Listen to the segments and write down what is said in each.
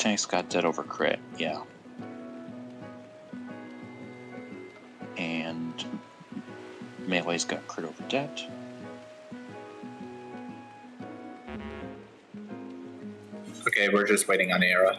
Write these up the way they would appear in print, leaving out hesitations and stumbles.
tank's got dead over crit, yeah. And melee's got crit over dead. Okay, we're just waiting on Era.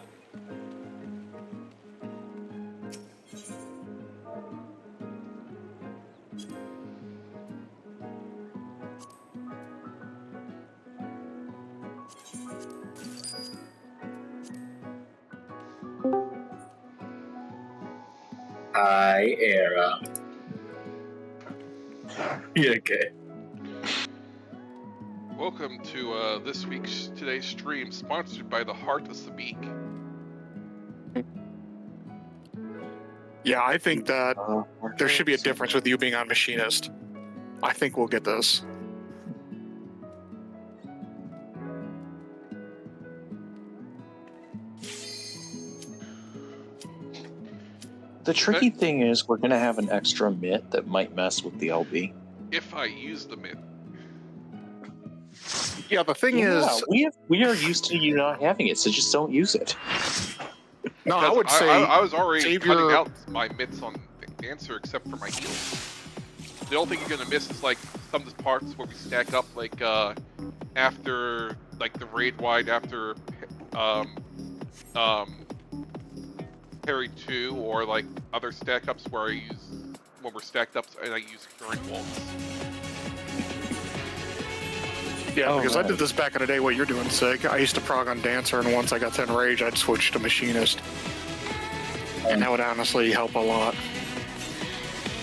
Hi, Era. Yeah, okay. Welcome to today's stream, sponsored by the Heartless Beak. Yeah, I think that there should be a difference with you being on Machinist. I think we'll get this. The tricky thing is we're going to have an extra mitt that might mess with the LB. If I use the mitt. Yeah, the thing is... We are used to you not having it, so just don't use it. No, I would say... I was already cutting your... out my mitts on the Dancer except for my heals. The only thing you're going to miss is like some of the parts where we stack up like after like the raid wide after Parry 2 or like other stack ups where I use when we're stacked up and I use current walls. Yeah, because I did this back in the day, what you're doing, Sig. I used to prog on Dancer, and once I got to Enrage, I'd switch to Machinist. And that would honestly help a lot.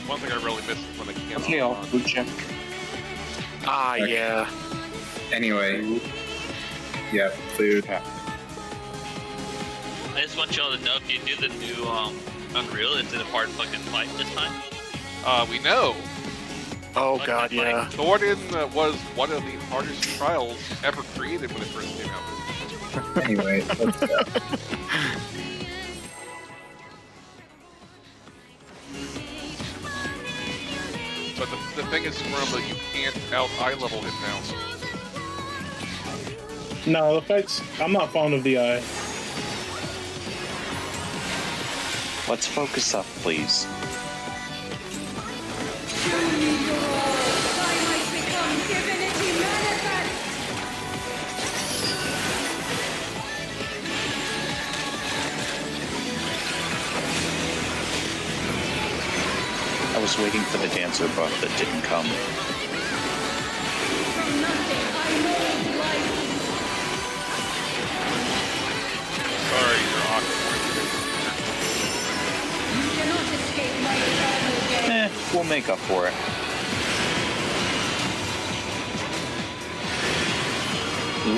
One thing I really miss is when I can't. Okay, I'll food check. Ah, yeah. Anyway. Yeah, food. I just want y'all to know, if you do the new Unreal, is it a hard fucking fight this time? We know. Oh god, yeah. Thornton was one of the hardest trials ever created when it first came out. Anyway, let's go. But the thing is, remember, you can't out eye level him now. No, effects. I'm not fond of the eye. Let's focus up, please. I was waiting for the Dancer buff that didn't come. Sorry, you're awkward. We'll make up for it.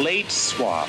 Late swap.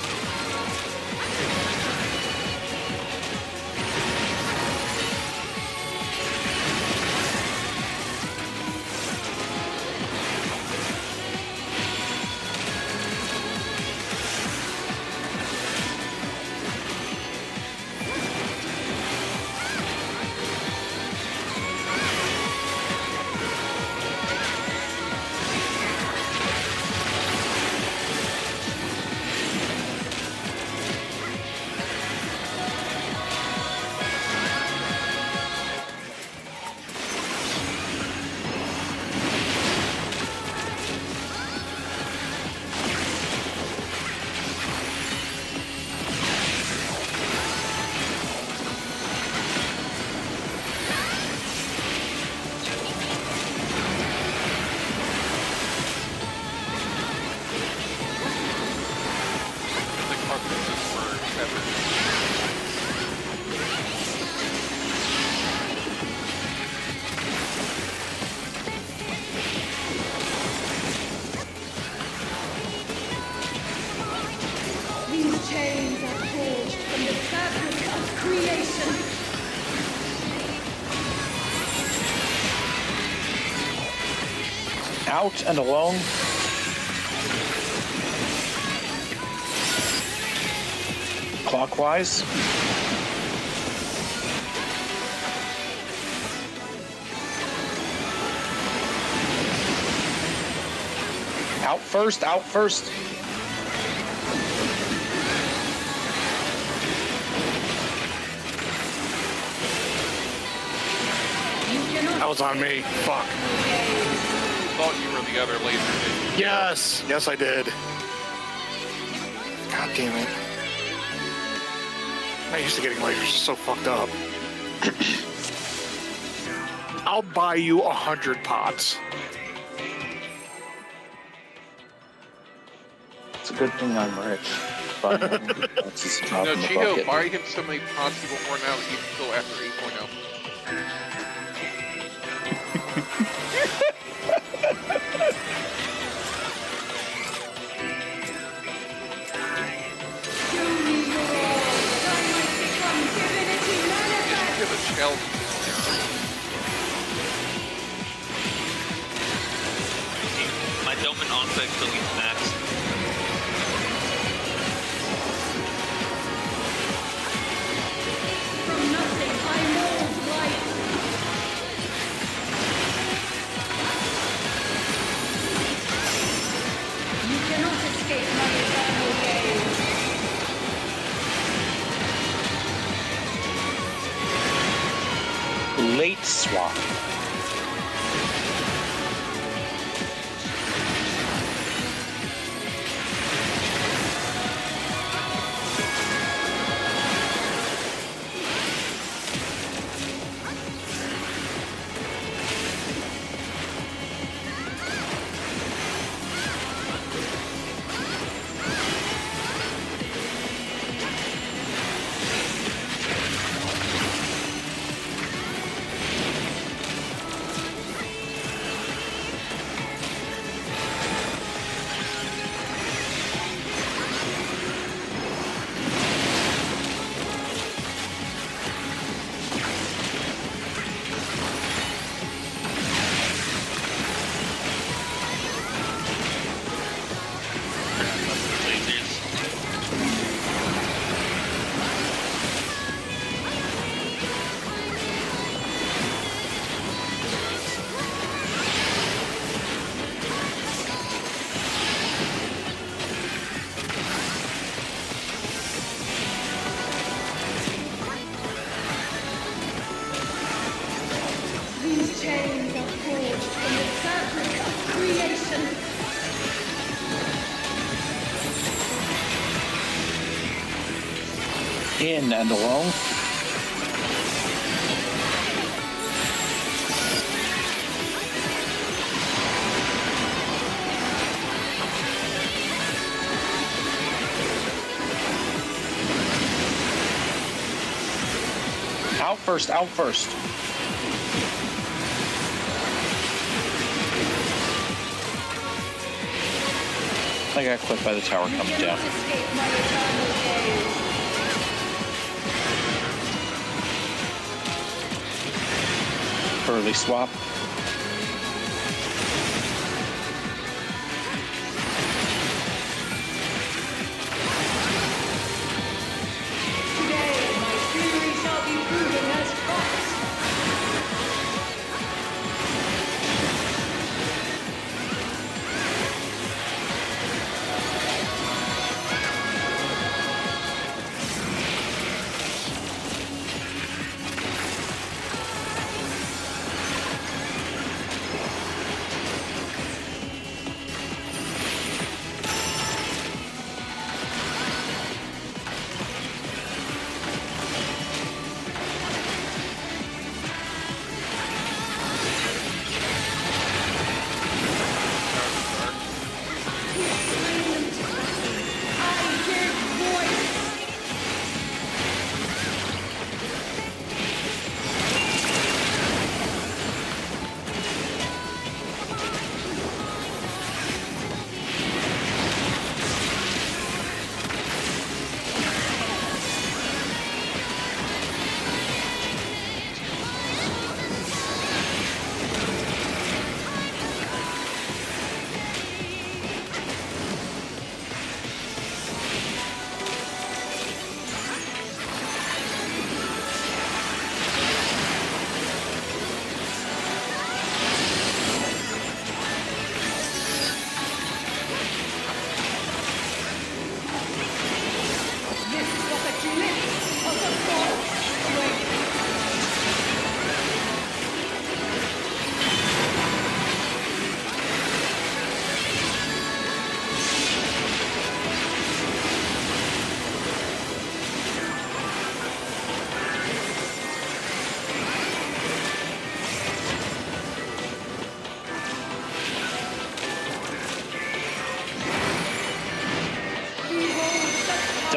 Out and alone. Clockwise. Out first, out first. That was on me. Fuck. Thought you were the other laser, didn't you? Yes. Yes, I did. God damn it. I'm not used to getting lasers so fucked up. I'll buy you 100 pots. It's a good thing I'm rich. But, that's just a drop No, in the Chico, bucket. buy him so many pots he won't run out even still after 8.0. Give a challenge. My Doman Onflick still needs max. From nothing, I mold life. You cannot escape my eternal gaze. Late swap. These chains are forged from the fabric of creation. In and alone. Out first, out first. I got clipped by the tower You coming cannot down. escape my eternal gaze. Early swap. Today, my theory shall be proven as fact. I give voice.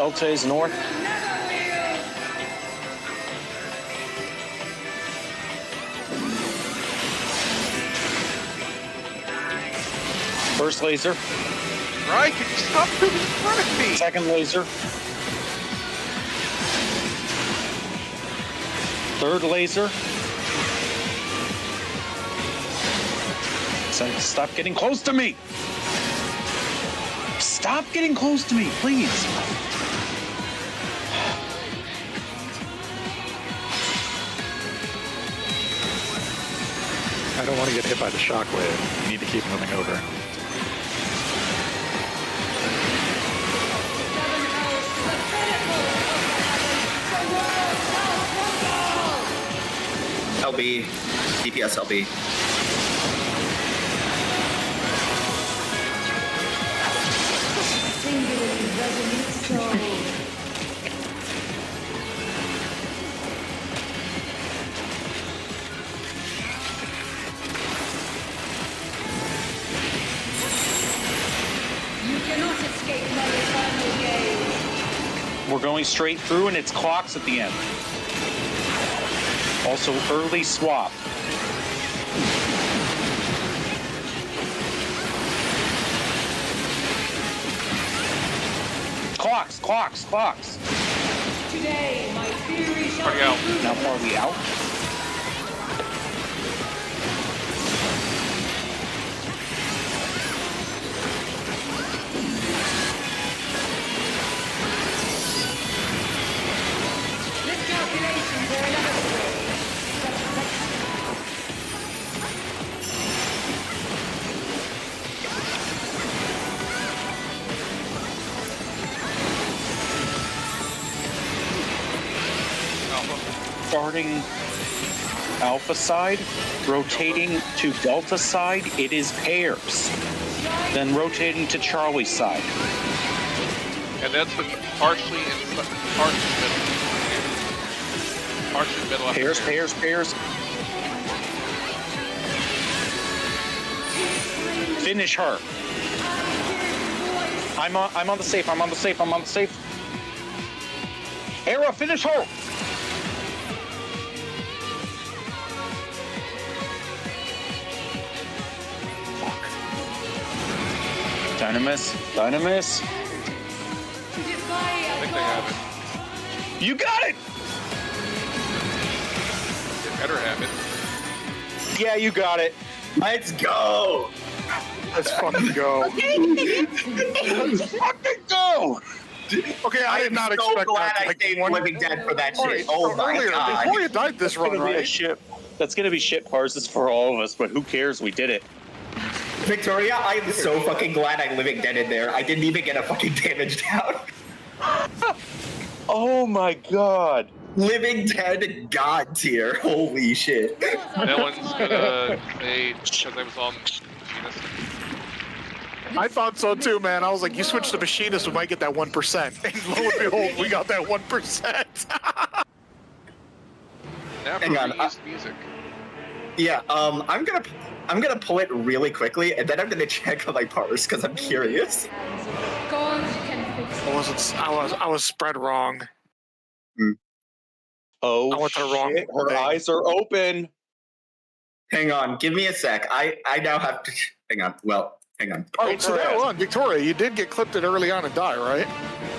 Delta is north. First laser, Right? Could you stop moving in front of me? second laser, third laser. Stop getting close to me. Stop getting close to me, please. I don't want to get hit by the shockwave. You need to keep moving over. LB. DPS LB. Singularly resolute soul. You cannot escape my eternal gaze. We're going straight through and it's clocks at the end. Also, early swap. Clocks. Today, my theory shall Party out. be proven. Now, are we out? Miscalculations are inevitable. Starting Alpha side, rotating to Delta side, it is pairs. Then rotating to Charlie side. And that's with partially in partially middle. Pairs. Finish her. I'm on the safe. Era, finish her. Dynamis. I think they have it. You got it. They better have it. Yeah, you got it. Let's go! Let's fucking go. Let's fucking go. Okay, I did not expect glad that. I Like, saved one- Living Dead for that All right, shit. Oh so my earlier, god. before you died this run, That's gonna be a right? shit. That's gonna be shit parses for all of us, but who cares? We did it. Victoria, I am so fucking glad I Living Dead in there. I didn't even get a fucking damage down. Oh my god. Living Dead god tier. Holy shit. That one's gonna say because I was on Machinist. I thought so too, man. I was like, you switch to machinist, we might get that 1%. And lo and behold, we got that 1%. Now for Hang on, reused music. Yeah, I'm gonna pull it really quickly, and then I'm gonna check on my parse because I'm curious. God can fix it. I was spread wrong. Oh, I went to the wrong shit. Her thing. eyes are open. Hang on, give me a sec. I now have to. Hang on. Well, hang on. Oh, so hold on, Victoria, you did get clipped it early on and die, right?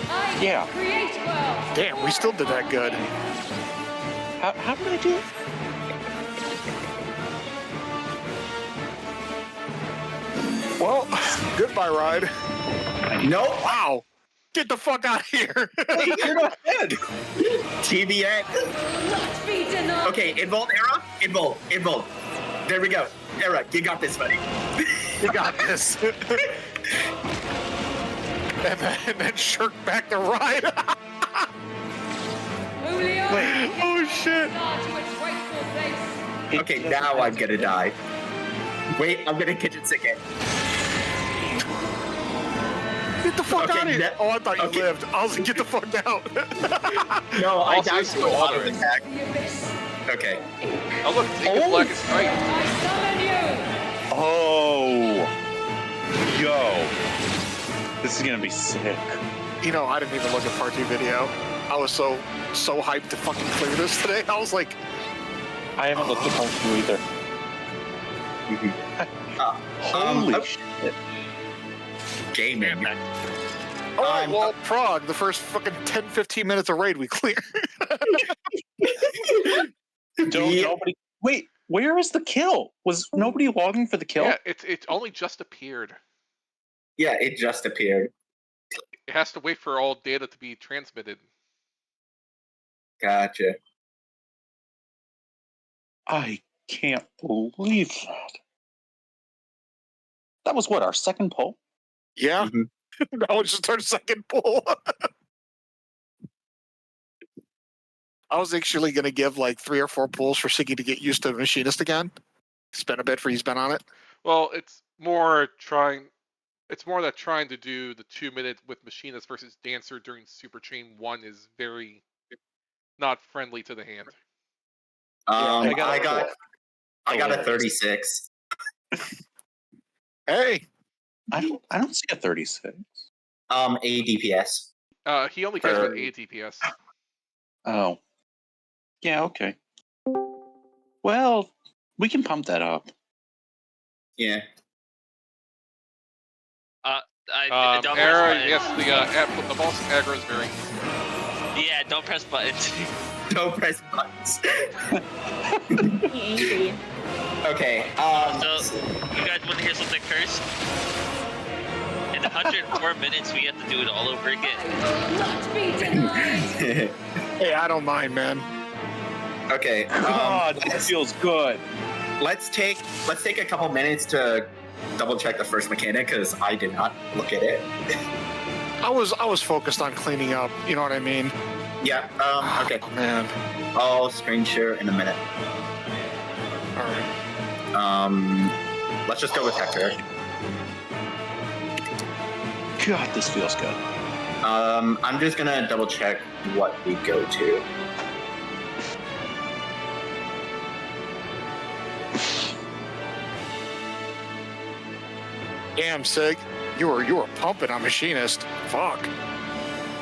I Yeah. create worlds. Damn, we still did that good. How did I do it? Well, goodbye, ride. No, Wow. Get the fuck out of here. you're not dead. TBN. Not be denied. Okay, Invol, Era. Invol. There we go. Era, you got this, buddy. You got this. and then shirk back the ride. Julio, Wait. Oh, shit. start to its rightful place. Okay, now I'm gonna die. Wait, I'm gonna kitchen sick it. Get the fuck Okay, out of here. that- Oh, I thought you okay. lived. I was like, get the fuck out. No, I Also, died it's to a still lot of honoring. attack. The abyss. Okay. Oh look, Ink of Black is tight. I summon you. Oh. Yo. This is gonna be sick. You know, I didn't even look at part 2 video. I was so hyped to fucking clear this today. I was like, I haven't looked at part 2 either. Holy shit. Gaming. all right, well, Prague, the first fucking 10-15 minutes of raid we clear. Nobody. Wait, where is the kill? Was nobody logging for the kill? Yeah, it's only just appeared. Yeah, it just appeared. It has to wait for all data to be transmitted. Gotcha. I can't believe that. That was what, our second poll? Yeah. Mhm. That was just our second pull. I was actually going to give like 3 or 4 pulls for Siggy to get used to Machinist again. It's been a bit for he's been on it. Well, it's more that trying to do the 2-minute with Machinist versus Dancer during Super Chain 1 is very not friendly to the hand. I I got a 36. Hey, I don't see a 36. A DPS. He only cares about 8 DPS. Oh. Yeah, okay. Well, we can pump that up. Yeah. Don't press Error, buttons. yes, the boss aggro is very. Yeah, don't press buttons. Don't press buttons. Angry. Okay. So, you guys want to hear something first? In 104 minutes, we have to do it all over again. Not be denied. hey, I don't mind, man. Okay. God, that feels good. Let's take a couple minutes to double check the first mechanic because I did not look at it. I was focused on cleaning up. You know what I mean? Yeah. Okay. Oh, man. I'll screen share in a minute. All right. Let's just go with Hector. God, this feels good. I'm just gonna double check what we go to. Damn, Sig, you were pumping on Machinist. Fuck.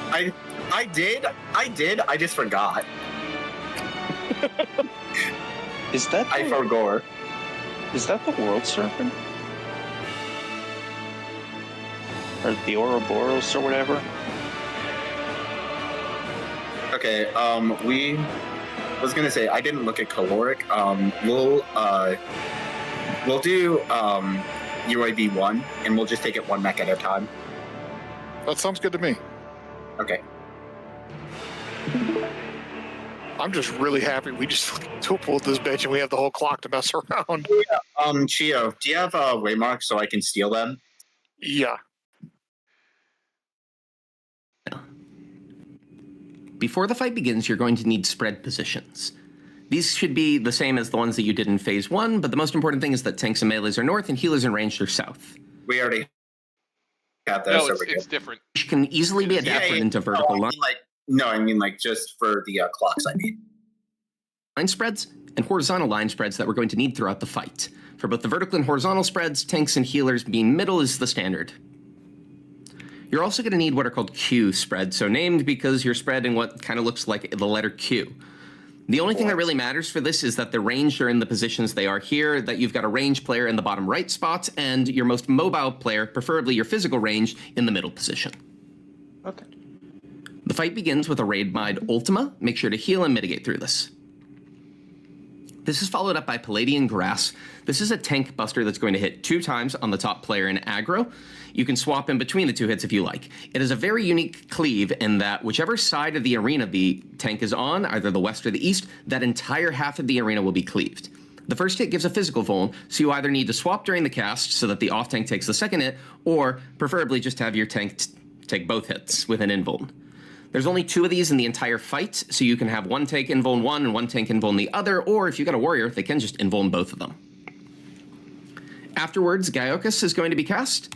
I did. I just forgot. Is that I forgot. Is that the World Serpent? Or the Ouroboros or whatever? Okay, we was gonna say I didn't look at caloric. We'll do UAV 1 and we'll just take it one mech at a time. That sounds good to me. Okay. I'm just really happy we just two-pulled this bitch and we have the whole clock to mess around. Chio, do you have waymarks so I can steal them? Yeah. Before the fight begins, you're going to need spread positions. These should be the same as the ones that you did in Phase 1, but the most important thing is that tanks and melees are north and healers and ranged are south. We already got that. No, so it's different. Which can easily be adapted into vertical I mean just for the clocks, I mean. line spreads and horizontal line spreads that we're going to need throughout the fight. For both the vertical and horizontal spreads, tanks and healers being middle is the standard. You're also going to need what are called Q spreads, so named because you're spread in what kind of looks like the letter Q. The only thing that really matters for this is that the ranged are in the positions they are here, that you've got a ranged player in the bottom right spot, and your most mobile player, preferably your physical range, in the middle position. Okay. The fight begins with a raid mod Ultima. Make sure to heal and mitigate through this. This is followed up by Palladian Grass. This is a tank buster that's going to hit 2 times on the top player in aggro. You can swap in between the 2 hits if you like. It is a very unique cleave in that whichever side of the arena the tank is on, either the west or the east, that entire half of the arena will be cleaved. The first hit gives a physical vuln, so you either need to swap during the cast so that the off tank takes the second hit, or preferably just have your tank take both hits with an invuln. There's only 2 of these in the entire fight, so you can have one tank invuln one and one tank invuln the other, or if you got a warrior, they can just invuln both of them. Afterwards, Gaiokas is going to be cast.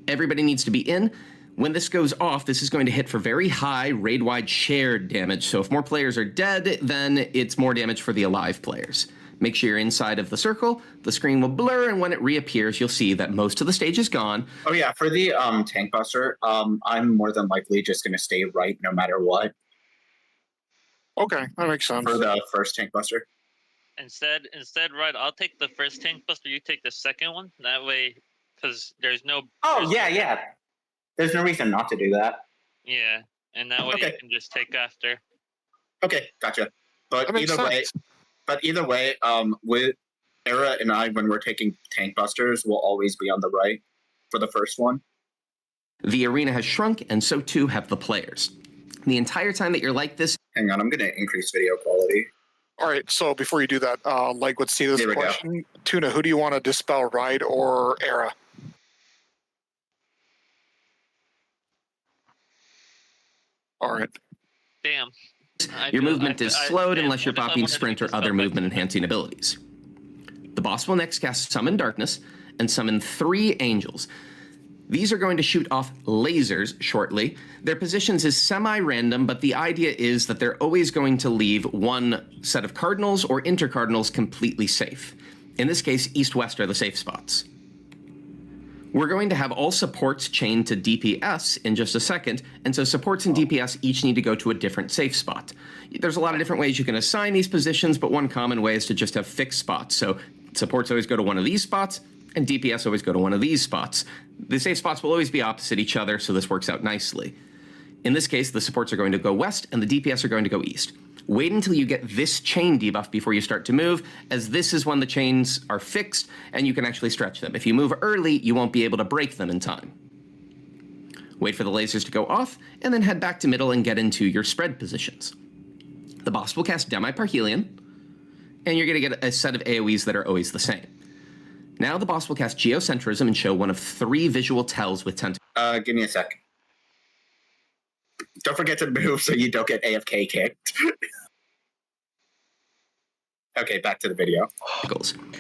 Everybody needs to be in. When this goes off, this is going to hit for very high raid-wide shared damage, so if more players are dead, then it's more damage for the alive players. Make sure you're inside of the circle. The screen will blur, and when it reappears, you'll see that most of the stage is gone. Oh yeah, for the tank buster, I'm more than likely just gonna stay right no matter what Okay, that makes sense. for the first tank buster. Instead, right, I'll take the first tank buster. You take the second one. That way, because there's no. Oh yeah. There's no reason not to do that. Yeah, and that way Okay. you can just take after. Okay, gotcha. But That makes either way, with Era and I, when we're taking tank busters, we'll always be on the right for the first one. The arena has shrunk, and so too have the players. The entire time that you're like this, Hang on, I'm gonna increase video quality. All right, so before you do that, like, let's see this Here we go. question. Tuna, who do you want to dispel, Ride or Era? All right. Damn. your movement is slowed unless you're popping sprint or other movement enhancing abilities. The boss will next cast Summon Darkness and summon 3 angels. These are going to shoot off lasers shortly. Their positions is semi-random, but the idea is that they're always going to leave one set of cardinals or intercardinals completely safe. In this case, east-west are the safe spots. We're going to have all supports chained to DPS in just a second, and so supports and DPS each need to go to a different safe spot. There's a lot of different ways you can assign these positions, but one common way is to just have fixed spots. So supports always go to one of these spots, and DPS always go to one of these spots. The safe spots will always be opposite each other, so this works out nicely. In this case, the supports are going to go west, and the DPS are going to go east. Wait until you get this chain debuff before you start to move, as this is when the chains are fixed, and you can actually stretch them. If you move early, you won't be able to break them in time. Wait for the lasers to go off, and then head back to middle and get into your spread positions. The boss will cast Demi-Parhelion, and you're going to get a set of AoEs that are always the same. Now the boss will cast Geocentrism and show one of 3 visual tells with tentacles. Give me a sec. Don't forget to move so you don't get AFK kicked. Okay, back to the video.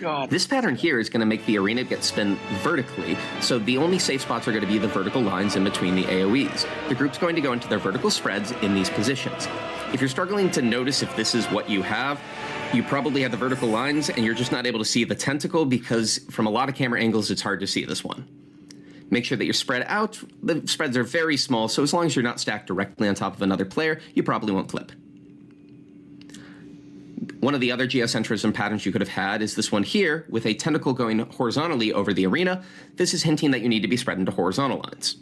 God. This pattern here is going to make the arena get spin vertically, so the only safe spots are going to be the vertical lines in between the AoEs. The group's going to go into their vertical spreads in these positions. If you're struggling to notice if this is what you have, you probably have the vertical lines and you're just not able to see the tentacle because from a lot of camera angles, it's hard to see this one. Make sure that you're spread out. The spreads are very small, so as long as you're not stacked directly on top of another player, you probably won't clip. One of the other geocentrism patterns you could have had is this one here, with a tentacle going horizontally over the arena. This is hinting that you need to be spread into horizontal lines.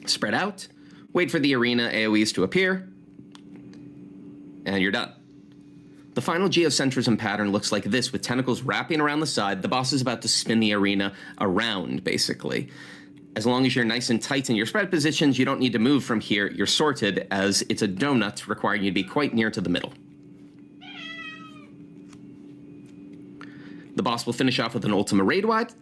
Spread out, wait for the arena AoEs to appear, and you're done. The final geocentrism pattern looks like this, with tentacles wrapping around the side. The boss is about to spin the arena around, basically. As long as you're nice and tight in your spread positions, you don't need to move from here. You're sorted, as it's a donut, requiring you to be quite near to the middle. The boss will finish off with an Ultima Raid Wide.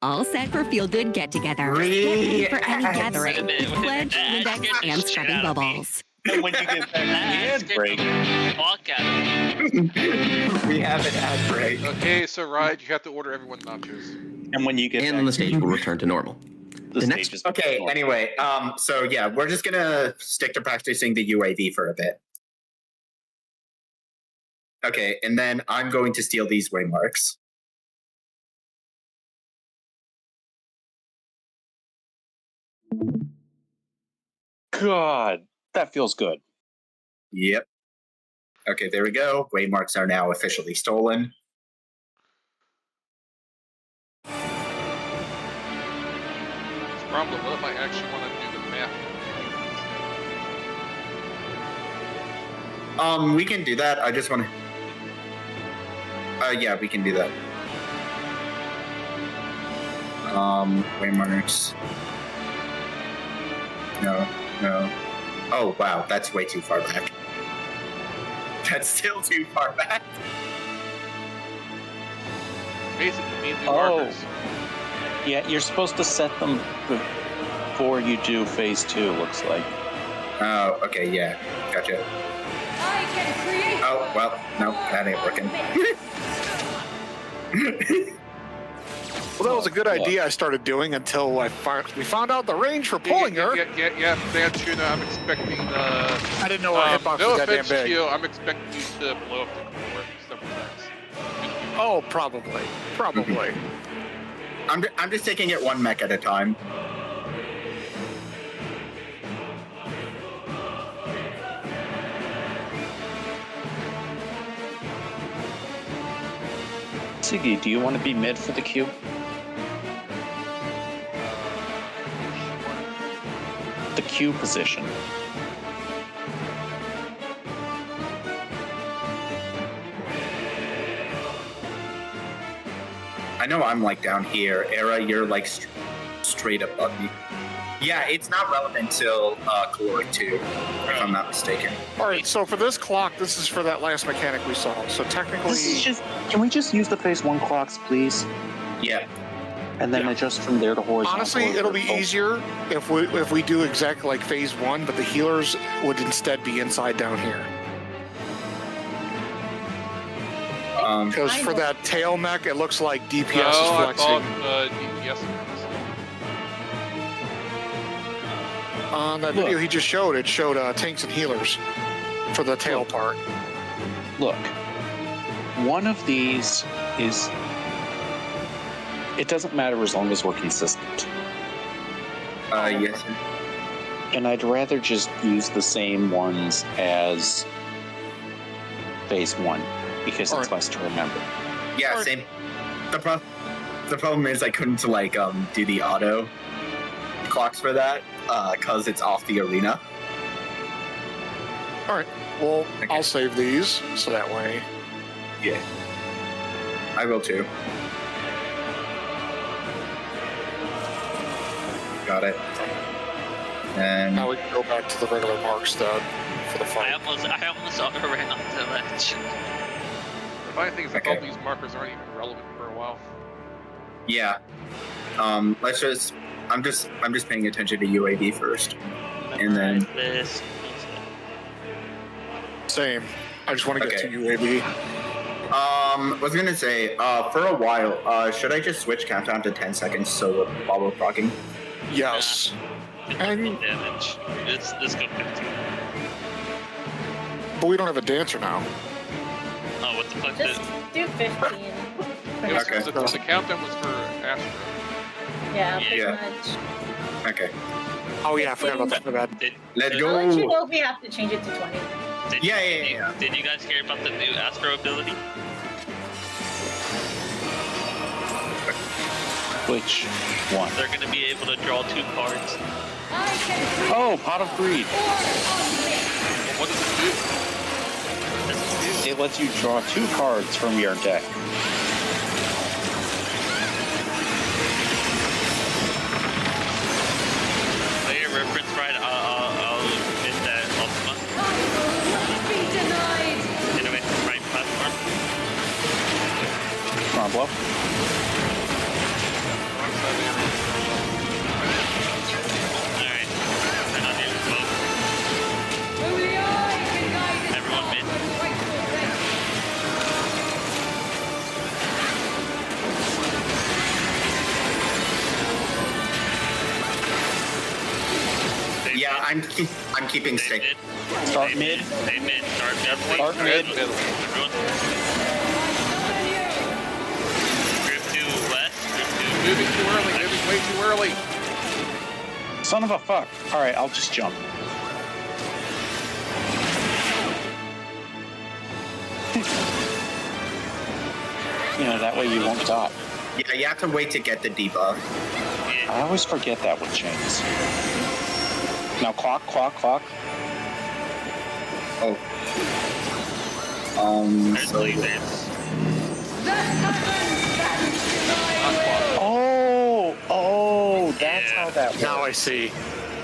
All set for Feel Good Get-Together. Get ready for any gathering. Pledge, Index, and Spreading Bubbles. And when you get back to the ad break, Walk at it. We have an ad break. Okay, so Ride, you have to order everyone nachos. and when you get And back then the stage will return to normal. the the stage next- is Okay, anyway, so yeah, we're just gonna stick to practicing the UAV for a bit. Okay, and then I'm going to steal these waymarks. God, that feels good. Yep. Okay, there we go. Waymarks are now officially stolen. Problem, what if I actually want to do the math? We can do that. I just want to. Yeah, we can do that. Waymarks. No. Oh, wow, that's way too far back. That's still too far back. Basically, me and the Oh. markers. Yeah, you're supposed to set them before you do phase 2, looks like. Oh, okay, yeah, gotcha. I can create. Oh, well, no, that ain't working. Well, that was a good idea I started doing until we found out the range for pulling her. Yeah, Bad Tuna, I'm expecting, I didn't know our hitbox no was that damn offense to big. you, I'm expecting you to blow up the core several times. Oh, probably. Probably. I'm just taking it one mech at a time. Siggy, do you want to be mid for the queue? The queue position. I know I'm like down here. Era, you're like straight above me. Yeah, it's not relevant till caloric 2, if I'm not mistaken. All right, so for this clock, this is for that last mechanic we saw. So technically, This is just. Can we just use the phase 1 clocks, please? Yeah. And then Yeah. adjust from there to horizontal. honestly, or it'll be vertical? easier if we do exactly like phase 1, but the healers would instead be inside down here. Because for that tail mech, it looks like DPS I is flexing. thought DPS. On that video he just showed, it showed tanks and healers for the tail part. Look, one of these is. It doesn't matter as long as we're consistent. Yes. And I'd rather just use the same ones as phase 1 because it's less to remember. Yeah, same. The problem is I couldn't like do the auto clocks for that because it's off the arena. All right, well, Okay. I'll save these so that way. Yeah. I will too. Got it. And Now we can go back to the regular mark stud for the I fight. almost ran off the ledge. The funny thing is, I Okay. thought these markers aren't even relevant for a while. yeah. Let's just. I'm just paying attention to UAD first. And then- Memorize this. Same. I just want to get Okay. to UAB. Was gonna say, for a while, should I just switch countdown to 10 seconds so while we're progging? Yes. And- Damage. Let's go 15. But we don't have a dancer now. Oh, what the fuck? Just do 15. It was, Okay. the countdown was for Astro. Yeah, Yeah. pretty Yeah. much. Okay. Oh yeah, I forgot about that. My bad. Let's Did- I'll let you go. know if we have to change it to 20. Yeah. Did you guys hear about the new Astro ability? Which one? They're gonna be able to draw 2 cards. I can Oh, Pot of Greed. What does it do? It lets you draw 2 cards from your deck. For your reference, right? I'll admit that Ultima be denied. anyway, right platform. Come on, blow. Wrong side of the arena. Alright. Turn on your both. Only I can guide it. Everyone mid. Rightful way. Stay Yeah, mid. I'm keeping Stay stick. mid. Start Stay mid. Stay mid. Start mid. Start mid. Everyone. Group 2 west. Group 2. Moving too early. Moving way too early. Son of a fuck. All right, I'll just jump. You know, that way you won't die. Yeah, you have to wait to get the debuff. I always forget that with chains. Now clock. Oh. There's So lasers. Oh, that's how that works. Now I see.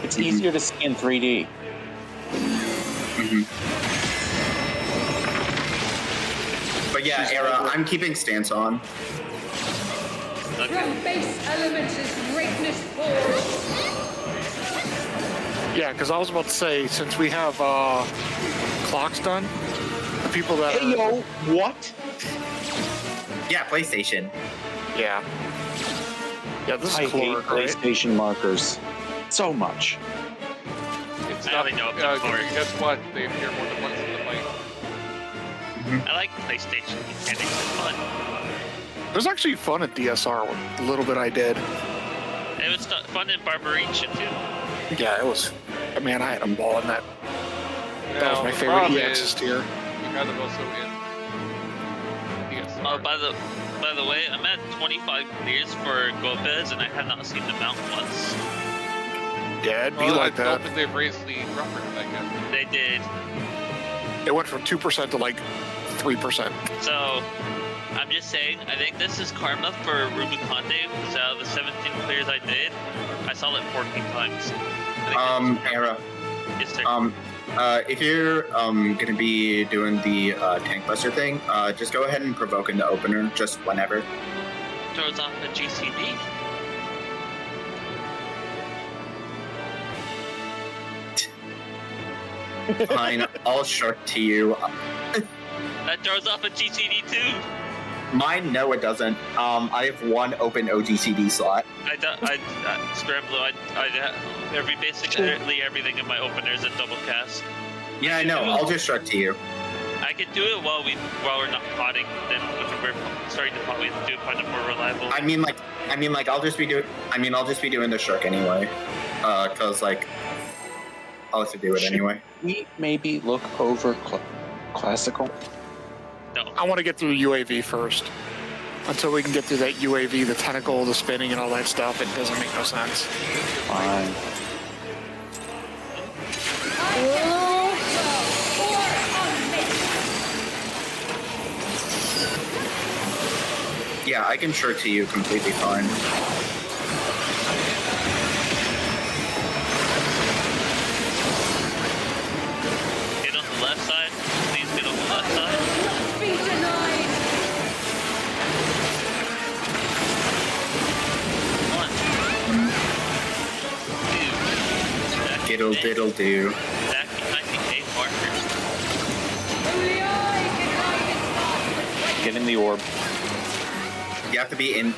It's easier to see in 3D. but yeah, Era, I'm keeping stance on. From base elements is greatness forged. Yeah, because I was about to say, since we have clocks done, the people that Hey, are, yo, what? Yeah, PlayStation. yeah, this I is hate caloric, right? PlayStation markers so much. It's I not. only know up to 4. Guess what? They appear more than once in the fight. I like PlayStation mechanics. It's fun. It was actually fun at DSR, a little bit I did. It was fun in Barbarine shit too. Yeah, it was. Man, I had a ball in that. That was Now, my the favorite problem EX is, tier. We had them also in DSR. Oh, by the way, I'm at 25 clears for Gomez, and I have not seen the mount once. Yeah, it'd be Well, like I don't that. think they've raised the drop rate that yet. They did. It went from 2% to like 3%. So, I'm just saying, I think this is karma for Rubiconte, because out of the 17 clears I did, I saw it 14 times. Era. Yes, sir. If you're gonna be doing the tank buster thing, just go ahead and provoke in the opener just whenever. Throws off a GCD. Fine, I'll shark to you. That throws off a GCD too. Mine, no, it doesn't. I have one open OGCD slot. Scramble. I basically everything in my opener is a double cast. Yeah, I know. I'll just shark to you. I could do it while we're not potting. Then when we're starting to pot, we have to do it kind of more reliable. I mean, I'll just be doing the shark anyway. Cause like, I'll have to do it anyway. We maybe look over classical. No. I want to get through UAV first. Until we can get through that UAV, the tentacle, the spinning, and all that stuff, it doesn't make no sense. Fine. Yeah, I can shark to you completely fine. Get on the left side. Please get on the left side. Be denied. One. Two. Diddle diddle do. Back behind the A markers. Only I can hide its Get in the orb. You have to be in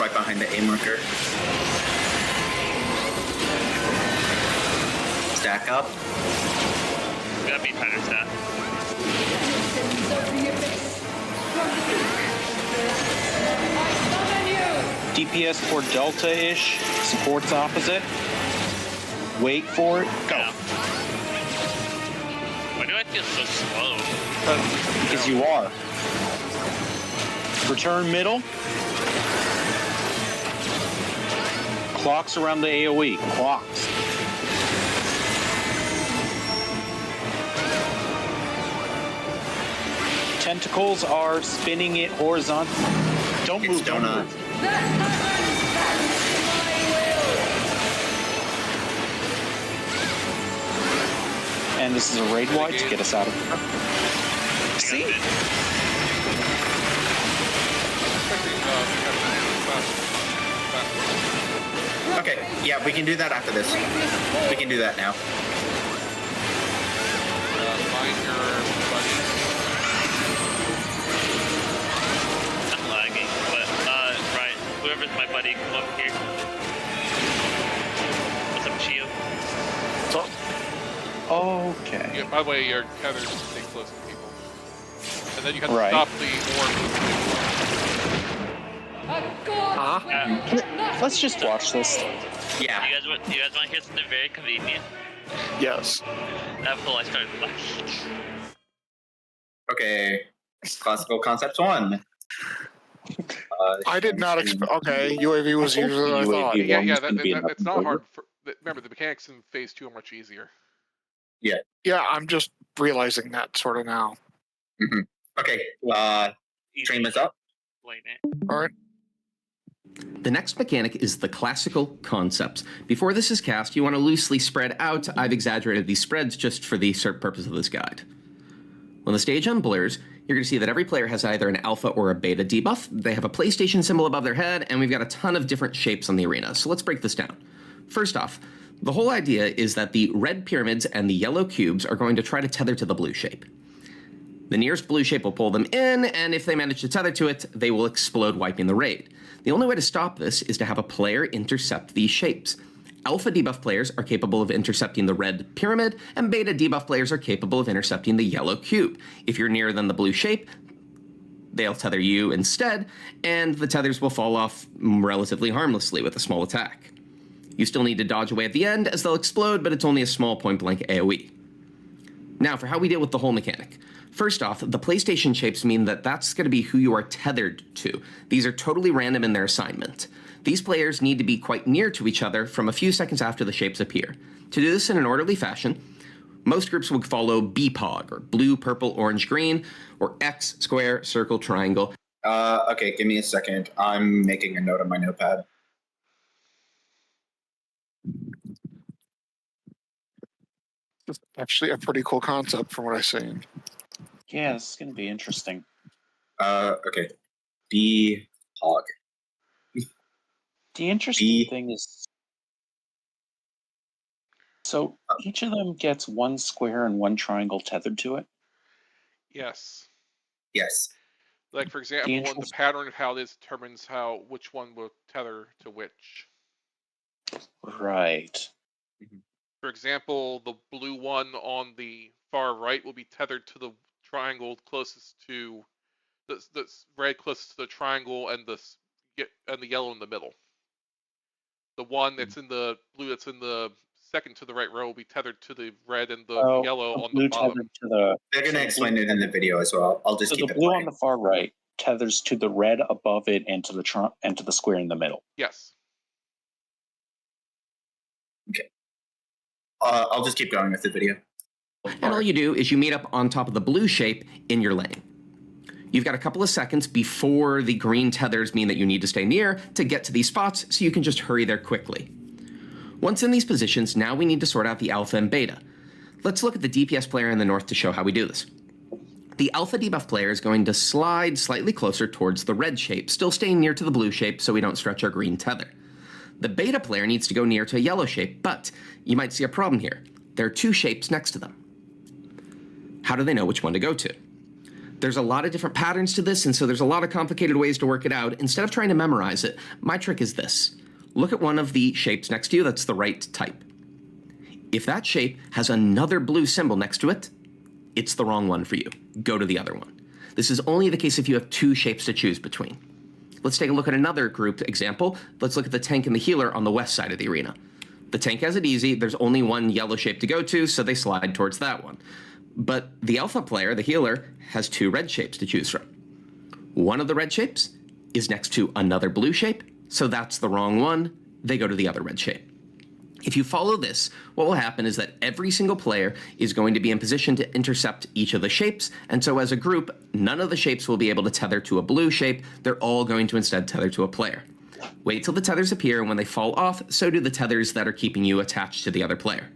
right behind the A marker. Stack up. We gotta be tighter staff. denizens of the abyss. From the I summon you. DPS for Delta-ish. Supports opposite. Wait for it. Go. Yeah. Why do I feel so slow? Because you are. Return middle. Clocks around the AoE. Clocks. Tentacles are spinning it horizontal. Don't It's move, don't donut. move. That happens my will. And this is a raid wide to get us out of here. See? Okay, yeah, we can do that after this. We can do that now. Find your buddy. I'm lagging, but right. Whoever's my buddy, come over here. What's up, Chio? So, Okay. Yeah, by the way, your tethers stay close to people. And then you have to Right. stop the orb. A god cannot Let's just watch this. Yeah. You guys want to hear something very convenient? yes. That pull I started lagging. Okay. Classical Concepts 1. I did not expect. Okay, UAV was easier than I thought. UAV. Yeah, one's gonna be it's not enough. hard. Remember, the mechanics in Phase 2 are much easier. Yeah, I'm just realizing that sort of now. Okay, stream is up. Explain it. All right. The next mechanic is the classical concepts. Before this is cast, you want to loosely spread out. I've exaggerated these spreads just for the purpose of this guide. When the stage unblurs, you're going to see that every player has either an alpha or a beta debuff. They have a PlayStation symbol above their head, and we've got a ton of different shapes on the arena. So let's break this down. First off, the whole idea is that the red pyramids and the yellow cubes are going to try to tether to the blue shape. The nearest blue shape will pull them in, and if they manage to tether to it, they will explode, wiping the raid. The only way to stop this is to have a player intercept these shapes. Alpha debuff players are capable of intercepting the red pyramid, and beta debuff players are capable of intercepting the yellow cube. If you're nearer than the blue shape, they'll tether you instead, and the tethers will fall off relatively harmlessly with a small attack. You still need to dodge away at the end, as they'll explode, but it's only a small point-blank AoE. Now, for how we deal with the whole mechanic. First off, the PlayStation shapes mean that that's going to be who you are tethered to. These are totally random in their assignment. These players need to be quite near to each other from a few seconds after the shapes appear. To do this in an orderly fashion, most groups would follow BPOG, or blue, purple, orange, green, or X, square, circle, triangle. Okay, give me a second. I'm making a note on my notepad. It's actually a pretty cool concept from what I've seen. Yeah, this is going to be interesting. Okay. BPOG. The interesting thing is, so each of them gets one square and one triangle tethered to it? Yes. Yes. Like, for example, the pattern of how this determines which one will tether to which. Right. For example, the blue one on the far right will be tethered to the triangle closest to the red closest to the triangle, and the yellow in the middle. The one that's in the blue that's in the second to the right row will be tethered to the red, and the yellow on the bottom. They're going to explain it in the video as well. I'll just keep the it blue playing. on the far right tethers to the red above it and to the square in the middle. Yes. Okay. I'll just keep going with the video. And all you do is you meet up on top of the blue shape in your lane. You've got a couple of seconds before the green tethers mean that you need to stay near to get to these spots, so you can just hurry there quickly. Once in these positions, now we need to sort out the alpha and beta. Let's look at the DPS player in the north to show how we do this. The alpha debuff player is going to slide slightly closer towards the red shape, still staying near to the blue shape so we don't stretch our green tether. The beta player needs to go near to a yellow shape, but you might see a problem here. There are two shapes next to them. How do they know which one to go to? There's a lot of different patterns to this, and so there's a lot of complicated ways to work it out. Instead of trying to memorize it, my trick is this. Look at one of the shapes next to you that's the right type. If that shape has another blue symbol next to it, it's the wrong one for you. Go to the other one. This is only the case if you have two shapes to choose between. Let's take a look at another group example. Let's look at the tank and the healer on the west side of the arena. The tank has it easy. There's only one yellow shape to go to, so they slide towards that one. But the alpha player, the healer, has two red shapes to choose from. One of the red shapes is next to another blue shape, so that's the wrong one. They go to the other red shape. If you follow this, what will happen is that every single player is going to be in position to intercept each of the shapes, and so as a group, none of the shapes will be able to tether to a blue shape. They're all going to instead tether to a player. Wait till the tethers appear, and when they fall off, so do the tethers that are keeping you attached to the other player.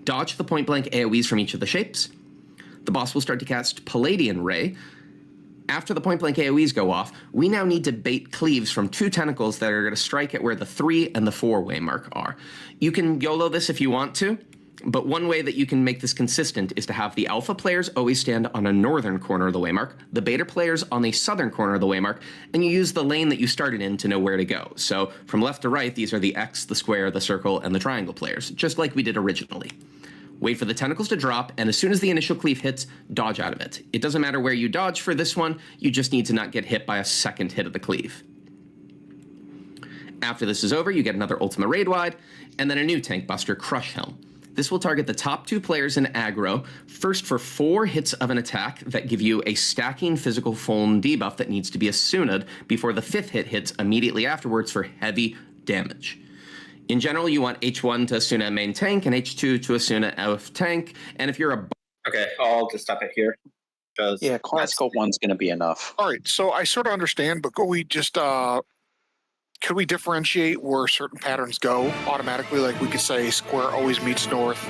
Dodge the point-blank AoEs from each of the shapes. The boss will start to cast Palladian Ray. After the point-blank AoEs go off, we now need to bait cleaves from two tentacles that are going to strike at where the 3 and the 4 waymark are. You can YOLO this if you want to, but one way that you can make this consistent is to have the alpha players always stand on a northern corner of the waymark, the beta players on the southern corner of the waymark, and you use the lane that you started in to know where to go. So from left to right, these are the X, the square, the circle, and the triangle players, just like we did originally. Wait for the tentacles to drop, and as soon as the initial cleave hits, dodge out of it. It doesn't matter where you dodge for this one, you just need to not get hit by a second hit of the cleave. After this is over, you get another Ultima Raid Wide, and then a new tank buster, Crush Helm. This will target the top two players in aggro, first for 4 hits of an attack that give you a stacking physical foam debuff that needs to be Asuna'd before the 5th hit hits immediately afterwards for heavy damage. In general, you want H1 to Asuna main tank and H2 to Asuna out tank. And if you're a... Okay, I'll just stop it here. Yeah, classical one's going to be enough. All right, so I sort of understand, but could we just... could we differentiate where certain patterns go automatically? Like we could say square always meets north.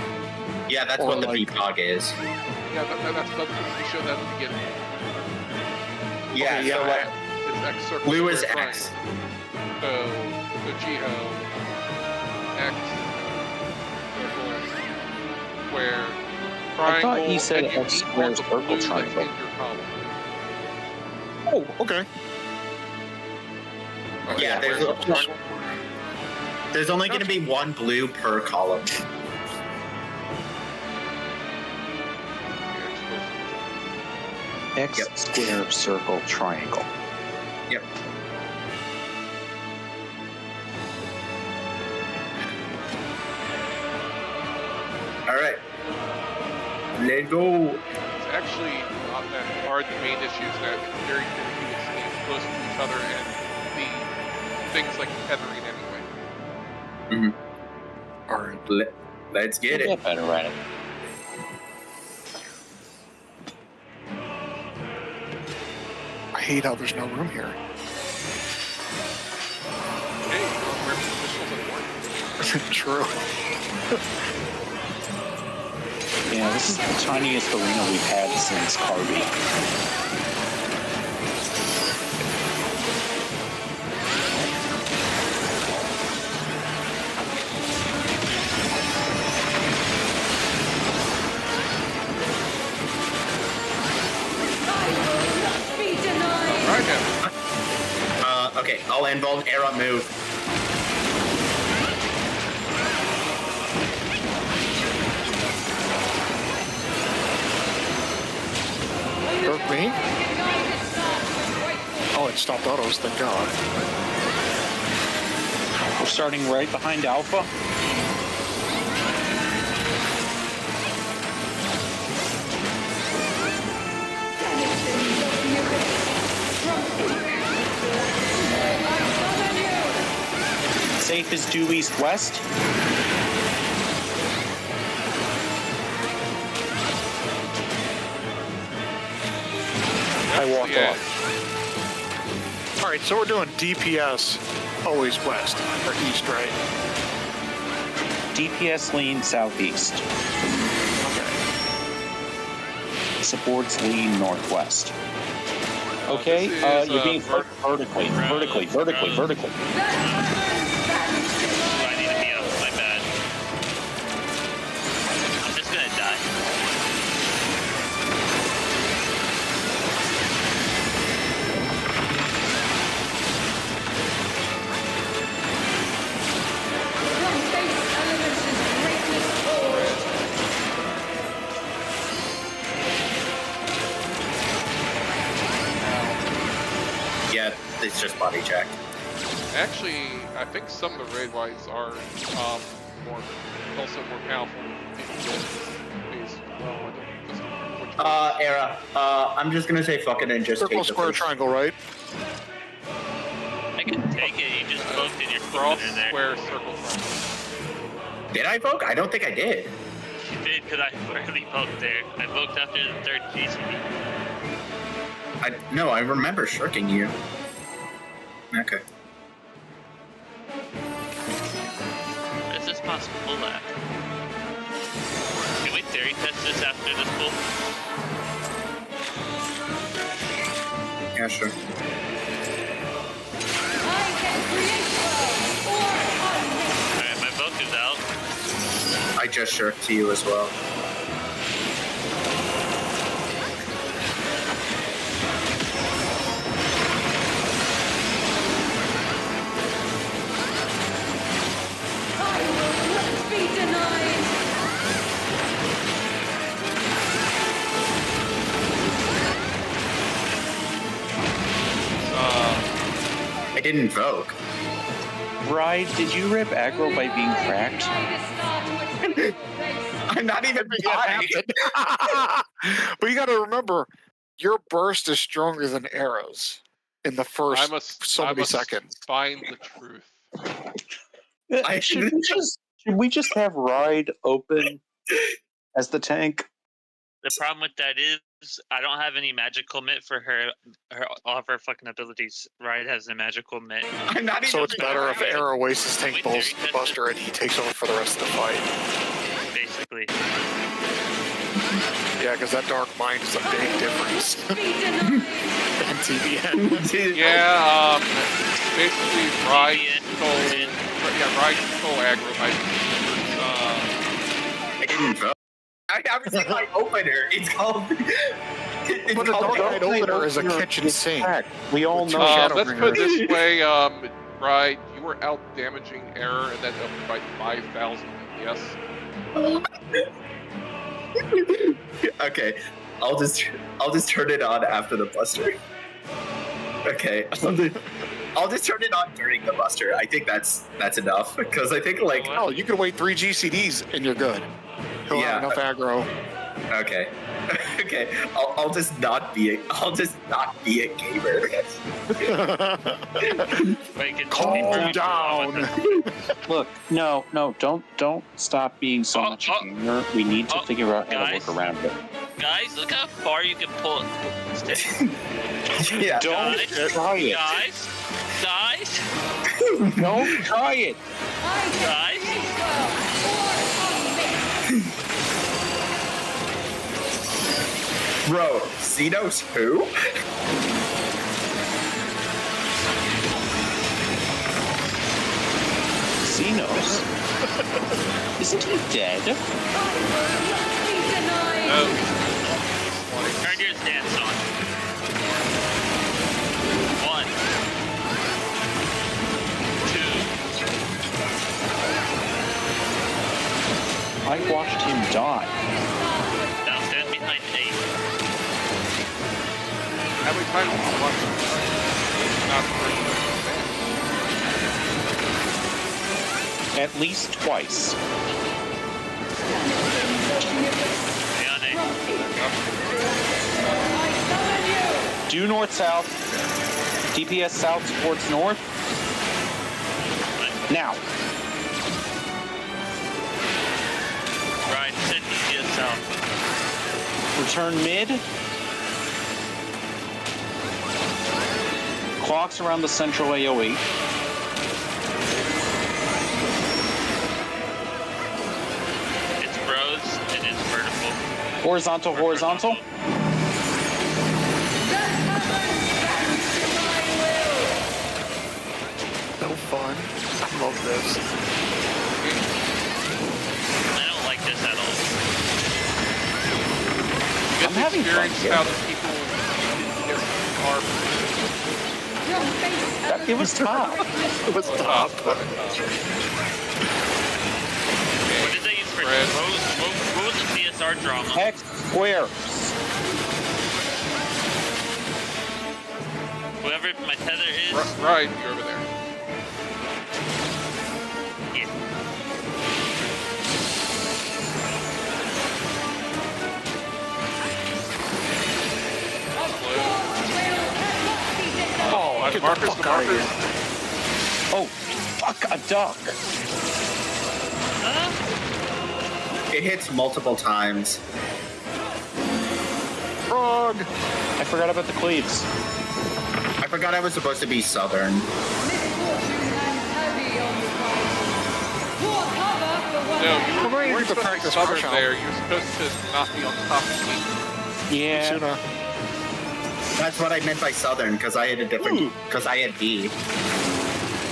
Yeah, that's what the BPOG is. Yeah, that's we showed that at the beginning. Yeah, okay, so what? It's X circle. Blue is X. So Jiho, X, circle, square, triangle. I thought he said and you X need square one of the circle blues that's triangle. in your column. Oh, okay. Yeah, there's only going to be one blue per column. X, Yep. square, circle, triangle. Yep. All right. Let's go. It's actually not that hard. The main issue is that it's very difficult to stay close to each other and the things like tethering anyway. All right. Let's get You'll it. get better at it. I hate how there's no room here. Hey, where missiles at work. True. Yeah, this is the tiniest arena we've had since Carby. Be denied. Right now. Okay, I'll involve Era move. Hurt me? Oh, it stopped autos, thank God. We're starting right behind Alpha. Safe is due east-west. I walked Yeah. off. All right, so we're doing DPS always west or east, right? DPS lean southeast. Okay. Supports lean northwest. Okay, this is, you're being vertically. vertically. Do I need to be up? My bad. I'm just gonna die. From base elements is greatness forged. Yeah, it's just body check. Actually, I think some of the raid wights are also more powerful. Well, I don't just which ones. Era. I'm just gonna say fuck it and just Circle, take the square, first. triangle, right? I can take it. You just poked in your Cross, foot in there. square, circle, triangle. Did I vote? I don't think I did. You did because I barely poked there. I poked after the third GCD. No, I remember shirking you. Okay. Is this possible that? Can we theory test this after this pool? Yeah, sure. I can create well or unnecessary. Alright, my vote is out. I just shirked to you as well. I will not be denied. I didn't invoke. Ride, did you rip aggro by being cracked? I'm not even Yeah, trying. But you got to remember, your burst is stronger than arrows in the first so many seconds. Find the truth. Should we just have Ride open as the tank? The problem with that is I don't have any magical mitt for her all of her fucking abilities. Ride has a magical mitt. I'm not even So it's better if trying. Arrow wastes his tank Wait, balls there he buster and he takes over for the rest of the fight. Basically. Yeah, because that dark mind is a big difference Be denied. than TBN. Yeah, basically Ride TBN. control. Ride control aggro by I didn't vote. I was in my opener. It's called. It's But a called dark night opener is a kitchen It's sink. cracked. We all With two know. shadow let's put it bringers. this way, Ride, you were out damaging Error and then up by 5,000. Yes. Okay. I'll just turn it on after the Buster. Okay. I'll just turn it on during the Buster. I think that's enough because I think like Oh, you can wait 3 GCDs and you're good. He'll have enough aggro. Okay. Okay. I'll just not be a gamer. Calm down. Look, no, don't stop being so much a gamer. We need to figure out how to work around it. Guys, look how far you can pull it. Yeah. Don't try it. Guys. Don't try it. Guys. Bro, Xenos who? Xenos? Isn't he dead? No. Turn your stance on. 1, 2. I watched him die. Now stand behind 8. How many times have you watched not At least twice. Beyond 8. Due north-south. DPS south towards north. Now. Right, send DPS south. Return mid. Clocks around the central AoE. It's bros, it is vertical. Horizontal, horizontal. So fun. I love this. I don't like this at all. I'm having fun here. how the people are. It was top. It was top. What did they use for what was the DSR drama? Hex squares. Whoever my tether is. Right, you're over there. Yeah. Oh, Get the markers, fuck out of here. Oh, fuck, a duck. It hits multiple times. Frog. I forgot about the cleaves. I forgot I was supposed to be southern. No, you Well, were you get to supposed to be practice southern crush out. there. You're supposed to not be on top of me. Yeah. Sooner. That's what I meant by southern because I had a different because I had B.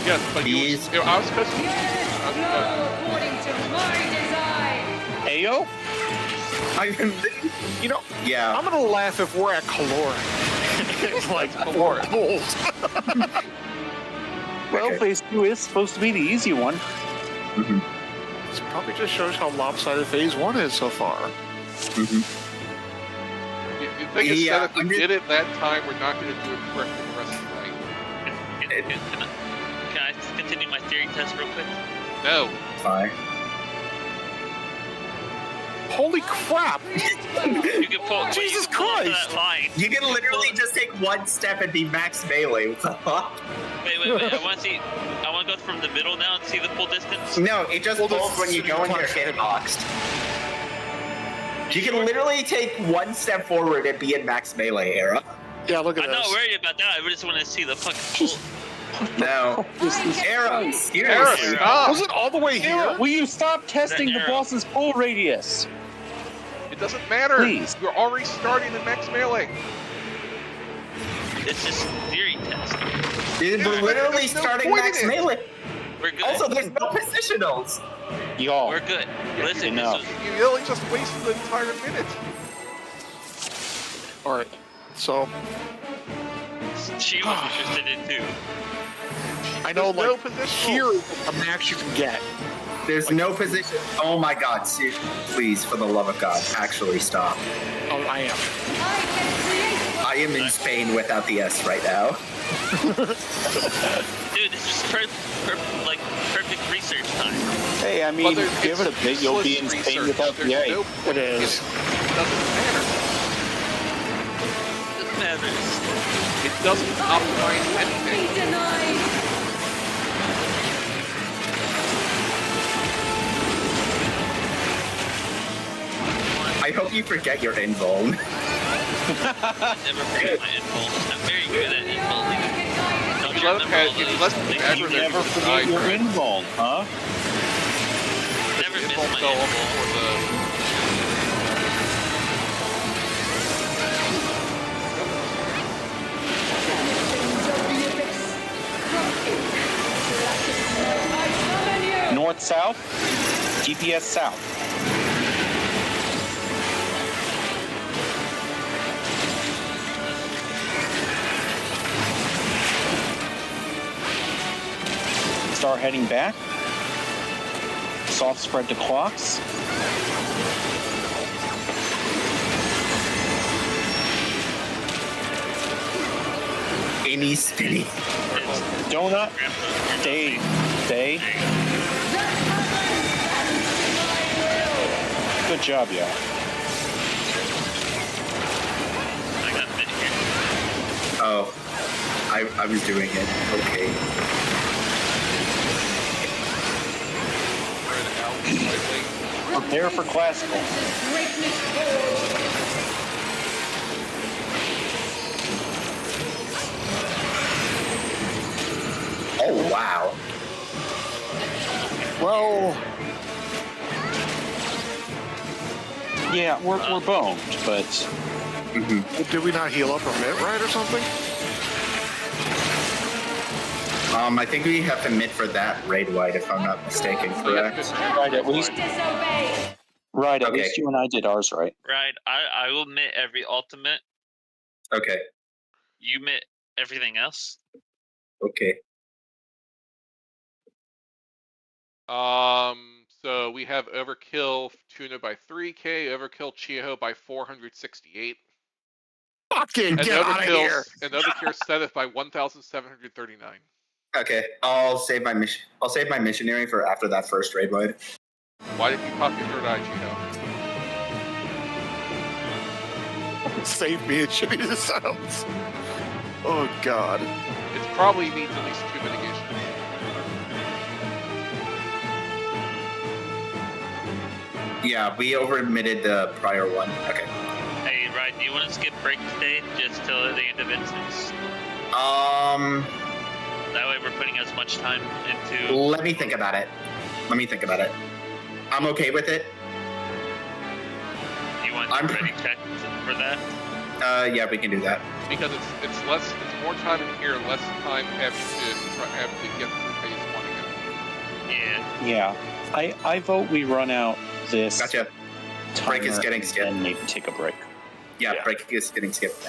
Yes, but These- I was supposed to. According to my design. Ayo? You know, Yeah. I'm gonna laugh if we're at caloric. It's like 4 pulls. Well, phase 2 is supposed to be the easy one. Mhm. This probably just shows how lopsided phase 1 is so far. Mhm. The thing is Yeah, that if we I'm just- did it that time, we're not going to do it correctly the rest of the night. Can I continue my theory test real quick? No. Fine. Holy crap! You can pull. Jesus you can pull into Christ. That line. You can literally just take one step and be max melee. What the fuck? Wait. I want to see. I want to go from the middle now and see the full distance. No, it just pulls when you go into your hitbox. You can literally take one step forward and be in max melee era. Yeah, look at I'm this. not worried about that. I just want to see the fucking pull. No. Era, Era, seriously. stop! Was it all the way here? Will you stop testing the Arrow. boss's pull radius? It doesn't matter. Please. You're already starting the max melee. It's just theory test. We're literally there's no starting point in max it. melee. We're good. Also, there's no positionals. Y'all. We're good. Listen, enough. this You only just wasted the entire minute. Alright, so was she was interested in too. I know, There's no like, positional. here is the max you can get. There's no position. Oh my god, please, for the love of God, actually stop. Oh, I am. I am in Spain without the S right now. Dude, this is perfect research time. Hey, I mean, give it a bit, you'll be in Spain without the A. No It is. It doesn't matter. It matters. It doesn't optimize anything. Be denied. I hope you forget your invuln. I never forget my invuln. I'm very good at invulning. Don't you remember all If you those let things them you You did? never forget your invuln, huh? Never miss Invuln my fell off invuln. before the... North, south, GPS south. Start heading back. Soft spread to clocks. Any spinny. Donut. Stay. Stay. Good job, yeah. I got fit here. Oh, I was doing it. Okay. Spread out slightly. Prepare for classical. Greatness forged. Oh wow. Well, Yeah, we're boned, but did we not heal up or mid right or something? I think we have to mid for that raid wide, if I'm not mistaken, correct? right, at least Disobey. right, at Okay. least you and I did ours right. Right, I will admit every ultimate. Okay. You admit everything else. Okay. So we have Overkill Tuna by 3K, Overkill Chiho by 468, Fucking and get out of here! Overkill Zenith by 1,739. Okay. I'll save my mission. I'll save my missionary for after that first raid wide. Why did you pop your third eye, Chiho? Save me and show me the sounds. Oh god. It probably needs at least 2 mitigations. Yeah, we over-admitted the prior one. Okay. Hey, Ryan, do you want to skip break today just till the end of instance? That way we're putting as much time into... Let me think about it. I'm okay with it. You want I'm- to ready check for that? Yeah, we can do that. Because it's more time in here, less time having to get through phase 1 again. Yeah. Yeah, I vote we run out this. Gotcha. Break is timer getting skipped. and maybe take a break. Yeah, Yeah. break is getting skipped.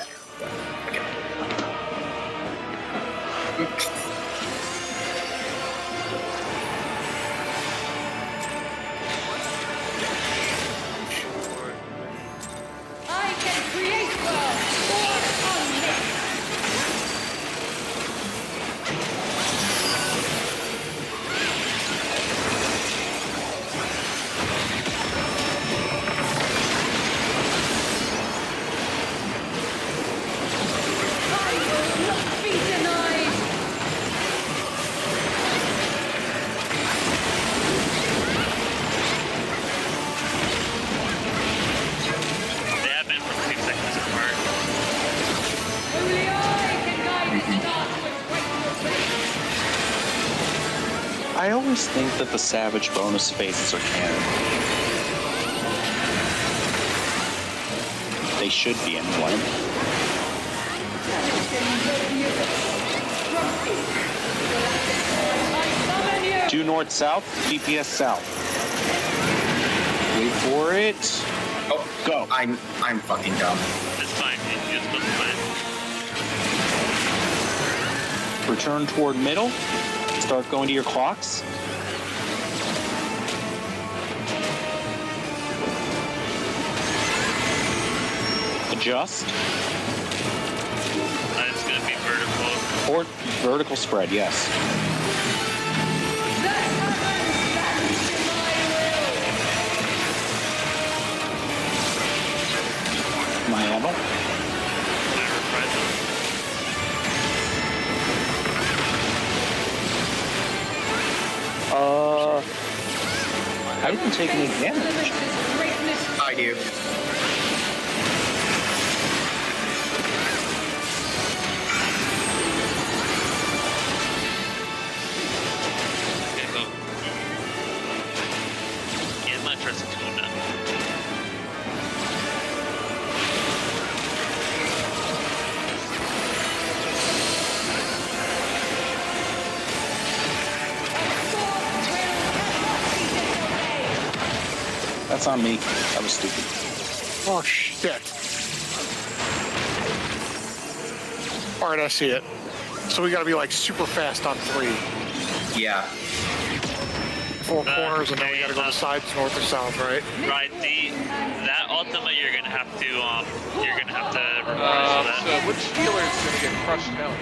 Okay. I can create worlds or unknown. I will not be denied. They have been from 2 seconds apart. Only I can guide its stars with rightful place. I always think that the Savage bonus phases are canon. They should be anyway. I summon you. Due north south, GPS south. Wait for it. Oh, Go. I'm fucking dumb. It's fine, dude. You're supposed to win. Return toward middle. Start going to your clocks. Adjust. It's gonna be vertical. Or vertical spread, yes. My ammo. I didn't take any damage. I do. Okay, go. Yeah, I'm gonna trust the tuna. That's on me. That was stupid. Oh, shit. All right, I see it. So we got to be like super fast on 3. Yeah. 4 corners, and then we got to go to sides, north or south, right? Right, that Ultima you're gonna have to revise that. So which healer is going to get crushed down?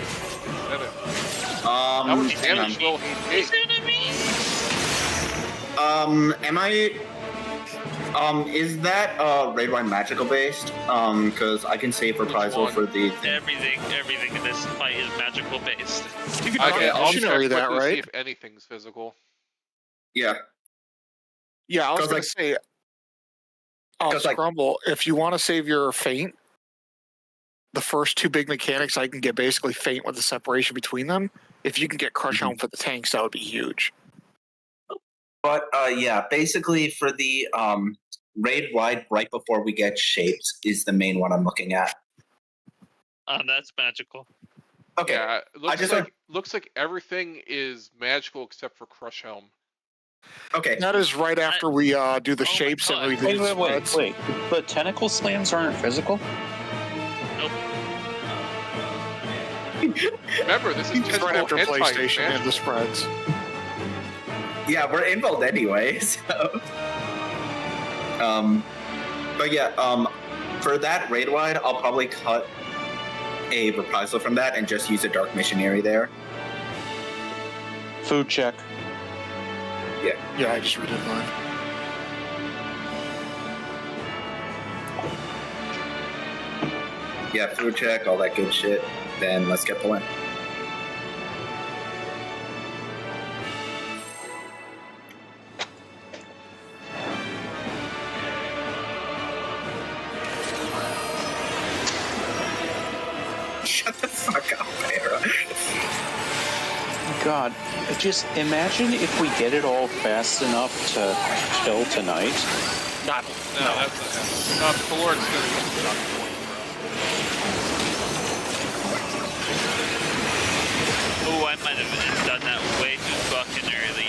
How much damage will he take? Am I? Is that raid one magical based? Because I can save reprisal for the. Everything in this fight is magical based. You can Okay, I'll check dictionary that, quickly, see right? if anything's physical. Yeah. Yeah, I was 'Cause, going like- to say, 'cause, like- Scrumble, if you want to save your feint, the first 2 big mechanics, I can get basically feint with the separation between them. If you can get Crush Helm for the tanks, that would be huge. But yeah, basically for the raid wide right before we get shapes is the main one I'm looking at. That's magical. Okay. Yeah, it just looks like everything is magical except for Crush Helm. Okay. That is right after we do the Oh my shapes and God. we do the spreads. Wait. The tentacle slams aren't physical? Nope. Remember, this is It's right after hentai PlayStation and the expansion. spreads. Yeah, we're involved anyway. So. But yeah, for that raid wide, I'll probably cut a reprisal from that and just use a dark missionary there. Food check. Yeah, I just redid mine. Yeah, food check, all that good shit. Then let's get pulling. Shut the fuck up, Era. God, just imagine if we get it all fast enough to kill tonight. No, that's not happening. Caloric's going to get stuck for us. Oh, I might have done that way too fucking early.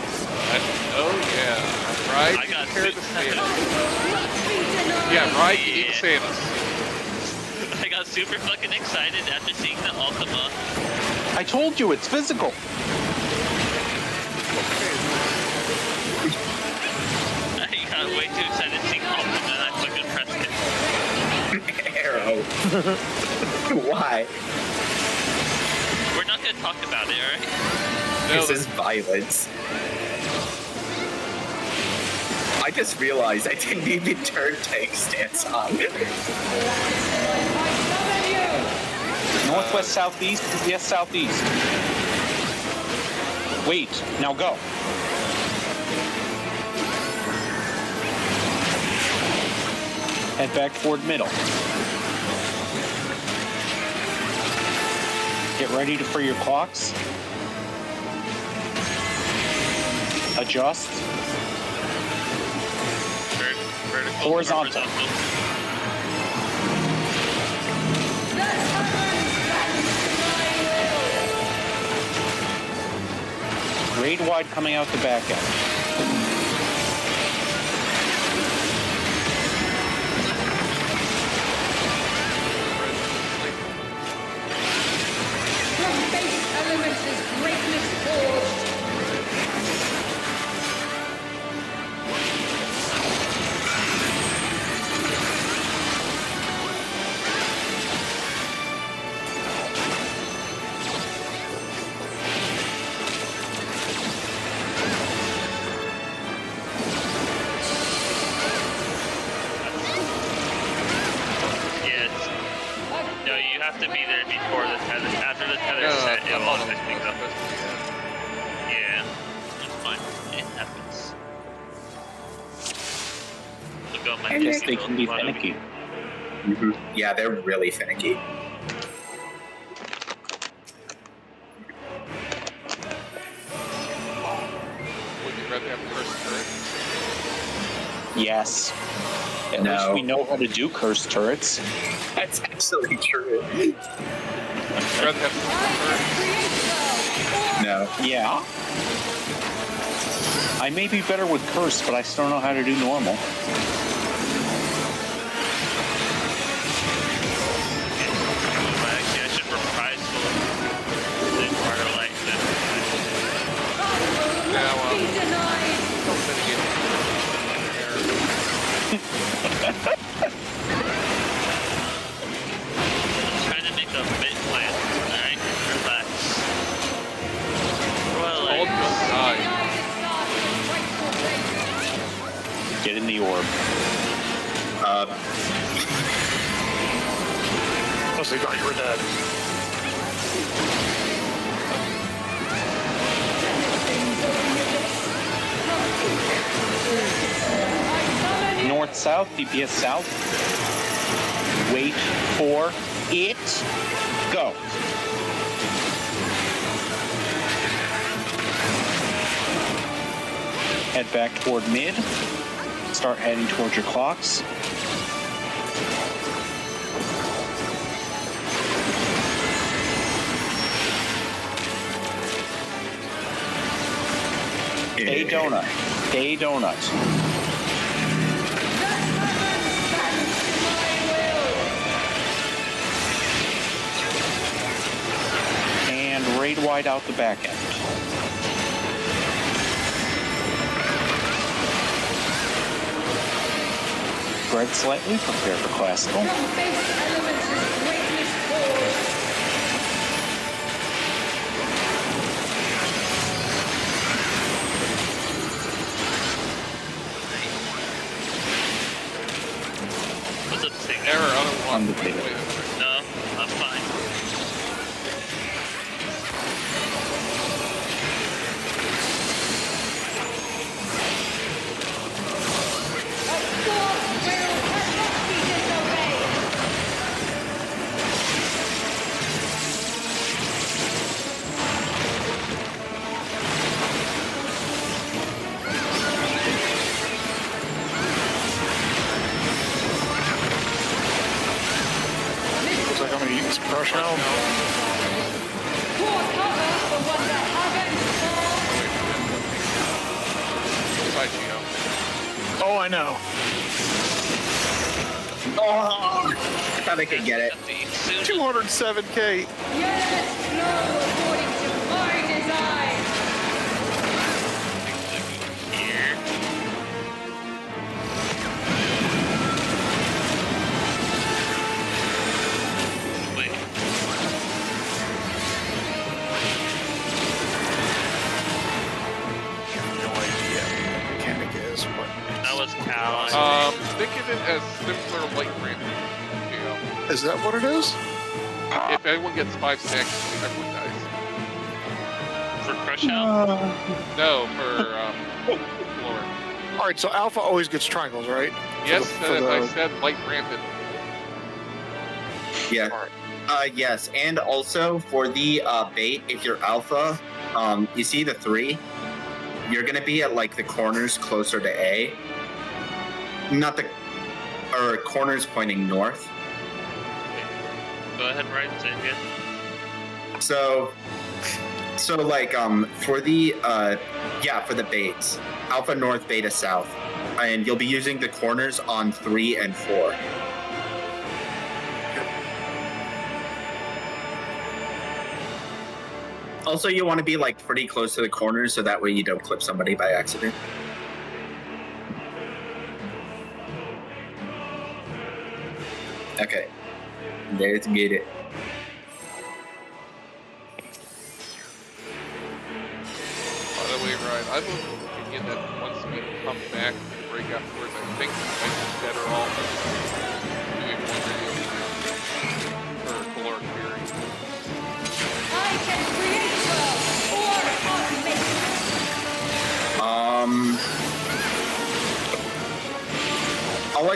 Oh, yeah. Right? I got Prepare to su- save us. Yeah, right? You need to save us. I got super fucking excited after seeing the Ultima. I told you, it's physical. I got way too excited seeing Ultima and I fucking pressed it. Arrow. Why? We're not gonna talk about it, alright? No, This is violence. I just realized I didn't even turn tank stance on. Northwest, southeast, yes, southeast. Wait, now go. Head back toward middle. Get ready for your clocks. Adjust. Vertical. Horizontal. Raid wide coming out the back end. From base elements is greatness forged. have to be there before the tether. After the tether's No, set, it I'm will on automatically go. the Yeah, it's fine. It happens. Look at my I guess they build. can be Why don't we- finicky. Yeah, they're really finicky. Would you rather have cursed turret? Yes. At No. least we know how to do cursed turrets. That's actually true. Would you rather have cursed turret? No. Yeah. I may be better with curse, but I still don't know how to do normal. Well, actually, I should reprise the Inquire Light then. Now, Be denied. don't mitigate I'm trying to make a mid plan. Alright? Relax. Well, All like, just died. Get in the orb. Unless they thought you were dead. North, south, DPS south. Wait for it. Go. Head back toward mid. Start heading towards your clocks. A donut. A donut. And raid wide out the back end. Spread slightly, prepare for classical. From base elements is greatness forged. what's up, Sig? Error, I don't want Undefeated. No, I'm fine. A God's will cannot be disobeyed. Looks like I'm gonna eat this crush now. Pour cover for what the heavens fall. Side Geo. Oh, I know. Oh, I thought I could get it. 207K. Yes, flow according to my design. Here. Wait. No idea what the mechanic is, but That was Cal. Think of it as simpler light ramp. Geo. is that what it is? If anyone gets 5 stacks, everyone dies. For Crush Out? No, for Lord. All right, so Alpha always gets triangles, right? Yes, for as I the- said, light rampant. Yeah. Yes, and also for the bait, if you're alpha, you see the 3, you're gonna be at like the corners closer to A. Not the, or corners pointing north. Go ahead, Ryan. Say it again. So like for the for the baits, alpha north, beta south, and you'll be using the corners on 3 and 4. Also, you want to be like pretty close to the corners so that way you don't clip somebody by accident. Okay, let's get it. By the way, Ryan, I'm of the opinion that once we come back and break afterwards, I think we might be better off doing one video for caloric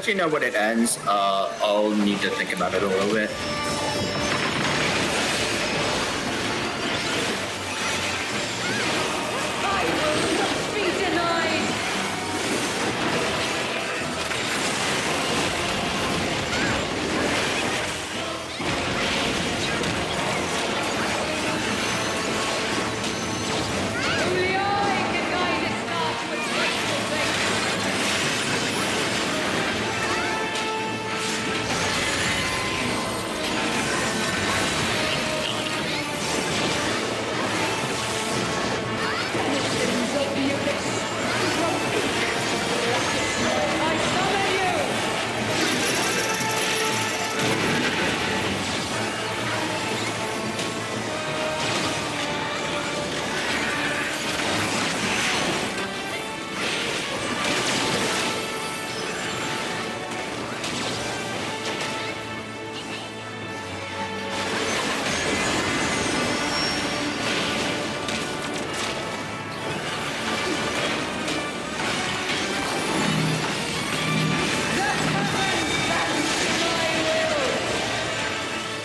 let you know when it ends. I'll need to think about it a little bit. I will not be denied! Only I can guide its path with graceful grace. Citizens of the abyss, I summon you!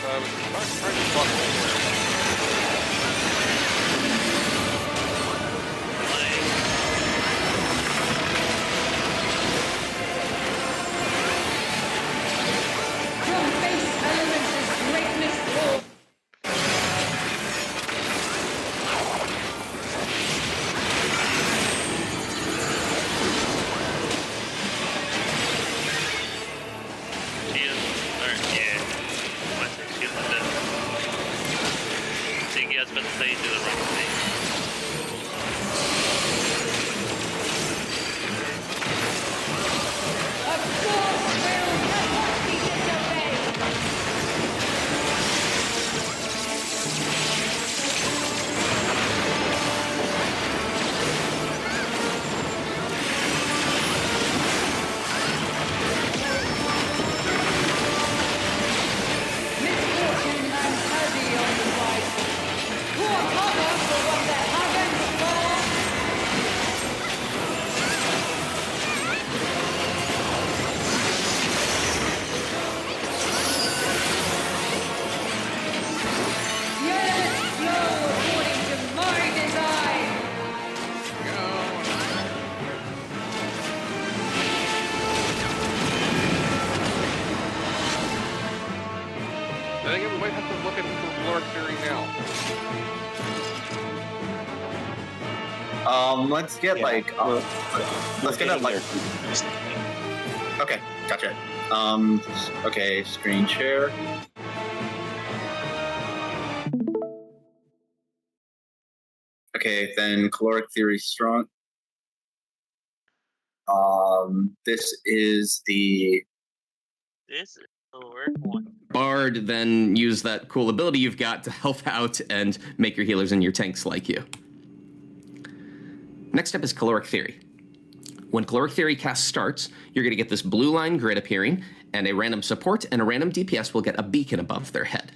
I was trying to fuck somewhere. From base elements' greatness forth. She is, or yeah. What is it? She is the. I think I was about to say do the wrong thing. Of course will not be disobeyed. Misfortune hangs heavy on the wise. Poor mother for what the heavens fall. The elements flow according to my design. Then again, we might have to look at caloric theory now. Let's get Yeah. let's get a like. Okay, gotcha. Okay, screen share. Okay, then caloric theory strong. This is the This is the work one. Bard, then use that cool ability you've got to help out and make your healers and your tanks like you. Next up is Caloric Theory. When Caloric Theory cast starts, you're going to get this blue line grid appearing, and a random support and a random DPS will get a beacon above their head.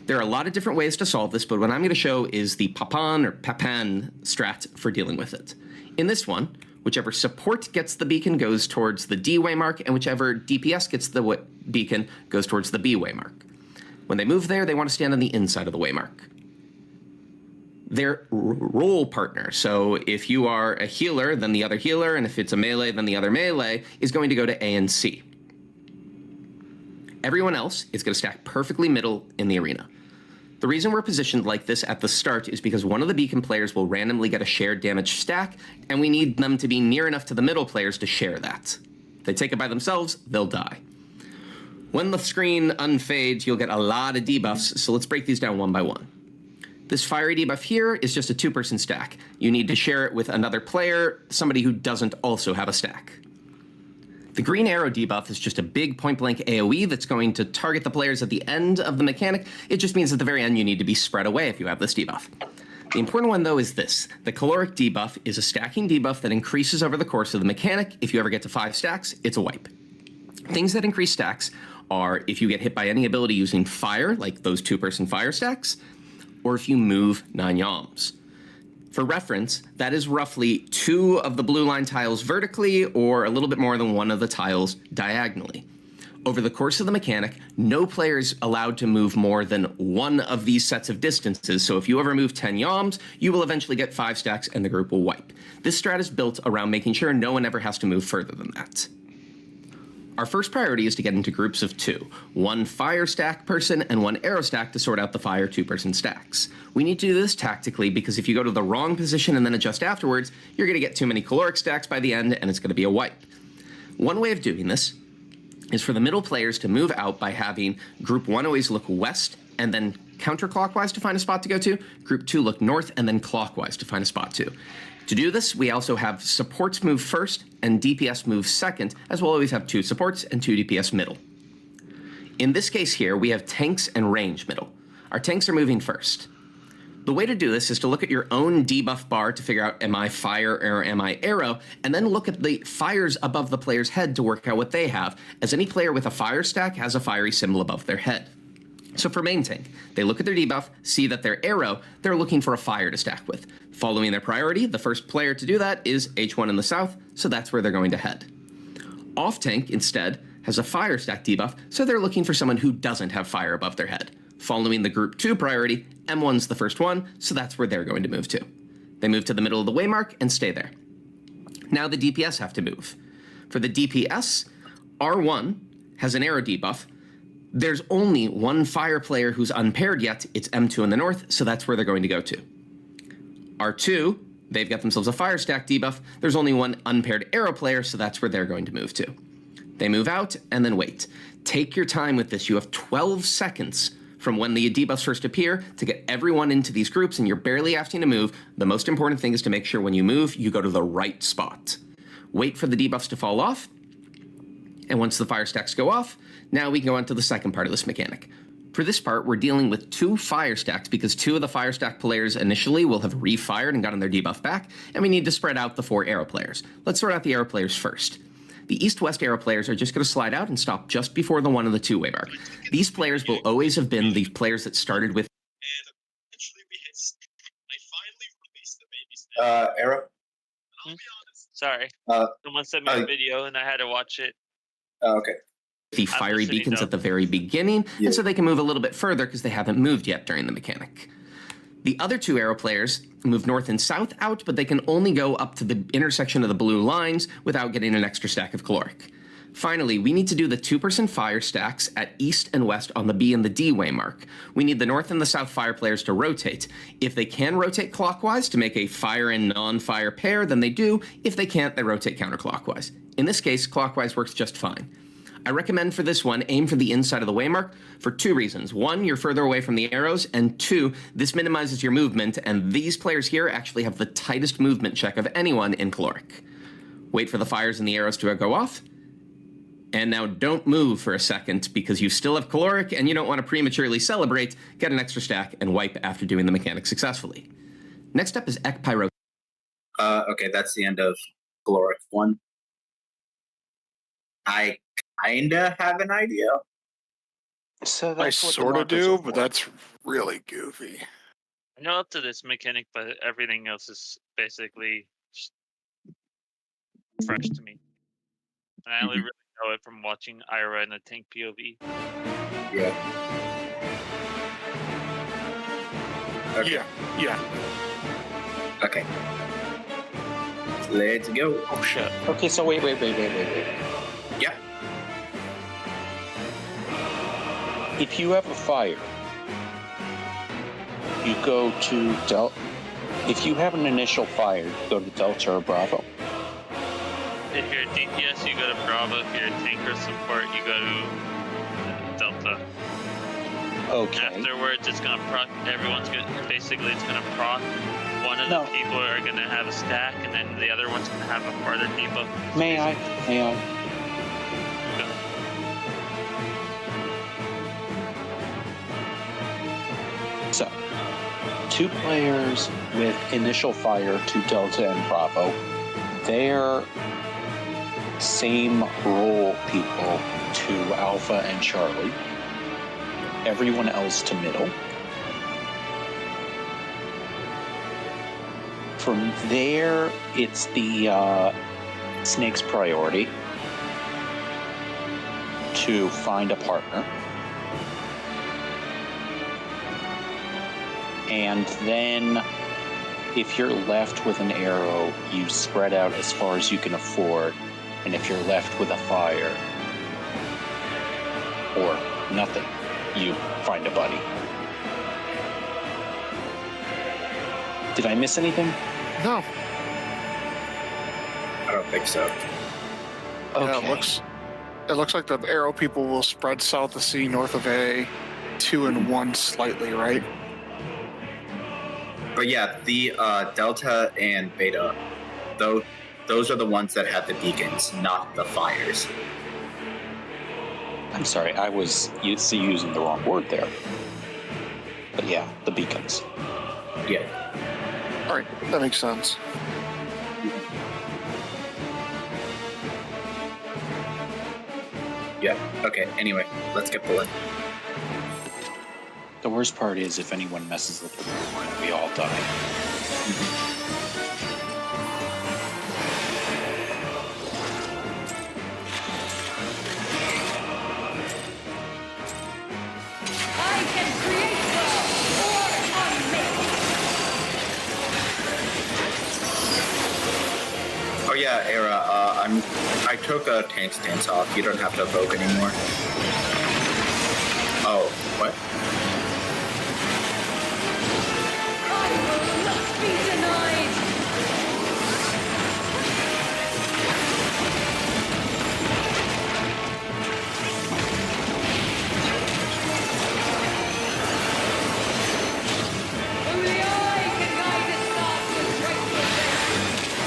There are a lot of different ways to solve this, but what I'm going to show is the Papan or Papan strat for dealing with it. In this one, whichever support gets the beacon goes towards the D waymark, and whichever DPS gets the beacon goes towards the B waymark. When they move there, they want to stand on the inside of the waymark. They're role partner, so if you are a healer, then the other healer, and if it's a melee, then the other melee, is going to go to A and C. Everyone else is going to stack perfectly middle in the arena. The reason we're positioned like this at the start is because one of the beacon players will randomly get a shared damage stack, and we need them to be near enough to the middle players to share that. If they take it by themselves, they'll die. When the screen unfades, you'll get a lot of debuffs, so let's break these down one by one. This fiery debuff here is just a 2-person stack. You need to share it with another player, somebody who doesn't also have a stack. The green arrow debuff is just a big point-blank AoE that's going to target the players at the end of the mechanic. It just means at the very end you need to be spread away if you have this debuff. The important one, though, is this. The caloric debuff is a stacking debuff that increases over the course of the mechanic. If you ever get to 5 stacks, it's a wipe. Things that increase stacks are if you get hit by any ability using fire, like those 2-person fire stacks, or if you move 9 yalms. For reference, that is roughly 2 of the blue line tiles vertically or a little bit more than 1 of the tiles diagonally. Over the course of the mechanic, no player is allowed to move more than 1 of these sets of distances, so if you ever move 10 yoms, you will eventually get 5 stacks and the group will wipe. This strat is built around making sure no one ever has to move further than that. Our first priority is to get into groups of 2, 1 fire stack person and 1 arrow stack to sort out the fire 2-person stacks. We need to do this tactically because if you go to the wrong position and then adjust afterwards, you're going to get too many caloric stacks by the end and it's going to be a wipe. One way of doing this is for the middle players to move out by having Group 1 always look west and then counterclockwise to find a spot to go to, Group 2 look north and then clockwise to find a spot to. To do this, we also have supports move first and DPS move second, as we'll always have 2 supports and 2 DPS middle. In this case here, we have tanks and range middle. Our tanks are moving first. The way to do this is to look at your own debuff bar to figure out am I fire or am I arrow, and then look at the fires above the player's head to work out what they have, as any player with a fire stack has a fiery symbol above their head. So for main tank, they look at their debuff, see that their arrow, they're looking for a fire to stack with. Following their priority, the first player to do that is H1 in the south, so that's where they're going to head. Off tank, instead, has a fire stack debuff, so they're looking for someone who doesn't have fire above their head. Following the group 2 priority, M1's the first one, so that's where they're going to move to. They move to the middle of the waymark and stay there. Now the DPS have to move. For the DPS, R1 has an arrow debuff. There's only 1 fire player who's unpaired yet. It's M2 in the north, so that's where they're going to go to. R2, they've got themselves a fire stack debuff. There's only 1 unpaired arrow player, so that's where they're going to move to. They move out and then wait. Take your time with this. You have 12 seconds from when the debuffs first appear to get everyone into these groups, and you're barely having to move. The most important thing is to make sure when you move, you go to the right spot. Wait for the debuffs to fall off, and once the fire stacks go off, now we can go on to the second part of this mechanic. For this part, we're dealing with 2 fire stacks because 2 of the fire stack players initially will have refired and gotten their debuff back, and we need to spread out the 4 arrow players. Let's sort out the arrow players first. The east-west arrow players are just going to slide out and stop just before the 1 and the 2 way mark. These players will always have been the players that started with. And eventually we hit. I finally released the baby. Arrow. I'll be honest. Sorry. Someone sent me a video and I had to watch it. Okay. The fiery beacons at the very beginning, and so they can move a little bit further because they haven't moved yet during the mechanic. The other 2 arrow players move north and south out, but they can only go up to the intersection of the blue lines without getting an extra stack of caloric. Finally, we need to do the 2-person fire stacks at east and west on the B and the D way mark. We need the north and the south fire players to rotate. If they can rotate clockwise to make a fire and non-fire pair, then they do. If they can't, they rotate counterclockwise. In this case, clockwise works just fine. I recommend for this one, aim for the inside of the waymark for 2 reasons. 1, you're further away from the arrows, and 2, this minimizes your movement, and these players here actually have the tightest movement check of anyone in caloric. Wait for the fires and the arrows to go off, and now don't move for a second because you still have caloric and you don't want to prematurely celebrate, get an extra stack, and wipe after doing the mechanic successfully. Next up is Ekpyro. Okay, that's the end of caloric 1. I kinda have an idea. So I that's what the sort of markers do, are but for. that's really goofy. I know up to this mechanic, but everything else is basically just fresh to me. And I only really know it from watching Ira and the tank POV. Yeah. Okay. Yeah. Okay. Let's go. Oh shit. Okay, so wait. Yeah. If you have a fire, you go to Delta. If you have an initial fire, you go to Delta or Bravo. If you're a DPS, you go to Bravo. If you're a tank or support, you go to Delta. Okay. Afterwards, it's gonna proc. Everyone's gonna it's gonna proc. One of the people are gonna have a stack, and then the other one's gonna have a farther debuff. May I? So, 2 players with initial fire to Delta and Bravo. They're same role people to Alpha and Charlie. Everyone else to middle. From there, it's the snake's priority to find a partner. And then, if you're left with an arrow, you spread out as far as you can afford. And if you're left with a fire, or nothing, you find a buddy. Did I miss anything? No. I don't think so. Okay. Yeah, it looks like the arrow people will spread south of C, north of A, 2 and 1 slightly, right? But yeah, the Delta and Beta, though, those are the ones that have the beacons, not the fires. I'm sorry, I was using the wrong word there. But yeah, the beacons. Yeah. All right, that makes sense. Yeah. Okay. Anyway, let's get pulling. The worst part is if anyone messes with the one, we all die. I can create well or unmake. Oh yeah, Era. I took a tank stance off. You don't have to evoke anymore. Oh, what? I will not be denied. Only I can guide its thoughts with grateful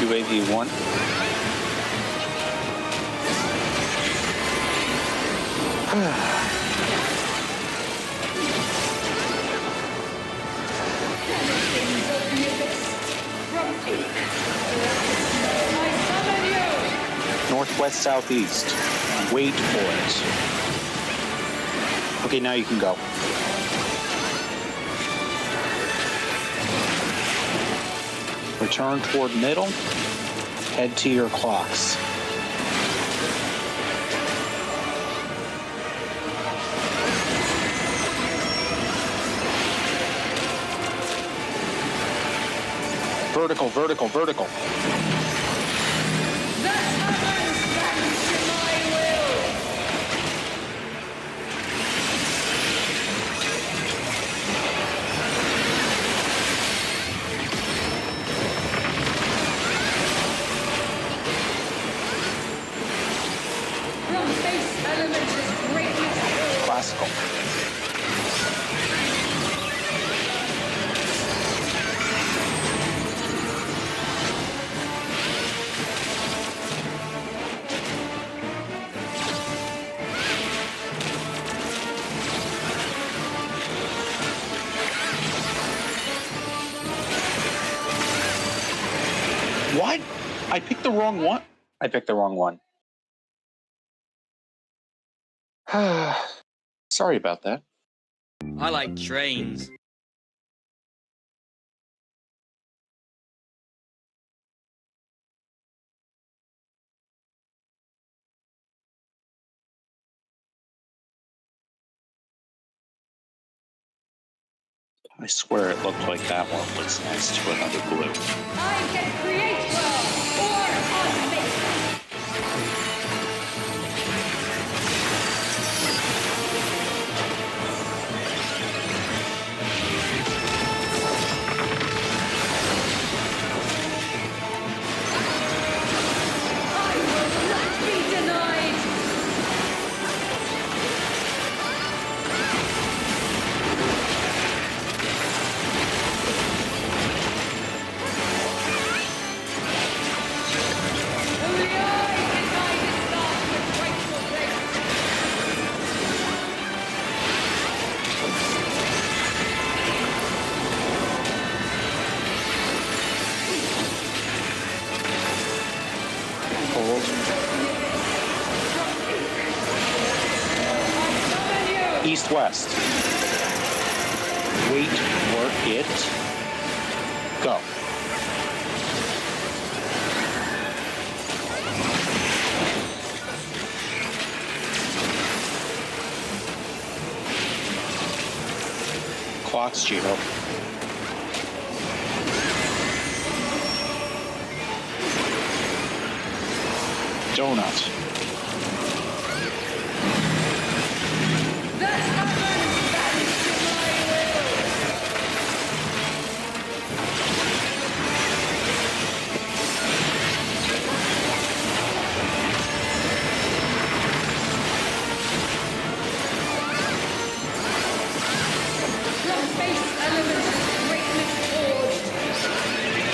grace. UAV 1. Denizens of the abyss, from peak. I summon you. Northwest, southeast. Wait for it. Okay, now you can go. Return toward middle. Head to your clocks. Vertical, vertical, vertical. That heaven stands to my will. From base elements is greatness. Classical. What? I picked the wrong one. I picked the wrong one. Sorry about that. I like trains. I swear it looked like that one was next to another blue. I can create well or unmake. I will not be denied. Only I can guide its thoughts with rightful grace. Hold. I summon you. East west. Wait for it. Go. clocks, Gino. Donut. That happens, that is to my will. From base elements, greatness forged.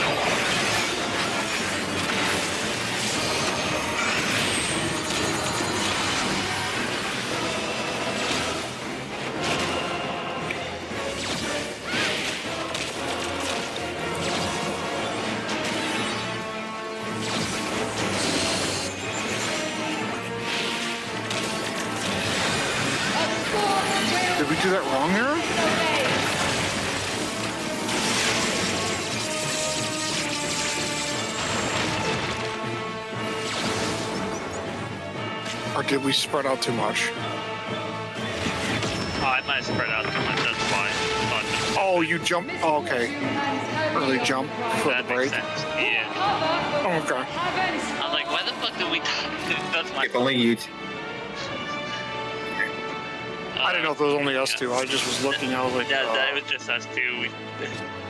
Did we do that wrong here? Or did we spread out too much? Oh, I might spread out too much, that's why. Oh, you jumped. Oh, okay. Early jump for the That break. makes sense. Yeah. Oh, okay. I was like, why the fuck did we... That's my If only you. I didn't know if it was only us two. I just was looking. I was like, Yeah, that was just us two.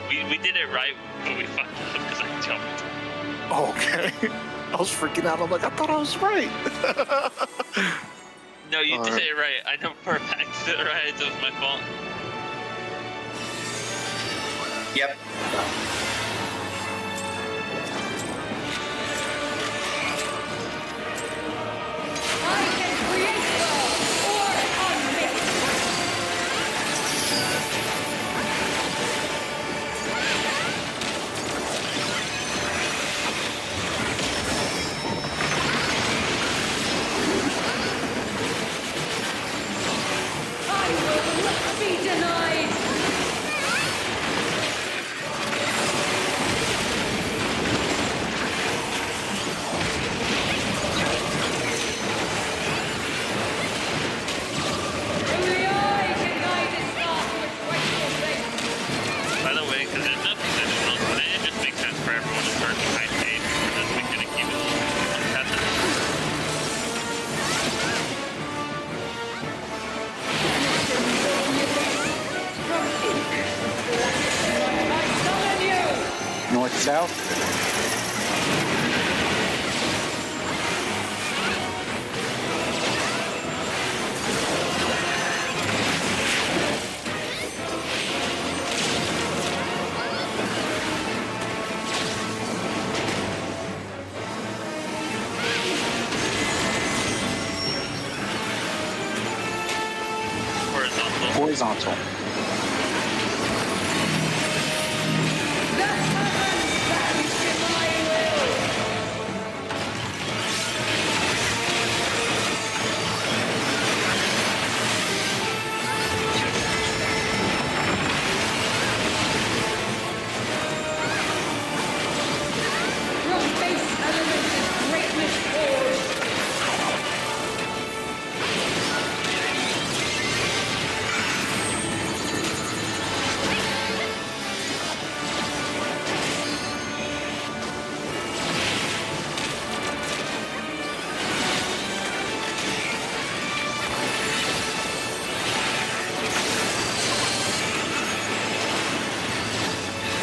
We did it right, but we fucked up because I jumped. oh, okay. I was freaking out. I'm like, I thought I was right. No, you did Alright. it right. I know for a fact you did it right. It was my fault. Yep. I can create well or unmixed. I will not be denied. Only I can guide this star to its rightful place. By the way, because there's no positional, wouldn't it just make sense for everyone to start behind Dave? Because we could keep it untethered. North south. Horizontal. Horizontal. That happens, that is to my will. From base elements is greatness forged.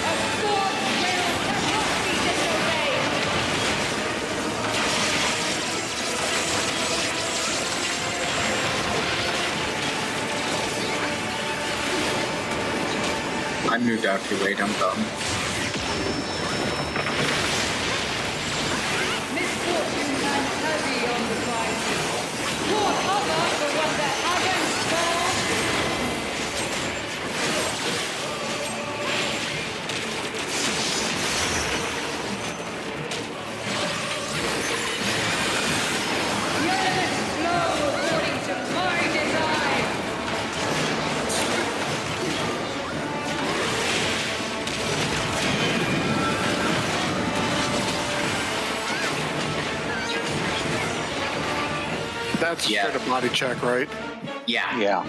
A sword will cannot be disobeyed. I moved out too late. I'm done. Misfortune hangs heavy on the prizes. Pour cover for what that haven't spawned. The elements flow according to my design. That's straight up body check, right? Yeah. Yeah.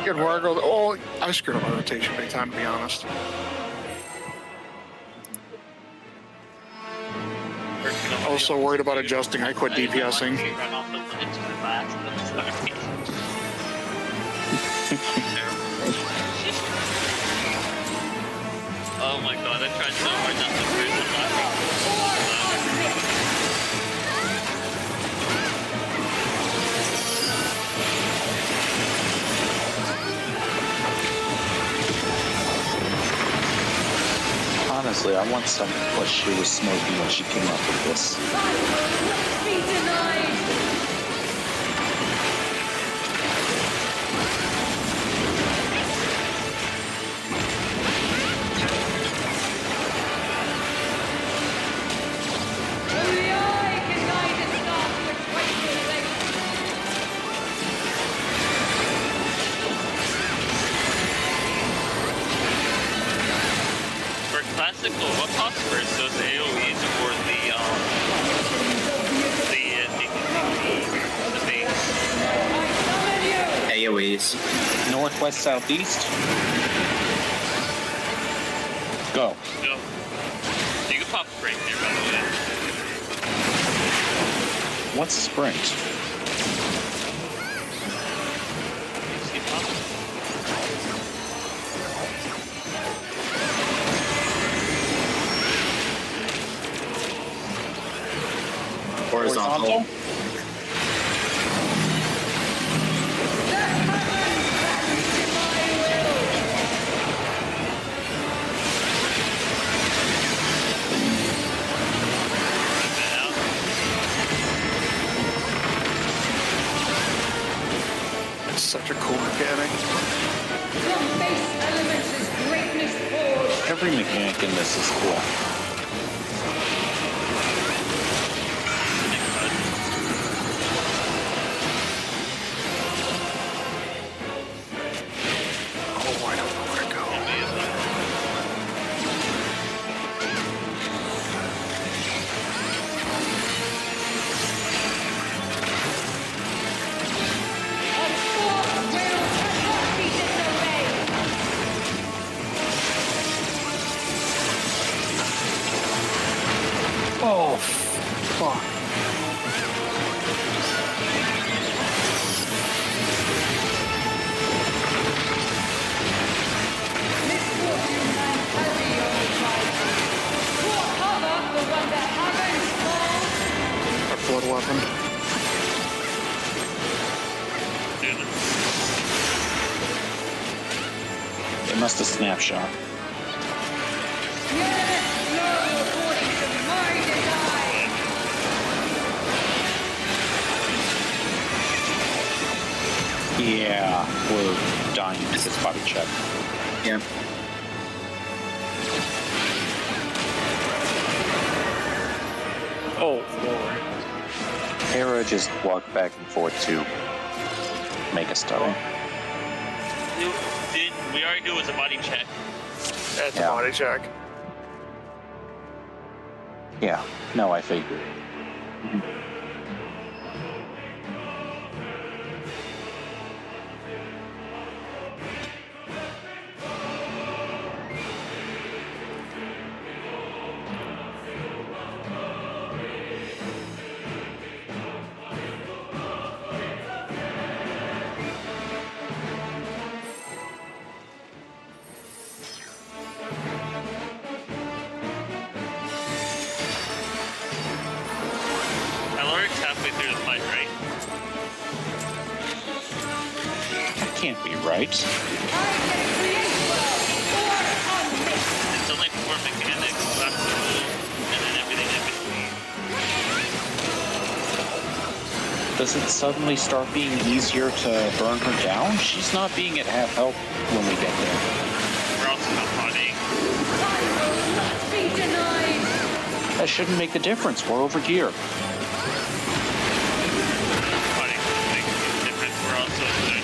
Good where I go. Oh, I screwed up my rotation big time, to be honest. I was so worried about adjusting, I quit DPSing. Oh my god, I tried so hard not to lose the Honestly, I want some of what she was smoking when she came up with this. Be denied. Only I can guide this dark to its rightful place. For classical, what pops first? Those AoEs or the base? AoEs. Northwest, southeast. Go. Go. You can pop right there, by the way. What's sprint? You see pop? Horizontal. It's such a cool mechanic. From base elements is greatness forged. Every mechanic in this is cool. Oh, I don't know where to go. A force will cannot be disobeyed. Oh, fuck. Misfortune and heavy on the side. Poor cover, the one that happens falls. A flood weapon. They must have snapshot. Yes, flow according to my design. Yeah, we're dying to this body check. Yeah. Oh, Lord. Hera just walked back and forth to make a study. We already do it as a body check. That's Yeah. a body check. Yeah, no, I figured. Aloric's halfway through the fight, right? That can't be right. I can create well or unmixed. It's only 4 mechanics, and then everything in between. Does it suddenly start being easier to burn her down? She's not being at half health when we get there. We're also not fighting. I will not be denied. That shouldn't make a difference. We're over gear. Fighting makes a difference. We're also learning.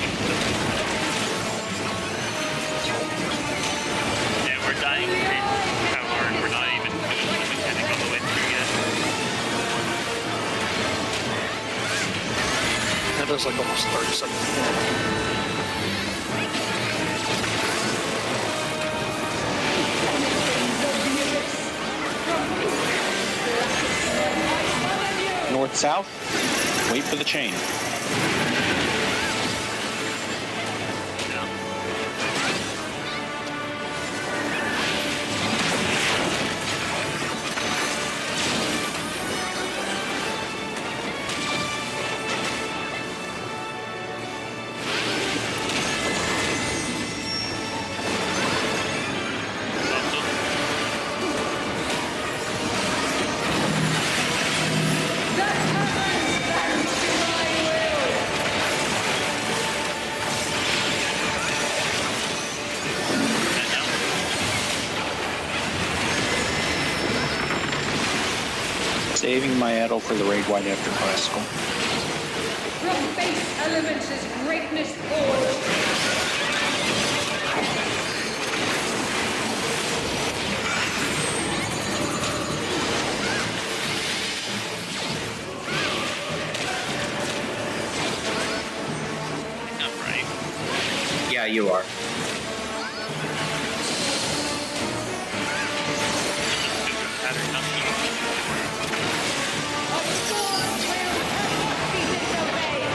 And we're dying crazy power. We're not even doing the mechanic all the way through yet. That is like almost 30 seconds. South, wait for the chain. Saving my Edel for the raid wide after classical. From base elements is greatness forged. I'm right. Yeah, you are. Pattern up here. A sword will cannot be disobeyed.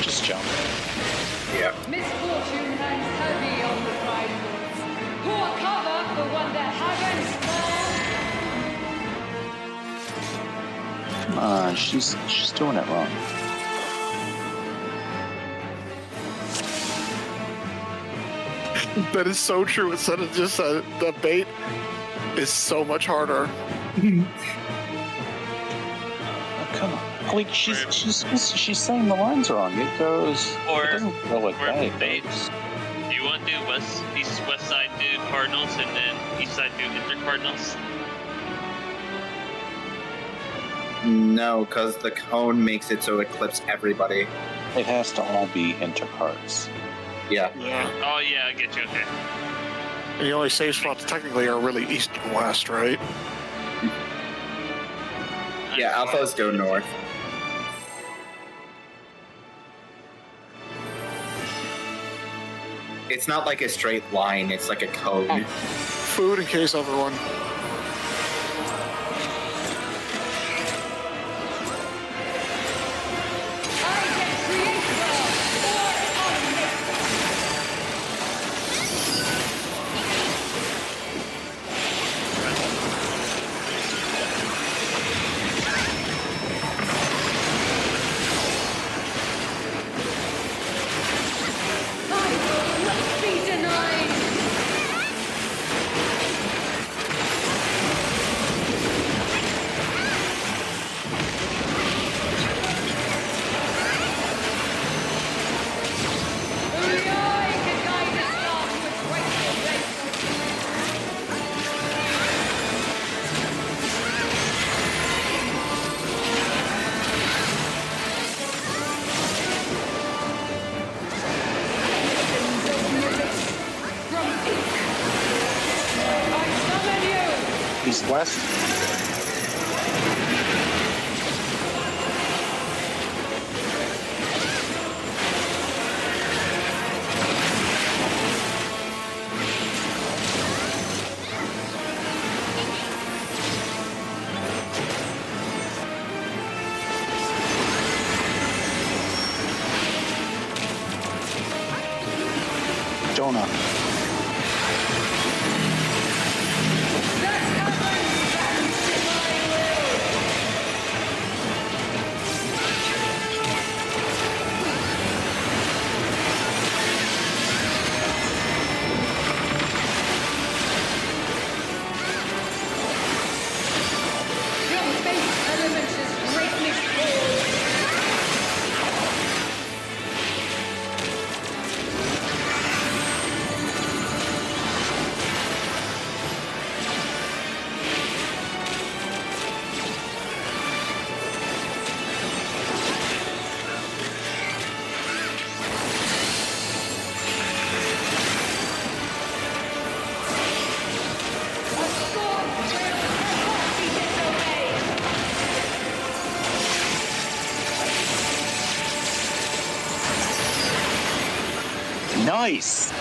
Just jump. Yeah. Misfortune hangs heavy on the prideful. Poor cover for one that haven't Come on, she's doing it wrong. That is so true. Instead of just the bait is so much harder. Oh, come on. Like she's saying the lines wrong. It goes. Or- it doesn't go like or that. It bait. goes- Do you want to do west side do Cardinals and then east side do Inter Cardinals? No, because the cone makes it so it clips everybody. It has to all be intercards. Yeah. Yeah. Oh yeah, I get you. Okay. And the only safe spots technically are really east and west, right? Yeah, alphas go north. It's not like a straight line, it's like a cone. Food in case everyone. I get creator or omnic. I will not be denied. Only I can guide this path to its rightful place. Citizens of Nimbus, from ink, I summon you. East west. Donut. That happens to my will. From base elements is greatness forged. Nice.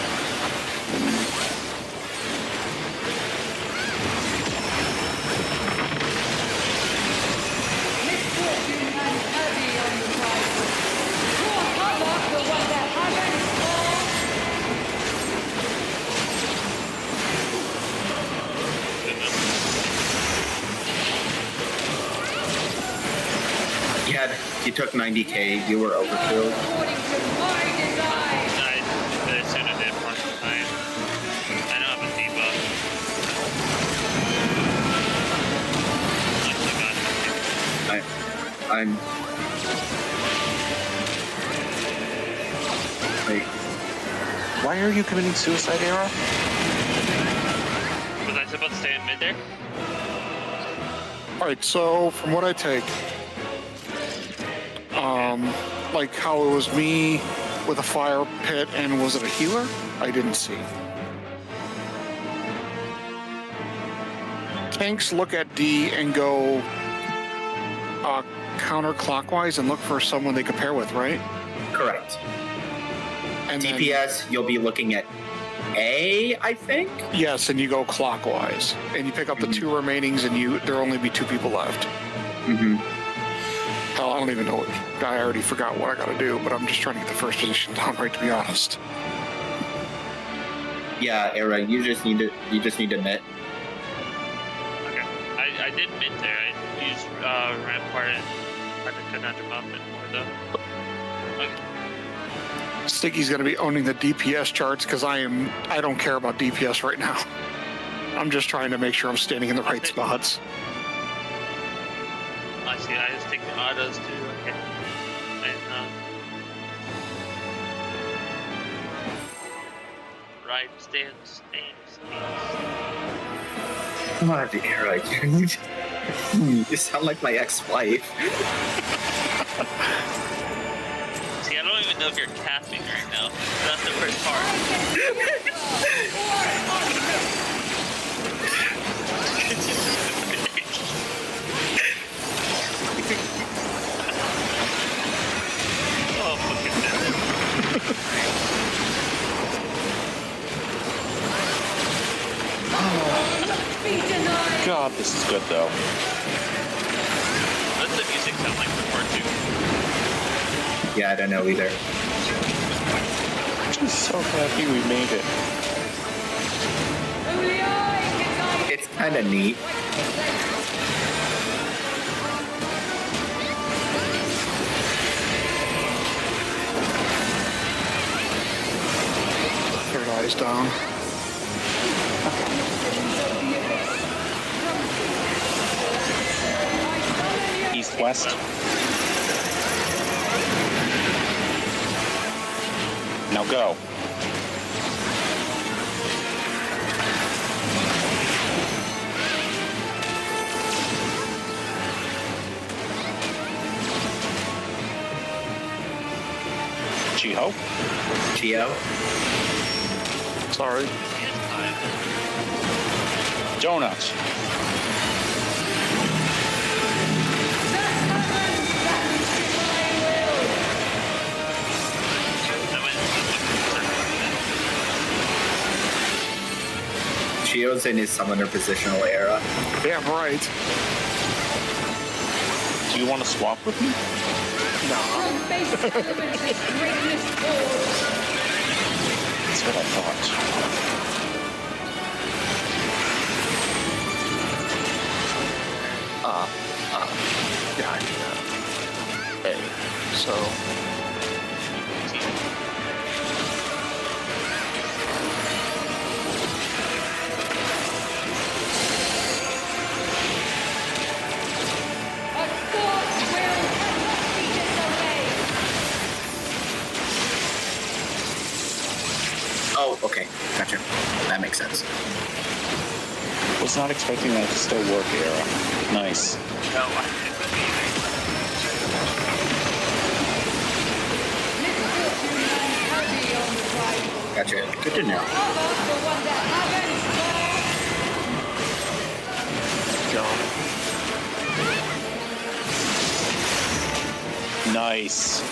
Misfortune and heavy on the rifle. Poor havoc, the one that happens You took 90k. You were overkilled. according to my design. I should have did punch time. I don't have a debuff. I'm. Wait. Why are you committing suicide, Era? Was I supposed to stay in mid there? All right, so from what I take, like how it was me with a fire pit, and was it a healer? I didn't see. Tanks look at D and go counterclockwise and look for someone they compare with, right? Correct. And then, DPS, you'll be looking at A, I think. yes, and you go clockwise, and you pick up the two remainings, and there'll only be two people left. Mm-hmm. Hell, I don't even know what. I already forgot what I got to do, but I'm just trying to get the first position down right, to be honest. Yeah, Era, you just need to knit. Okay. I did mid there. I used Rampart and I could not jump up it more though. Okay. Sticky's going to be owning the DPS charts because I don't care about DPS right now. I'm just trying to make sure I'm standing in the right spots. I see. I just take the autos too. Okay. And right stance. God, Era, you sound like my ex-wife. See, I don't even know if you're capping right now. That's the worst part. Oh, fucking God, this is good though. What's the music sound like for part 2? Yeah, I don't know either. I'm just so happy we made it. It's kind of neat. Third eye's down. East-west. Now go. Chiho. Geo. Sorry. Donuts. Geo's in his summoner positional era. Damn right. Do you want to swap with me? From base elements of greatness forged. That's what I thought. Yeah, I do that. A. So. A thought will cannot be disobeyed. Oh, okay. Gotcha. That makes sense. Was not expecting that to still work, Era. Nice. No, I didn't. Misfortune and heavy on the rifle. Gotcha. Good to know. Havoc, the one that happens Nice.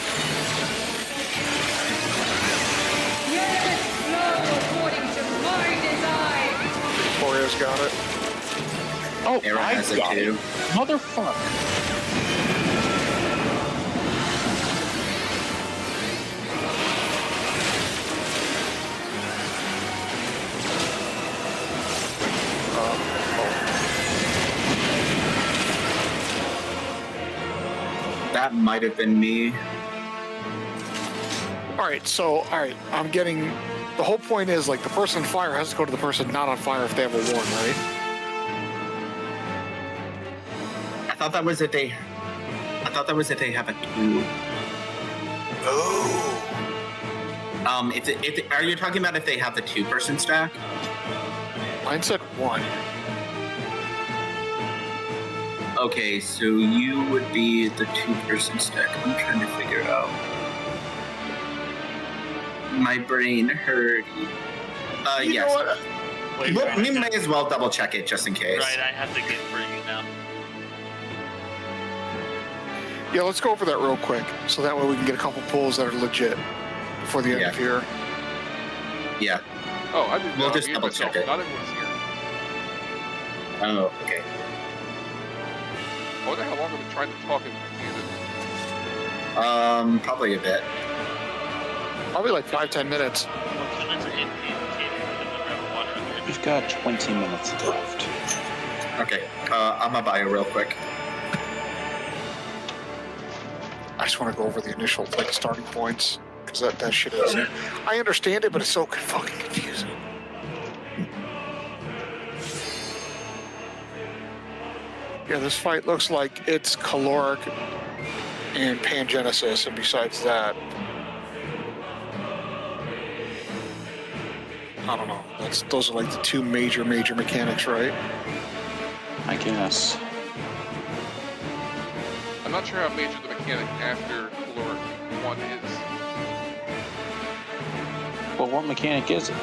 Yes, Flare's got it. Oh, Aaron I has it got too. Motherfucker. That might have been me. Alright, I'm getting... The whole point is, like, the person on fire has to go to the person not on fire if they have a warn, right? I thought that was if they have a 2. Oh. Are you talking about if they have the 2-person stack? Mine said 1. Okay, so you would be the 2-person stack. I'm trying to figure it out. My brain hurt. Yes. Wait, Well, right, we may as well double check it just in case. right, I have to get for you now. Yeah, let's go over that real quick, so that way we can get a couple pulls that are legit before the end of here. Yeah. Oh, I didn't We'll know. just I muted double check myself. it. Not everyone's here. Oh, okay. I wonder how long I've been trying to talk in Canada. Probably a bit. Probably like 5-10 minutes. What comments are in We've got 20 minutes left. Okay, I'm gonna buy it real quick. I just want to go over the initial like starting points because that shit is. I understand it, but it's so fucking confusing. Yeah, this fight looks like it's caloric and pangenesis, and besides that, I don't know. Those are like the two major mechanics, right? I guess. I'm not sure how major the mechanic after caloric 1 is. Well, what mechanic is it?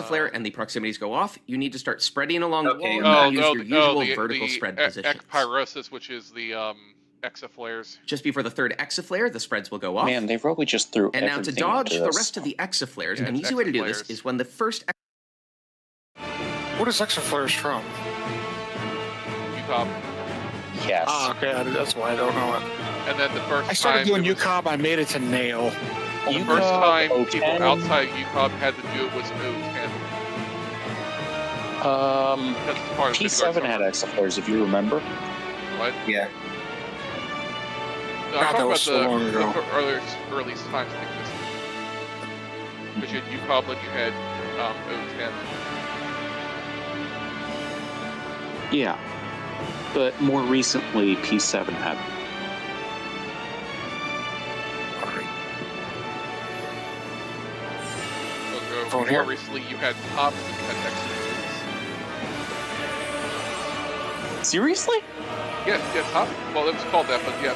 Flare and the proximities go off, you need to start spreading along the wall and use your usual vertical spread positions. Ekpyrosis, which is the exaflares. Just before the third exaflare, the spreads will go off. Man, they really just threw and now to everything dodge into the this. rest of the exaflares, Yeah, an easy way to do this is when the first... What is exaflares from? UCOB. Yes. Ah, okay, that's why I don't know it. And then the first I started time doing UCOB, I made it to nail. The first time people outside UCOB had to do it was 010. That's part of P7 had exaflares, if you remember. What? Yeah. No, I'm talking about so long ago. the earliest times it existed. Because you had UCOB and you had 010. Yeah. But more recently, P7 had. More recently, you had Top and you had exaflares. Seriously? Yeah, Top. Well, it was called that, but yeah,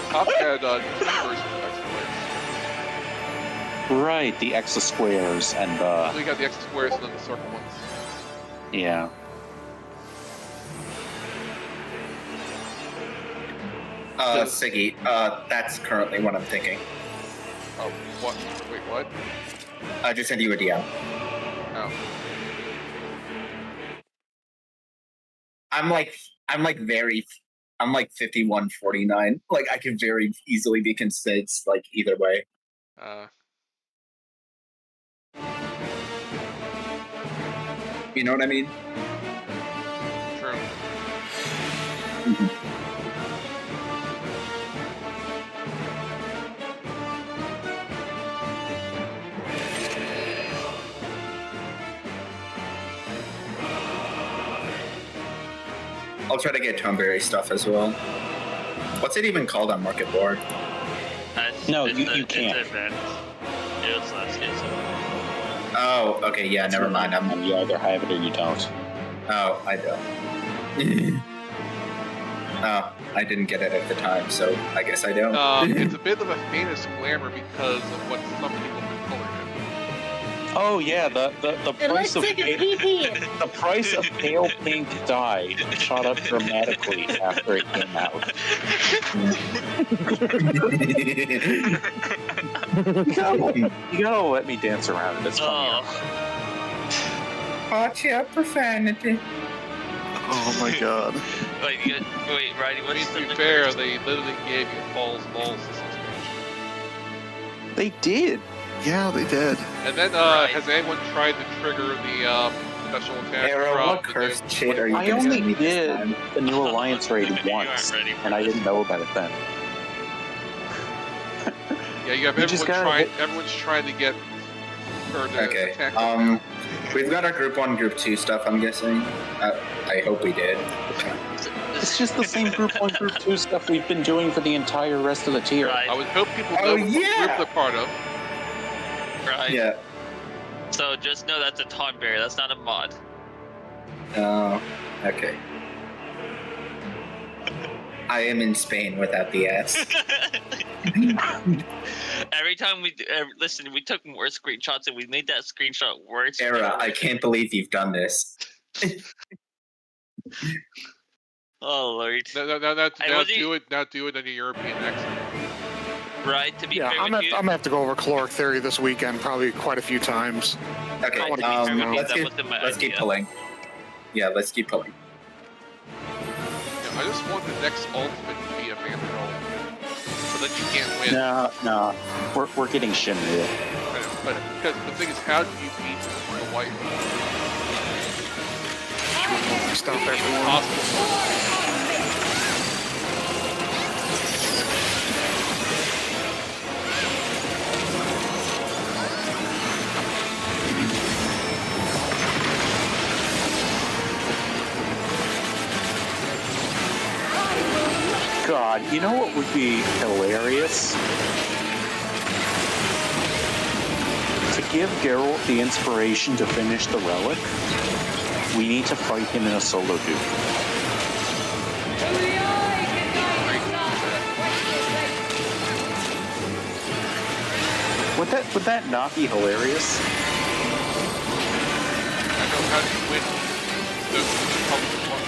Top had 2 versions of exaflares. Right, the exasquares and So you got the exasquares and then the circle ones. yeah. Siggy, that's currently what I'm thinking. Oh, what? Wait, what? I just sent you a DM. Oh. I'm like 51-49. Like I can very easily be convinced like either way. You know what I mean? True. Mm-hmm. I'll try to get Tonberry stuff as well. What's it even called on Market Board? No, you can't. It was last season. Oh, okay, yeah, never mind. You either have it or you don't. Oh, I don't. Oh. I didn't get it at the time, so I guess I don't. It's a bit of a famous glamour because of what some people have colored it. Oh yeah, the price of the price of pale pink dye shot up dramatically after it came out. You gotta let me dance around it. It's funnier. Watch your profanity. Oh my god. Wait, Roddy, I what's mean, to be the fair, they literally gave you balls system. They did. Yeah, they did. And then, has anyone tried to trigger the special attack Arrow, drop? what cursed shit are you I gonna only send me this did time? the new Alliance raid You aren't once, ready for and I this. didn't know about it then. Yeah, you have You just everyone's trying to get or to Okay. attack. We've got our Group 1, Group 2 stuff, I'm guessing. I hope we did. It's just the same Group 1, Group 2 stuff we've been doing for the entire rest of the tier. Right. I would hope people Oh, know what yeah! group they're part of. Right. Yeah. So just know that's a taunt barrier. That's not a mod. Oh, okay. I am in Spain without the S. Every time we listen, we took more screenshots and we made that screenshot worse. Era, I can't believe you've done this. Oh lord. Now do it in a European accent. Right, to be Yeah, fair I'm with you. gonna have to go over caloric theory this weekend, probably quite a few times. Okay, I wanna keep going. let's That wasn't my keep idea. pulling. Yeah, let's keep pulling. Yeah, I just want the next ultimate to be a Mandrill, so that you can't win. No, we're getting Shinryu. But because the thing is, how do you beat the white? Stop everyone. Possible. God, you know what would be hilarious? To give Geralt the inspiration to finish the relic, we need to fight him in a solo duel. Would that not be hilarious? I know how to win the public one.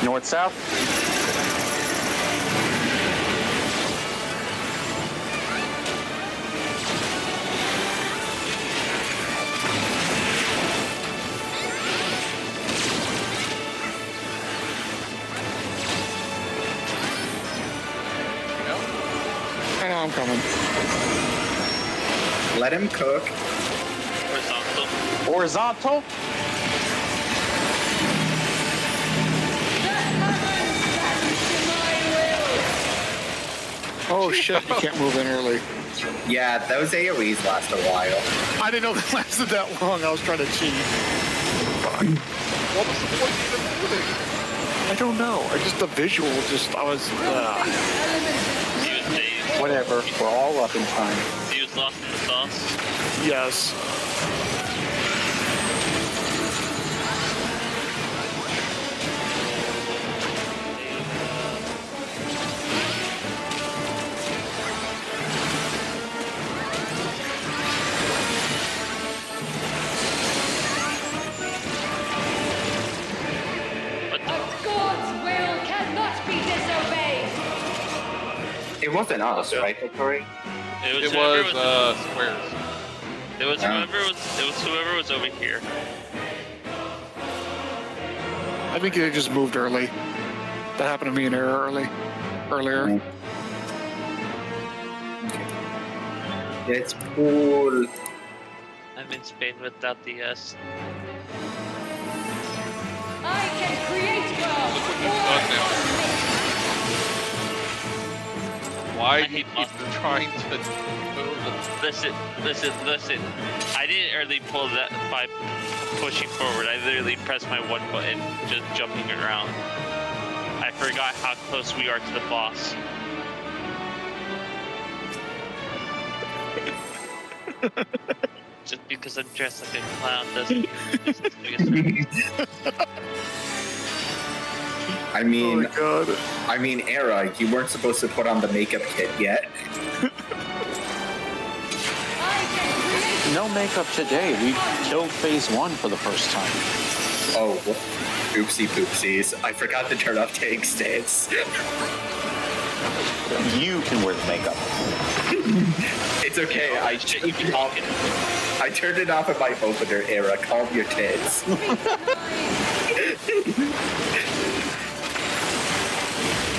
North south? I know I'm coming. Let him cook. Horizontal? Oh shit, you can't move in early. Yeah, those AoEs last a while. I didn't know they lasted that long. I was trying to cheat. What was the point of doing? I don't know. The visual I was. Whatever, we're all up in time. He was lost in the sauce. Yes. God's will cannot be disobeyed. It wasn't us, right, Victory? It whoever was squares. It was whoever was over here. I think they just moved early. That happened to me in error earlier. It's cool. I'm in Spain without the S. I can create worlds. Look what you've done now. Why do you keep trying to move? Listen. I didn't really pull that by pushing forward. I literally pressed my one button, just jumping around. I forgot how close we are to the boss. Just because I'm dressed like a clown doesn't. make a difference. I mean, Oh god. I mean, Era, you weren't supposed to put on the makeup kit yet. No makeup today. We killed phase 1 for the first time. Oh, oopsie poopsies. I forgot to turn off tank stance. You can wear the makeup. It's okay. I turned it off at my opener, Era. Calm your tits.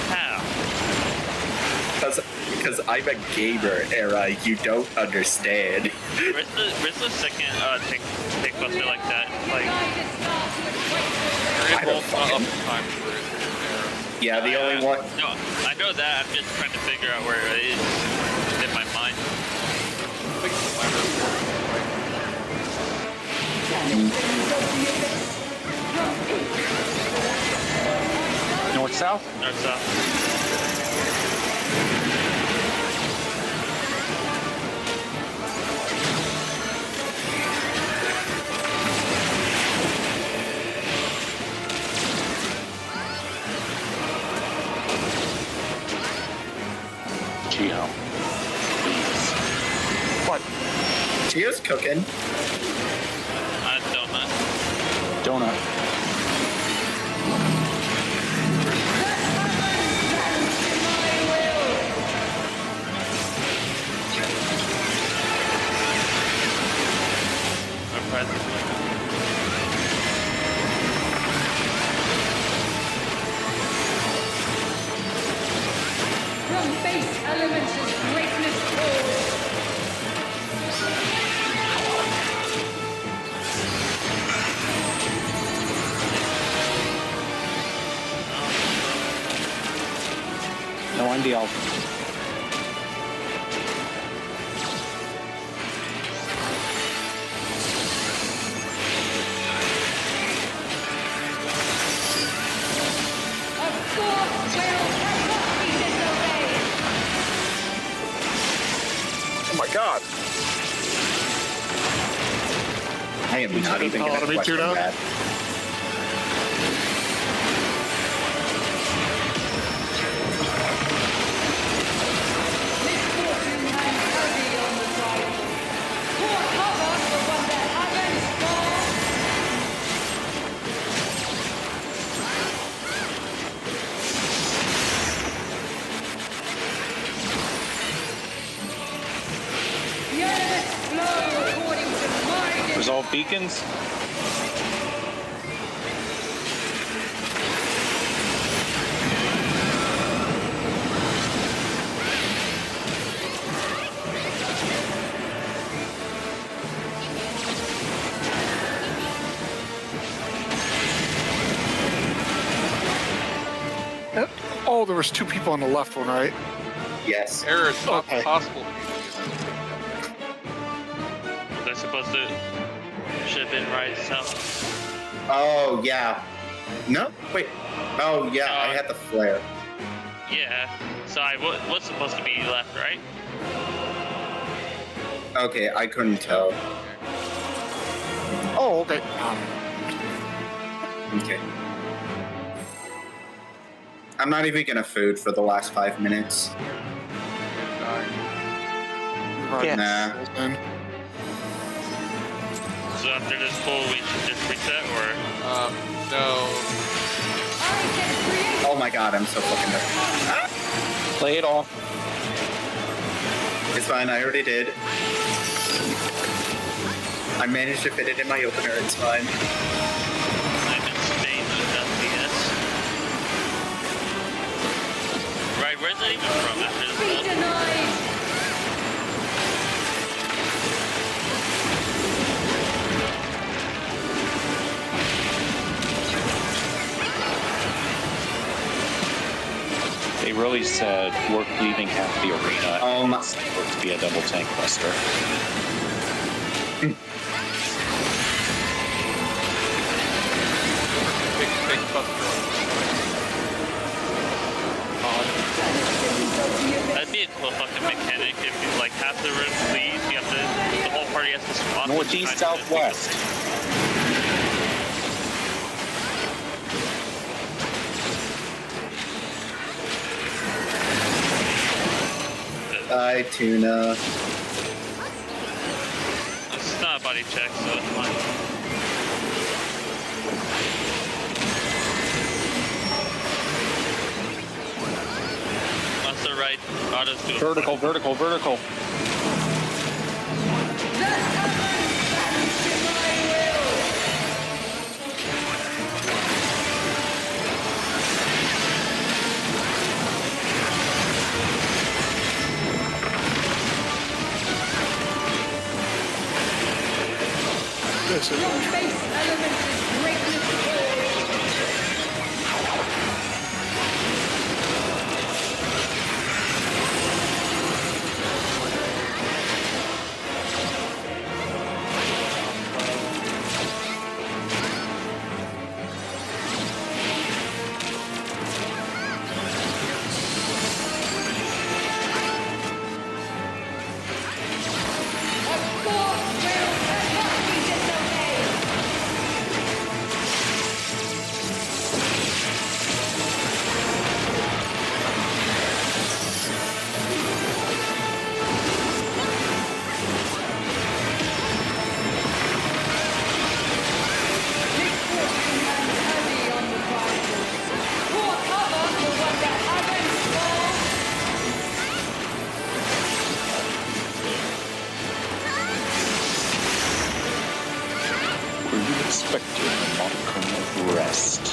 How? Because I'm a gamer, Era. You don't understand. Where's the second tank buster like that? Like, I don't fucking... Time for it. Yeah, the only one... No, I know that. I'm just trying to figure out where it is in my mind. North south? North south. Geo. What? Gio's cooking. Donut. Donut. From base elements is greatness falls. No, I'm the alpha. A force will cannot be disobeyed. Oh my god. I am not even Oh, going to to be question tuned up? that. Misfortune hangs heavy on the side. Poor cover for one that hasn't fallen. The elements flow according to my Resolve beacons. Oh, there was 2 people on the left one, right? Yes. Error, it's not Okay. possible. They're supposed to should have been right south. Oh, yeah. No? Wait. Oh, yeah, I had the flare. Yeah. So I was supposed to be left, right? Okay, I couldn't tell. Oh, okay. Okay. I'm not even gonna food for the last 5 minutes. Right. Nah. Then. So after this pull, we should just reset, or No. Oh my god, I'm so fucking done. Ah! Play it off. It's fine, I already did. I managed to fit it in my opener, it's fine. I'm in Spain with FPS. Right, where's that even from after this Be pull? denied. They really said we're leaving half the arena. It's going to be a double tank buster. Big buster. That'd be a cool fucking mechanic if you, like, half the room leaves, you have to, the whole party has to swap. Northeast, southwest. Bye, tuna. It's not a body check, so it's fine. Once the right autos do Vertical, vertical, vertical. This is Your base element is greatness Expecting a modicum of rest.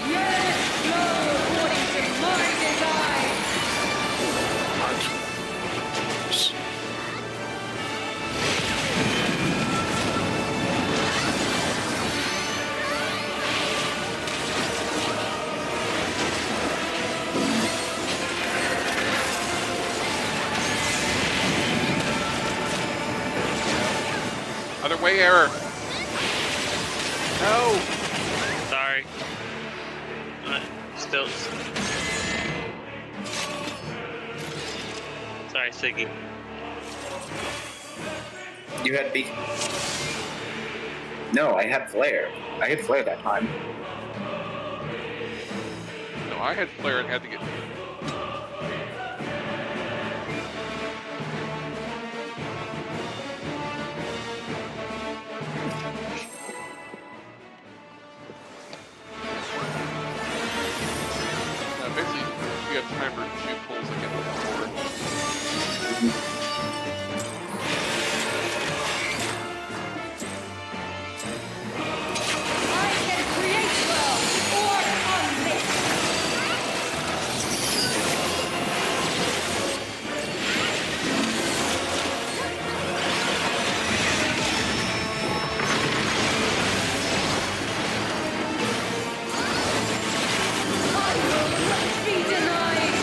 Yes, flow according to my design. Other way error. No. Sorry. Still. Sorry, Siggy. You had B. No, I had flare. I had flare that time. No, I had flare and had to get. Basically, we have time for 2 pulls to get to the board. I can create well or unmake. I will not be denied.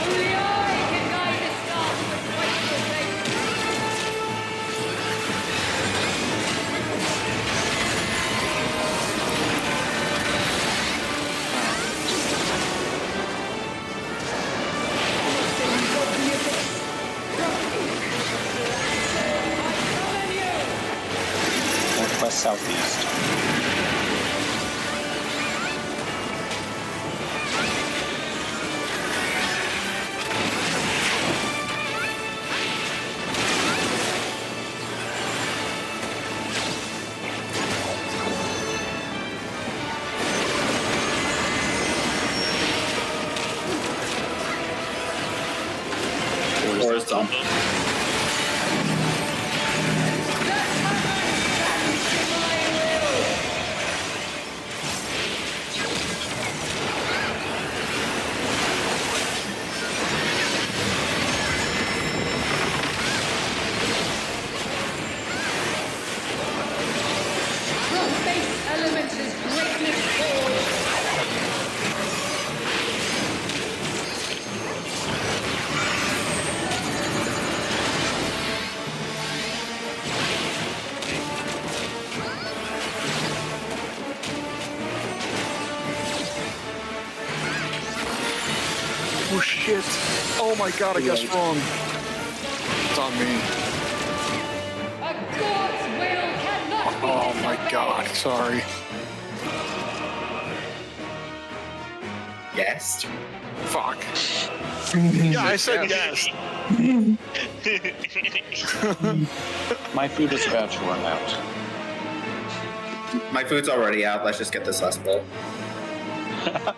Only I can guide the stars with rightful faith. Northwest, southeast. Horizontal. From base elements is greatness forged. shit. Oh my god, I guessed wrong. It's on me. A god's will cannot be Oh my disobeyed. god, sorry. Guessed. Fuck. Yeah, I said yes. My food is about to run out. My food's already out. Let's just get this last bowl. I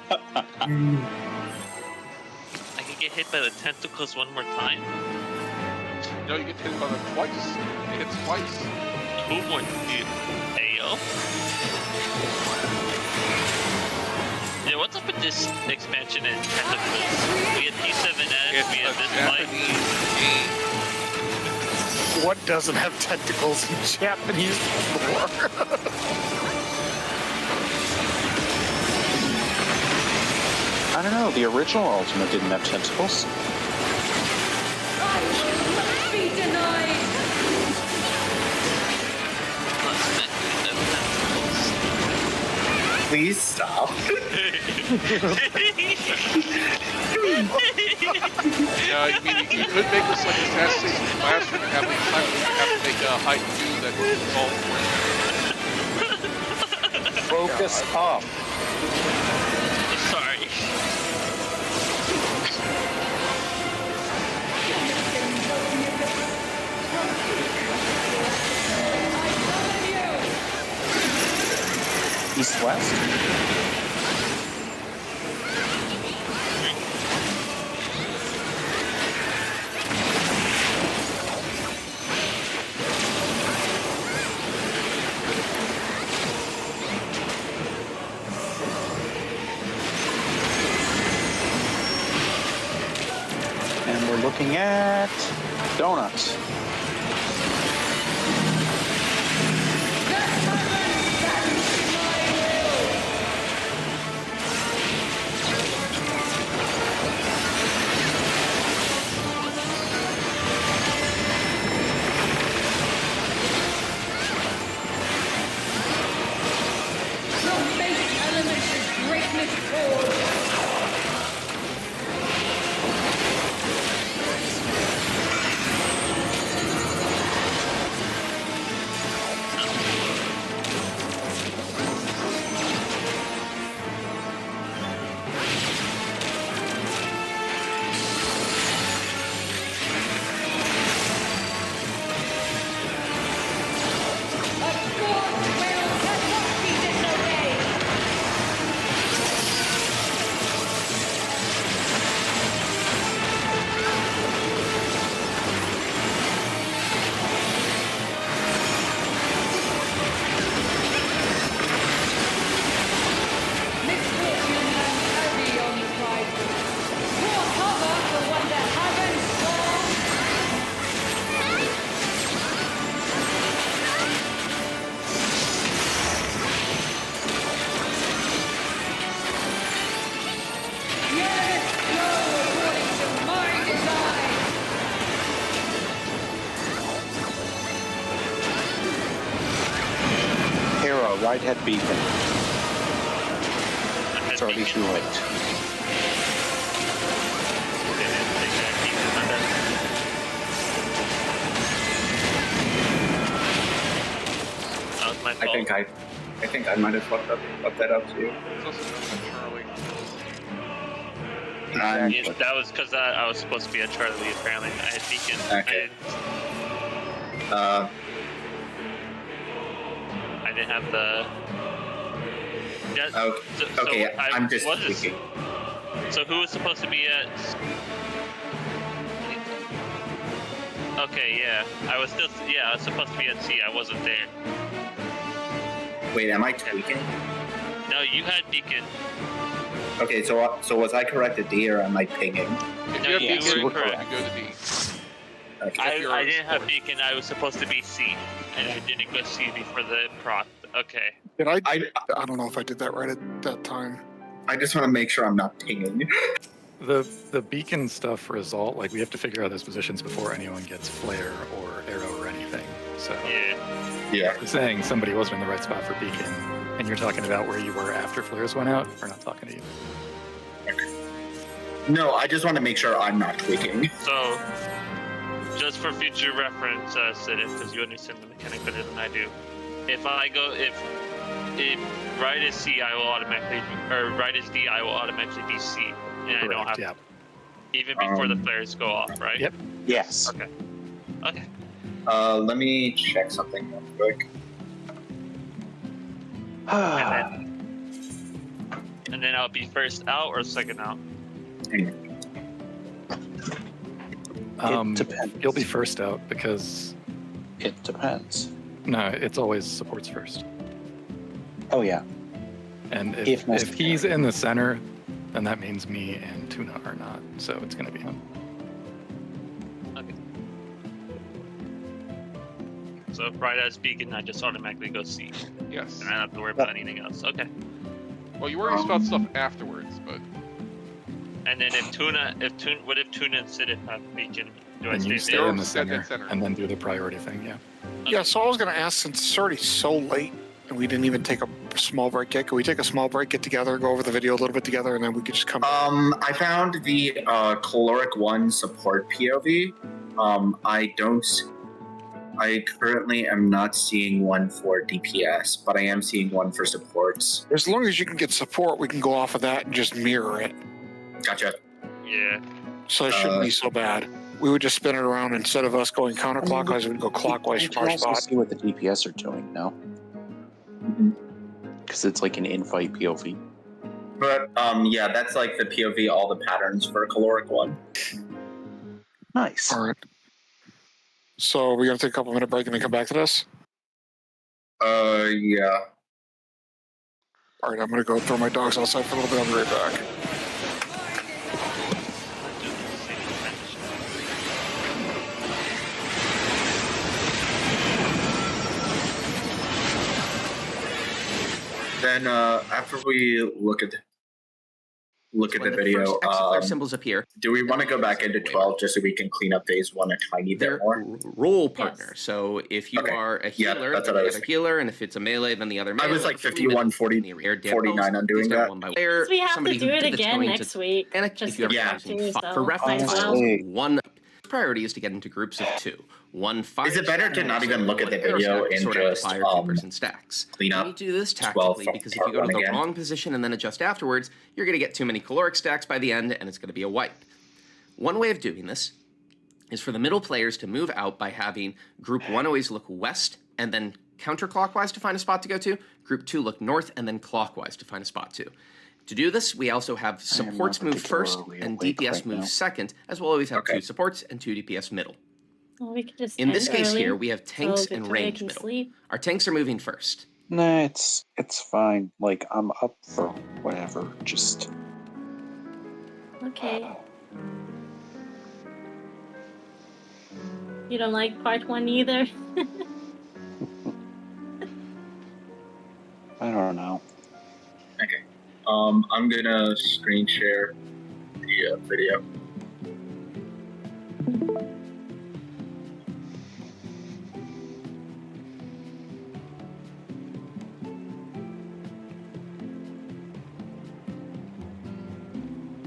can get hit by the tentacles one more time. No, you get hit by them twice. You hit twice. 2 more. Ayo. Yeah, what's up with this expansion and tentacles? We had P7S, It's we a had this fight. Japanese game. What doesn't have tentacles in Japanese lore? I don't know. The original Ultimate didn't have tentacles. I will not be denied. Please stop. Yeah, I mean, you could make this like Assassin's Creed Classroom and have the time you have to make a height 2 that is all Focus up. Sorry. East-west. And we're looking at donuts. From base elements is greatness forged. A god's will cannot be disobeyed. Misfortune hangs heavy on the prizes. Pour cover for one that hasn't gone. Let it flow according to my design. Hero, right head beacon. It's It's already too late. That was my fault. I think I might have fucked that up too. It's also known as Charlie. Yeah, that was because I was supposed to be a Charlie, apparently. I had Beacon. Okay. I didn't have the... Yeah, Okay, I'm just what is- tweaking. So who was supposed to be at... Okay, yeah. I was supposed to be at C. I wasn't there. Wait, am I tweaking? No, you had Beacon. Okay, so was I correct at D or am I pinging? If No, you have you Beacon, were correct. You go to D. Okay. If you're I a didn't have sport. Beacon. I was supposed to be C, and I didn't go C before the proc. Okay. Did I don't know if I did that right at that time. I just want to make sure I'm not pinging. The beacon stuff result, like we have to figure out those positions before anyone gets flare or arrow or anything. So Yeah. I'm saying somebody wasn't in the right spot for beacon, and you're talking about where you were after flares went out. We're not talking to you. No, I just want to make sure I'm not tweaking. So, just for future reference, Sidif, because you understand the mechanic better than I do. If right is C, I will automatically, or right is D, I will automatically be C, and I don't have Yep. even before the flares go off, right? Yep. Yes. Okay. Okay. Let me check something real quick. And then I'll be first out or second out. It depends. You'll be first out because It depends. no, it's always supports first. Oh yeah. And If if he's in the center, then that means me and Tuna are not. So it's going to be him. Okay. So if right as beacon, I just automatically go C, Yes. and I don't have to worry about anything else. Okay. Well, you worry about stuff afterwards, but And then what if Tuna and Sidif have beacon? Do I And you stay stay there? in the Stay center, center. and then do the priority thing. Yeah. Yeah, so I was going to ask, since it's already so late and we didn't even take a small break yet, can we take a small break, get together, go over the video a little bit together, and then we could just come back? I found the caloric 1 support POV. I currently am not seeing one for DPS, but I am seeing one for supports. As long as you can get support, we can go off of that and just mirror it. Gotcha. Yeah. So it shouldn't be so bad. We would just spin it around. Instead of us going counterclockwise, we'd go clockwise You from can our also spot. see what the DPS are doing now. Because it's like an in-fight POV. But yeah, that's like the POV, all the patterns for caloric 1. Nice. All right. So we're going to take a couple minute break and then come back to this? Yeah. All right, I'm going to go throw my dogs outside for a little bit. I'll be right back. Then after we look at the When video, first exit flare symbols appear, do we want to go back into 12 just so we can clean up phase 1 a tiny they're bit more? role partner. So if you Okay. are a Yeah, healer, that's then what I the was other healer, and if it's a melee, then the other melee. I was like Three 51, minutes 40, in the rear, 49 on doing these are that. one by one. Because we have to Somebody do who it did it's again going next to week. panic Just if you're to Yeah. using do, fi- so for reference. might as well. One priority is to get into groups of 2. One fire. Is it better to stack, not even look at the one arrow video stack, and sort out the just, fire 2-person stacks? clean You up need to do this 12 tactically from because if part you go to 1 the again? wrong position and then adjust afterwards, you're going to get too many caloric stacks by the end, and it's going to be a wipe. One way of doing this is for the middle players to move out by having Group 1 always look west and then counterclockwise to find a spot to go to, Group 2 look north and then clockwise to find a spot to. To do this, we also have supports move first and DPS move second, as well as we have 2 supports and 2 DPS middle. Well, we could just In this end case early here, we have tanks so and Victoria range can middle. sleep. Our tanks are moving first. Nah, it's fine. Like, I'm up for whatever. Just Okay. You don't like part 1 either? I don't know. Okay. I'm gonna screen share the video.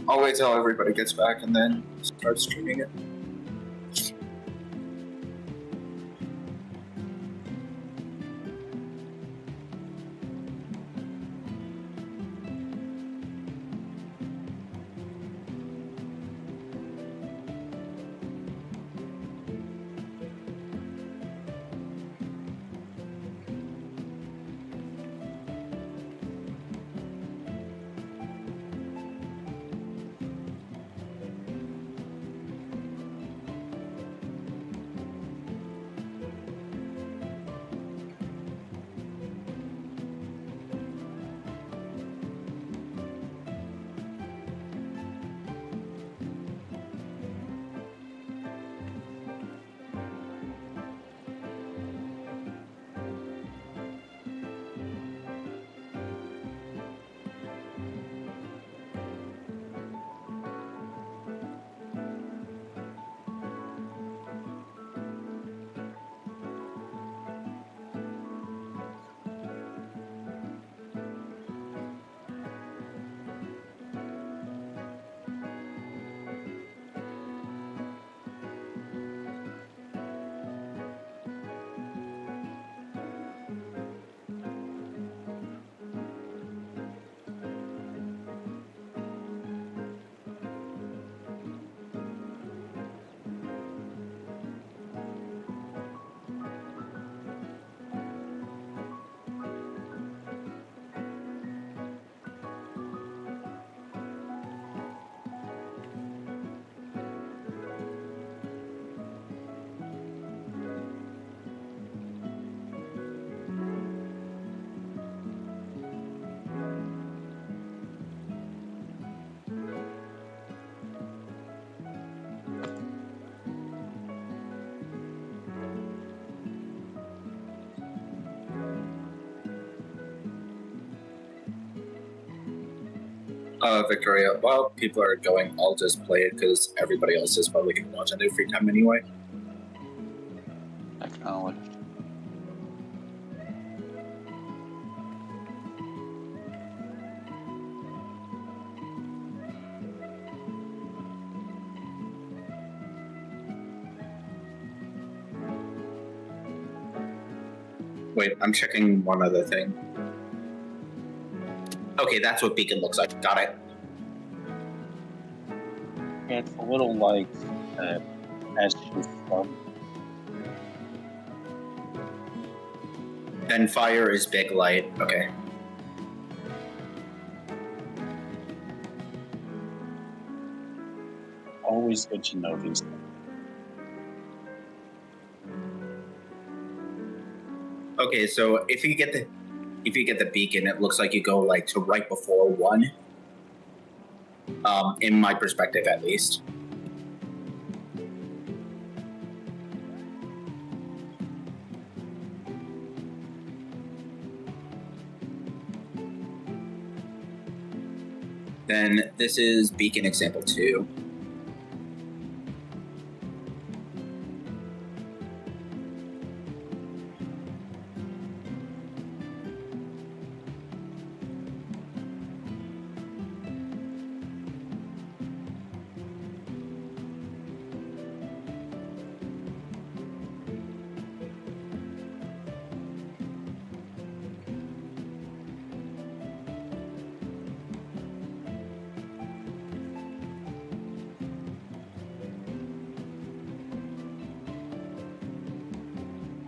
I'll wait till everybody gets back and then start streaming it. Victoria, while people are going, I'll just play it because everybody else is probably going to watch on their free time anyway. Acknowledged. Wait, I'm checking one other thing. Okay, that's what beacon looks like. Got it. It's a little like ashes stuff. Then fire is big light. Okay. Always good to know these things. Okay, so if you get the beacon, it looks like you go like to right before 1. In my perspective, at least. Then this is beacon example 2.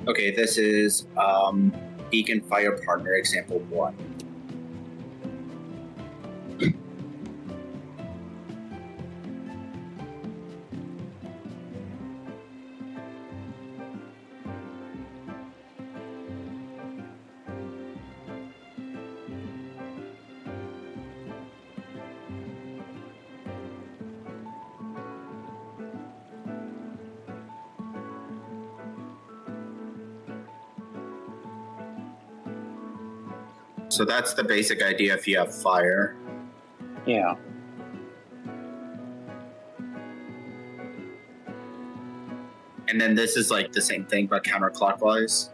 Okay, this is beacon fire partner example 1. So that's the basic idea if you have fire. Yeah. And then this is like the same thing, but counterclockwise.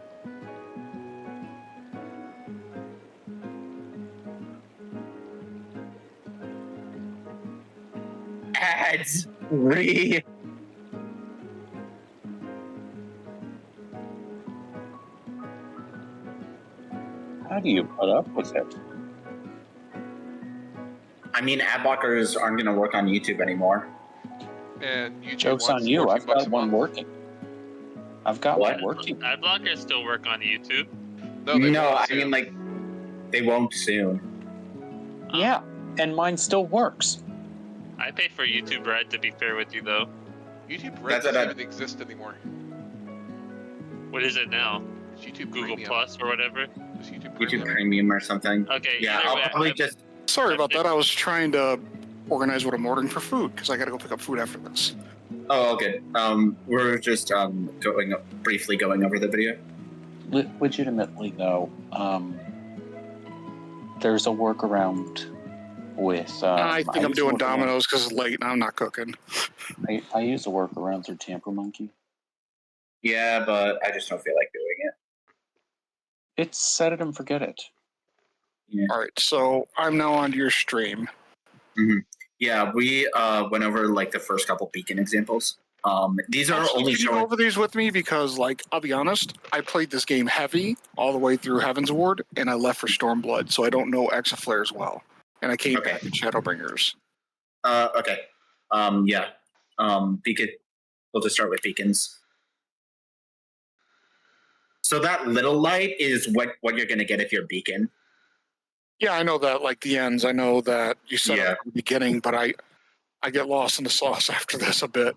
Ads. How do you put up with it? I mean, ad blockers aren't going to work on YouTube anymore. And YouTube Joke's wants on you. 14 I've bucks got a one month. working. I've got What? one working. Ad blockers still work on YouTube. No, they No, won't I soon. mean, like, they won't soon. Yeah, and mine still works. I pay for YouTube Red, to be fair with you, though. YouTube Red That's what doesn't even exist anymore. What is it now? It's YouTube Google Premium. Plus or whatever? It's YouTube YouTube Premium. Premium or something. Okay, Yeah, either I'll way, probably I'm- just... Sorry about that. I was trying to organize what I'm ordering for food because I got to go pick up food after this. Oh, okay. We're just briefly going over the video. Legitimately, though, there's a workaround with. I think I'm use doing a workaround- Domino's because it's late and I'm not cooking. I use a workaround through Tamper Monkey. Yeah, but I just don't feel like doing it. It's set it and forget it. Yeah. All right, so I'm now onto your stream. Mm-hmm. Yeah, we went over like the first couple beacon examples. These are Actually, only can you go showing. over these with me? Because, like, I'll be honest, I played this game heavy all the way through Heaven's Ward, and I left for Stormblood, so I don't know Exaflares well. And I came back to Shadowbringers. Okay. Yeah. Beacon. We'll just start with beacons. So that little light is what you're going to get if you're beacon. Yeah, I know that, like, the ends. I know that you said Yeah. at the beginning, but I get lost in the sauce after this a bit.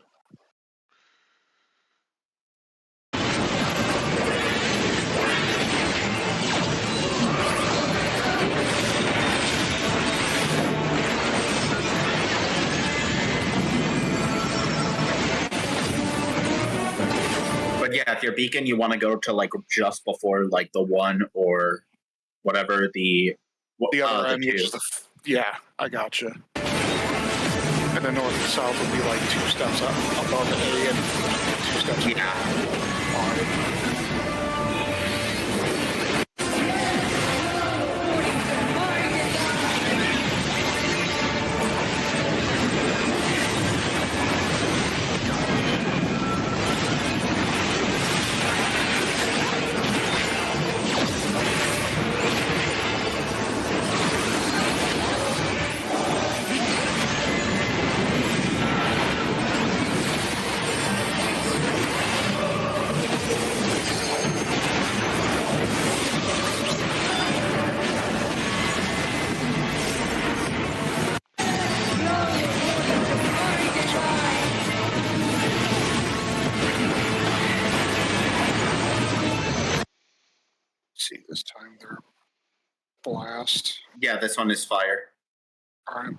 But yeah, if you're beacon, you want to go to like just before like the 1 or whatever the The other end, two. which is yeah. I gotcha. And the north and south would be like 2 steps up above A and 2 steps. Yeah. All right. See, this time they're blast. Yeah, this one is fire. All right.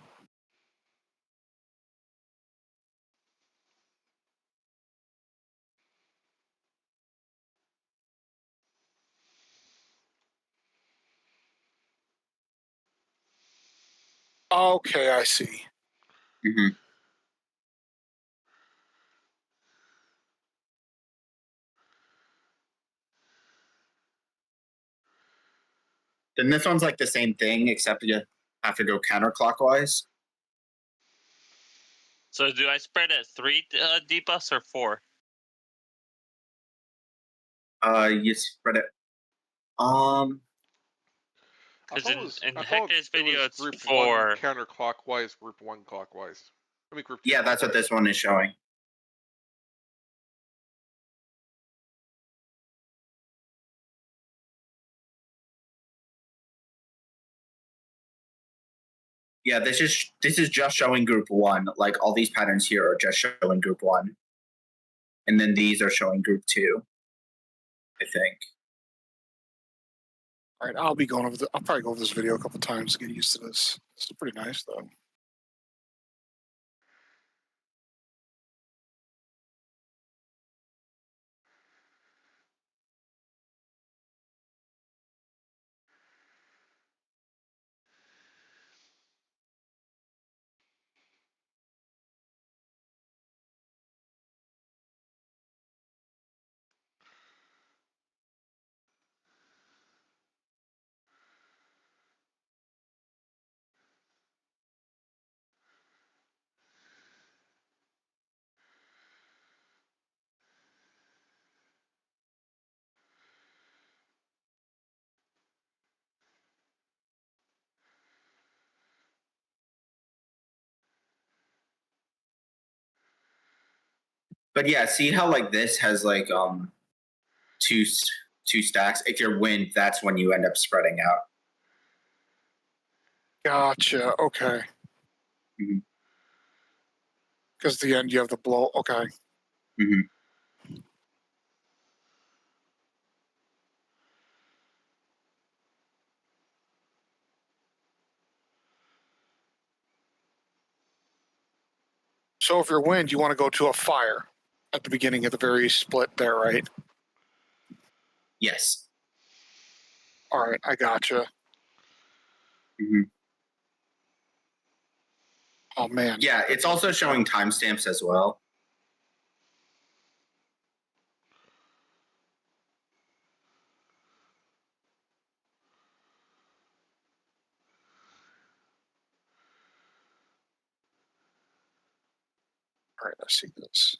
Okay, I see. Mm-hmm. Then this one's like the same thing, except you have to go counterclockwise. So do I spread at 3 debuffs or 4? You spread it. Because in I thought Hector's it video, was it's group 4. 1 counterclockwise, group 1 clockwise. I mean, group 2 Yeah, that's what clockwise. this one is showing. Yeah, this is just showing group 1. Like all these patterns here are just showing group 1, and then these are showing group 2. I think. All right, I'll be going over. I'll probably go over this video a couple times to get used to this. This is pretty nice, though. But yeah, see how like this has like two stacks. If you're wind, that's when you end up spreading out. Gotcha. Okay. Mm-hmm. Because at the end you have the blow. Okay. Mm-hmm. So if you're wind, you want to go to a fire at the beginning of the very split there, right? Yes. All right, I gotcha. Mm-hmm. Oh man. Yeah, it's also showing timestamps as well. All right, let's see this.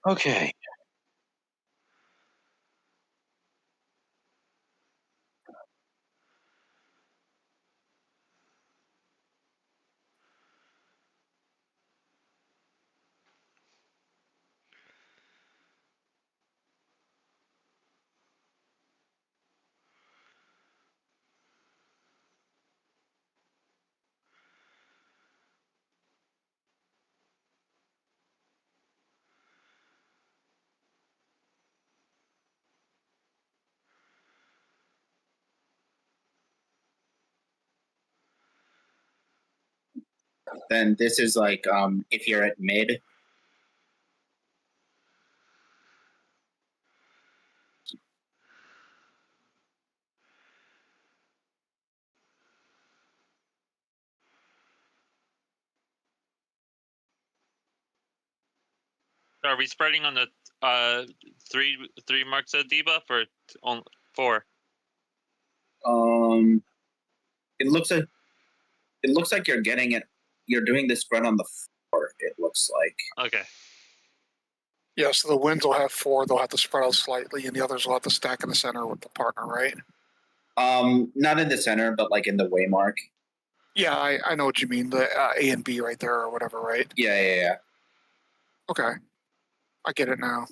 Okay. Then this is like if you're at mid. Are we spreading on the three marks of debuff or on 4? It looks like you're getting it. You're doing the spread on the 4. It looks like. Okay. Yeah, so the wins will have 4. They'll have to spread out slightly, and the others will have to stack in the center with the partner, right? Not in the center, but like in the waymark. Yeah, I know what you mean. The A and B right there or whatever, right? Yeah. Okay. I get it now.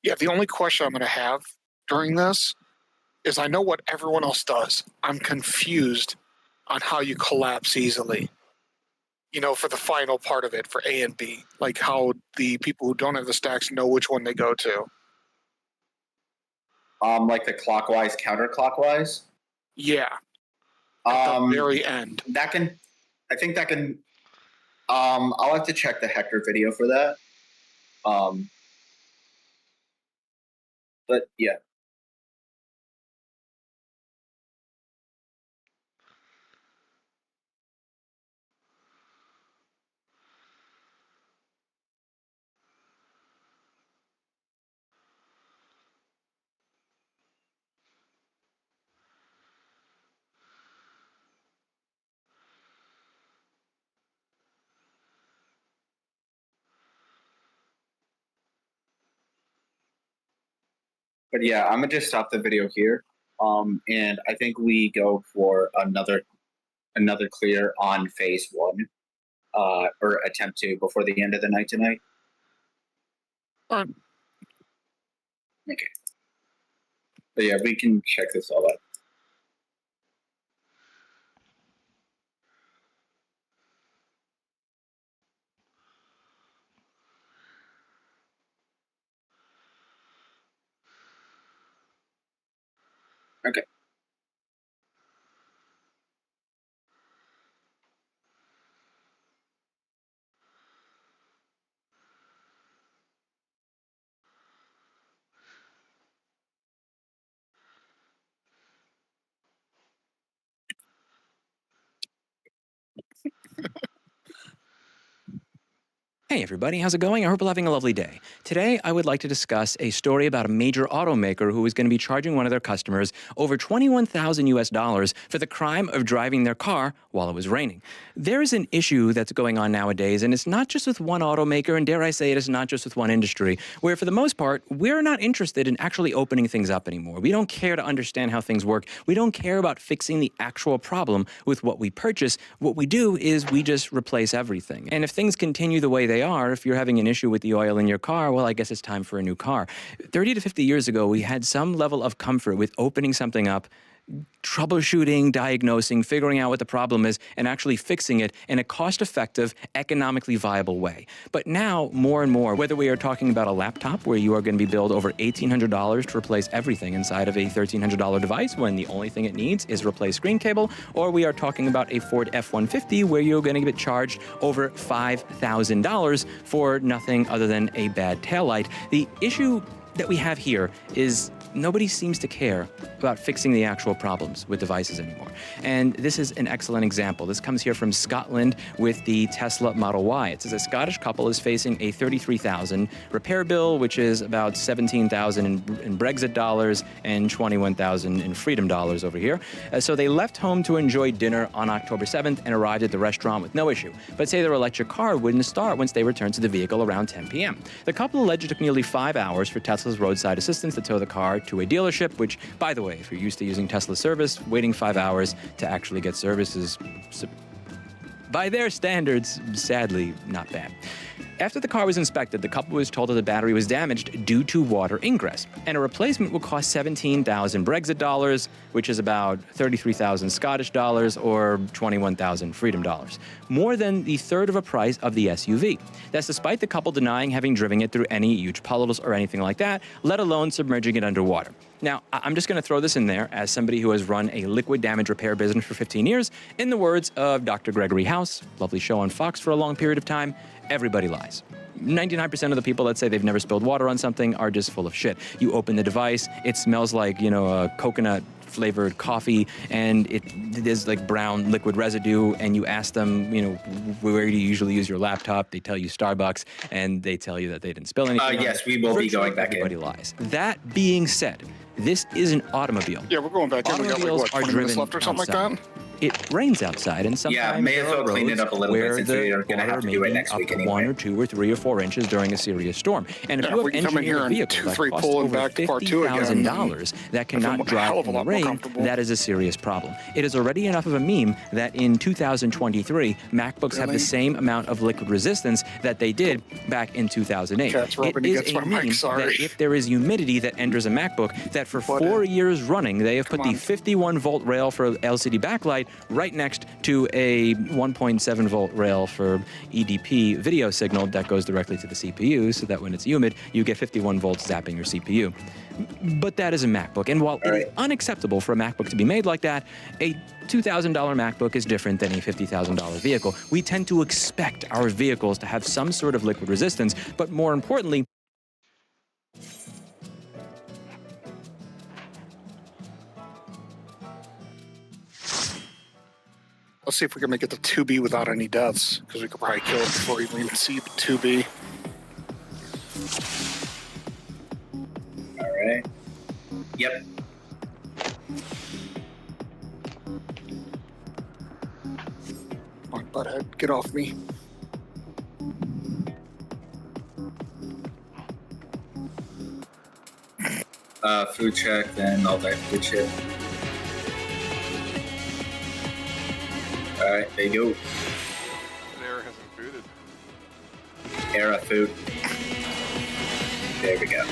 Yeah, the only question I'm going to have during this is I know what everyone else does. I'm confused on how you collapse easily. You know, for the final part of it, for A and B, like how the people who don't have the stacks know which one they go to. Like the clockwise, counterclockwise. Yeah. At the very end. I think that can. I'll have to check the Hector video for that. But yeah. But yeah, I'm gonna just stop the video here. And I think we go for another clear on phase 1, or attempt to before the end of the night tonight. Okay. But yeah, we can check this all out. Okay. Hey everybody, how's it going? I hope you're having a lovely day. Today, I would like to discuss a story about a major automaker who is going to be charging one of their customers over $21,000 for the crime of driving their car while it was raining. There is an issue that's going on nowadays, and it's not just with one automaker, and dare I say it is not just with one industry, where for the most part, we're not interested in actually opening things up anymore. We don't care to understand how things work. We don't care about fixing the actual problem with what we purchase. What we do is we just replace everything. And if things continue the way they are, if you're having an issue with the oil in your car, well, I guess it's time for a new car. 30 to 50 years ago, we had some level of comfort with opening something up, troubleshooting, diagnosing, figuring out what the problem is, and actually fixing it in a cost-effective, economically viable way. But now, more and more, whether we are talking about a laptop where you are going to be billed over $1,800 to replace everything inside of a $1,300 device when the only thing it needs is replace screen cable, or we are talking about a Ford F-150 where you're going to get charged over $5,000 for nothing other than a bad taillight. The issue that we have here is nobody seems to care about fixing the actual problems with devices anymore. And this is an excellent example. This comes here from Scotland with the Tesla Model Y. It says a Scottish couple is facing a $33,000 repair bill, which is about $17,000 in Brexit dollars and $21,000 in freedom dollars over here. So they left home to enjoy dinner on October 7th and arrived at the restaurant with no issue. But say their electric car wouldn't start once they returned to the vehicle around 10 p.m. The couple alleged it took nearly 5 hours for Tesla's roadside assistance to tow the car to a dealership, which, by the way, if you're used to using Tesla service, waiting 5 hours to actually get service is, by their standards, sadly, not bad. After the car was inspected, the couple was told that the battery was damaged due to water ingress, and a replacement would cost $17,000 Brexit dollars, which is about $33,000 Scottish dollars or $21,000 freedom dollars, more than the third of a price of the SUV. That's despite the couple denying having driven it through any huge puddles or anything like that, let alone submerging it underwater. Now, I'm just going to throw this in there as somebody who has run a liquid damage repair business for 15 years. In the words of Dr. Gregory House, lovely show on Fox for a long period of time, everybody lies. 99% of the people that say they've never spilled water on something are just full of shit. You open the device, it smells like, a coconut flavored coffee, and there's like brown liquid residue, and you ask them, where do you usually use your laptop? They tell you Starbucks, and they tell you that they didn't spill anything. Yes, we will be going back in. Everybody lies. That being said, this is an automobile. Yeah, we're going back in. We got like, what, 20 minutes left or something like that? It rains outside, and sometimes may as well clean it up a little bit since we are going to have to do it next week anyway. 1 or 2 or 3 or 4 inches during a serious storm. And if you have engineered a vehicle that costs over $50,000 that cannot drive in the rain, that is a serious problem. It is already enough of a meme that in 2023, MacBooks have the same amount of liquid resistance that they did back in 2008. It is a meme that if there is humidity that enters a MacBook, that for 4 years running, they have put the 51-volt rail for LCD backlight right next to a 1.7 volt rail for EDP video signal that goes directly to the CPU, so that when it's humid, you get 51 volts zapping your CPU. But that is a MacBook, and while it is unacceptable for a MacBook to be made like that, a $2,000 MacBook is different than a $50,000 vehicle. We tend to expect our vehicles to have some sort of liquid resistance, but more importantly, let's see if we can make it to 2B without any deaths, because we could probably kill it before we even see the 2B. All right. Yep. Come on, butthead, get off me. Food check, then all that good shit. All right, there you go. An error hasn't booted. Era food. There we go.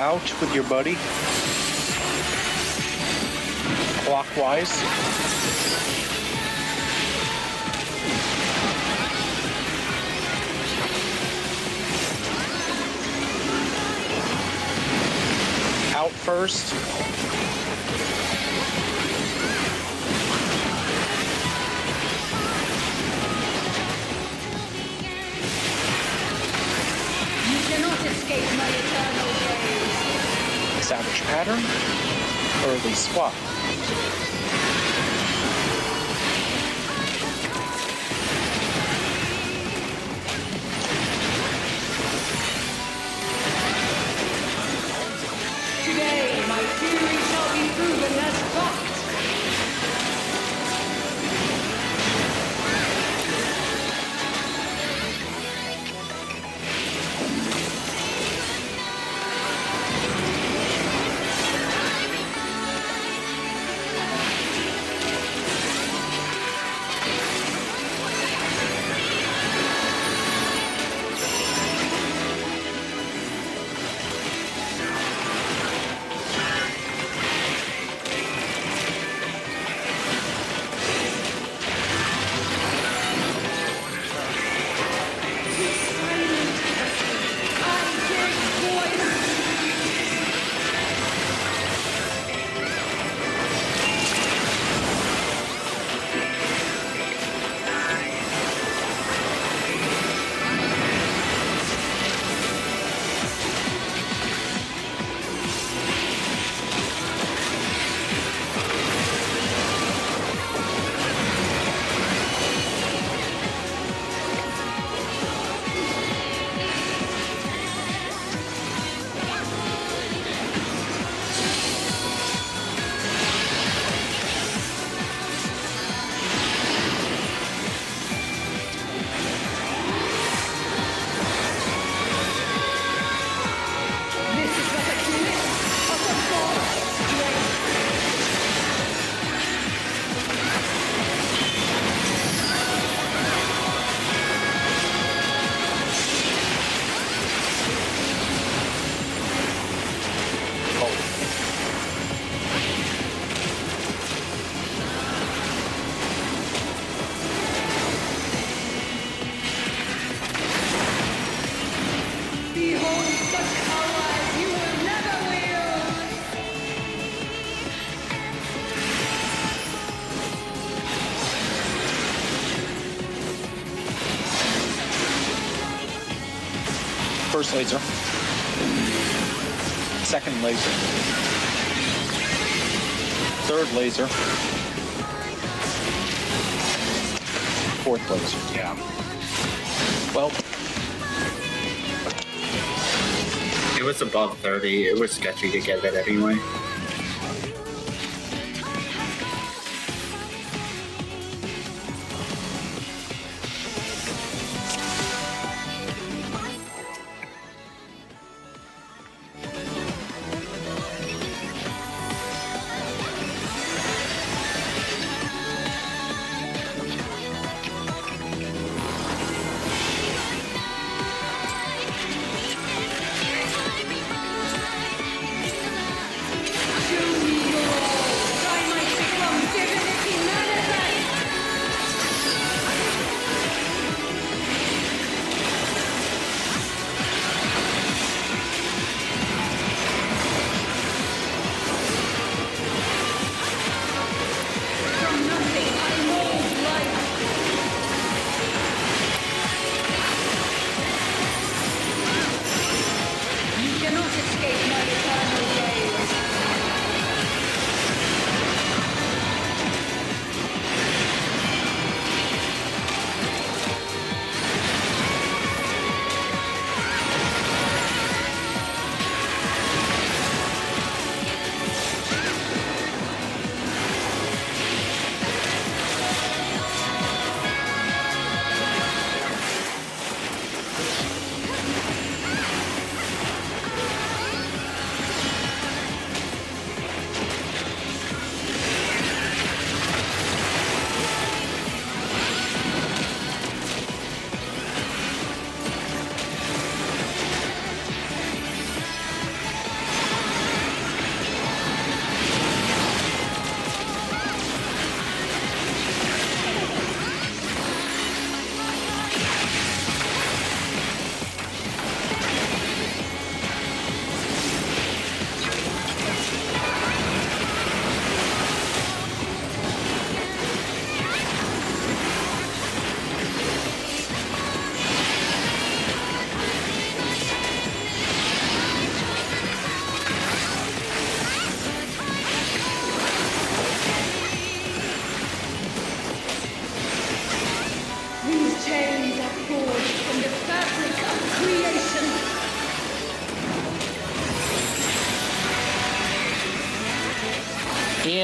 out with your buddy. Clockwise. Out first. You cannot escape my eternal gaze. Savage pattern. Early swap. Today, my theory shall be proven as fact. Behold such power as you will never wield! First laser. Second laser. Third laser. Fourth laser. Yeah. Well, It was above 30. It was sketchy to get it anyway.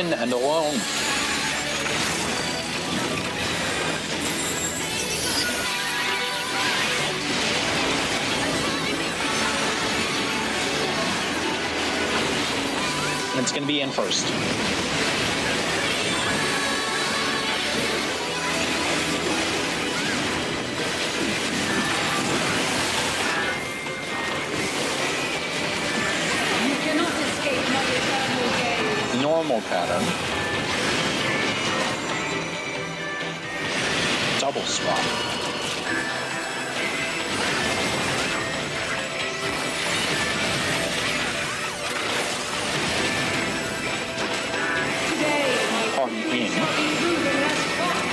in and alone. And it's going to be in first. You cannot escape my eternal gaze. Normal pattern. Double swap. Today, my Party in. shall be proven as fact.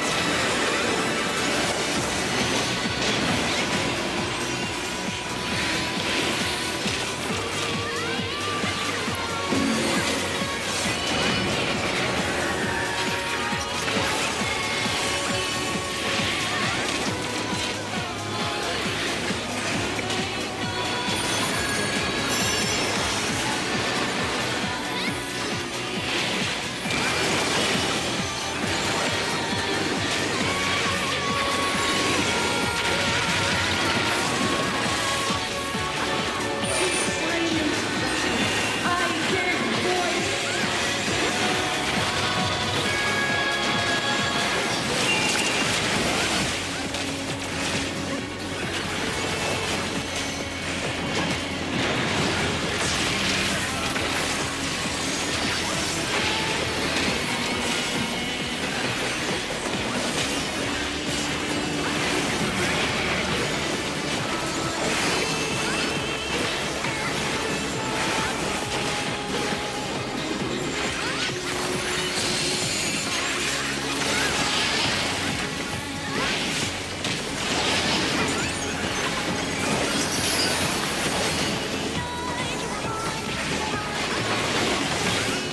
I give voice.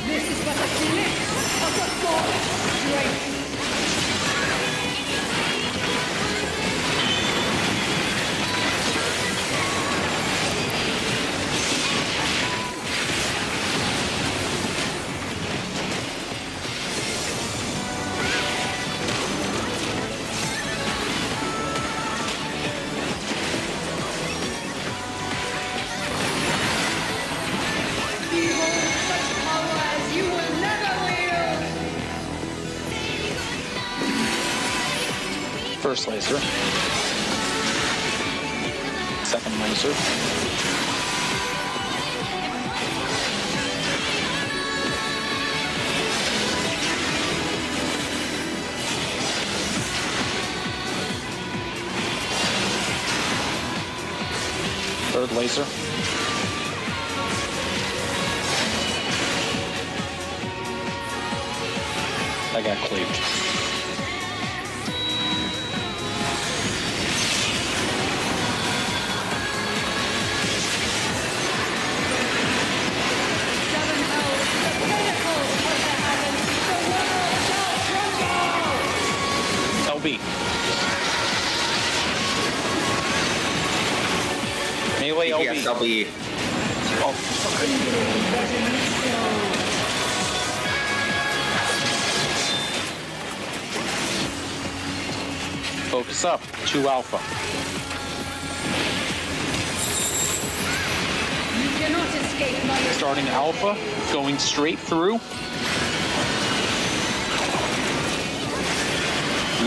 This is but a glimpse of the forest strength. Behold such power as you will never wield. First laser. Second laser. Third laser. I got cleaved. Seven elves, the pinnacle of the heavens, the world shall tremble. LB. Melee LB. Yes, LB. Oh, focus up. 2 alpha. You cannot escape my Starting alpha, going straight through.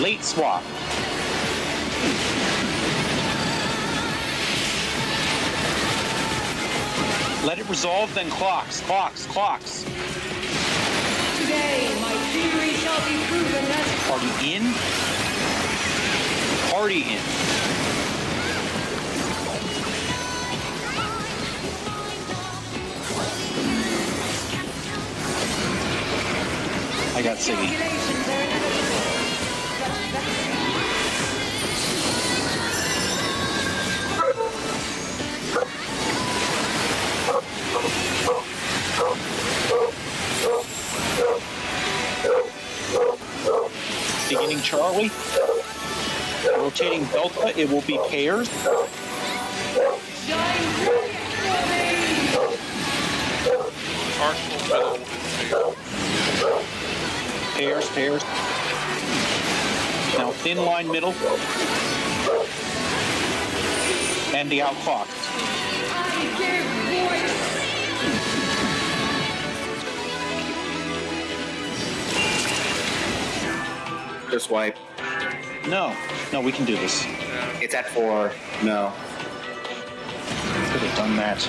Late swap. Let it resolve, then clocks. Today, my theory shall be proven as Party in. Party in. I got Siggy. calculations are inevitable. But Beginning Charlie. Rotating Delta, it will be pairs. shine brilliant for me. Partial middle is Pairs, pairs. Now thin line middle. And the outclock. Just wipe. No, we can do this. It's at 4. No. Could have done that.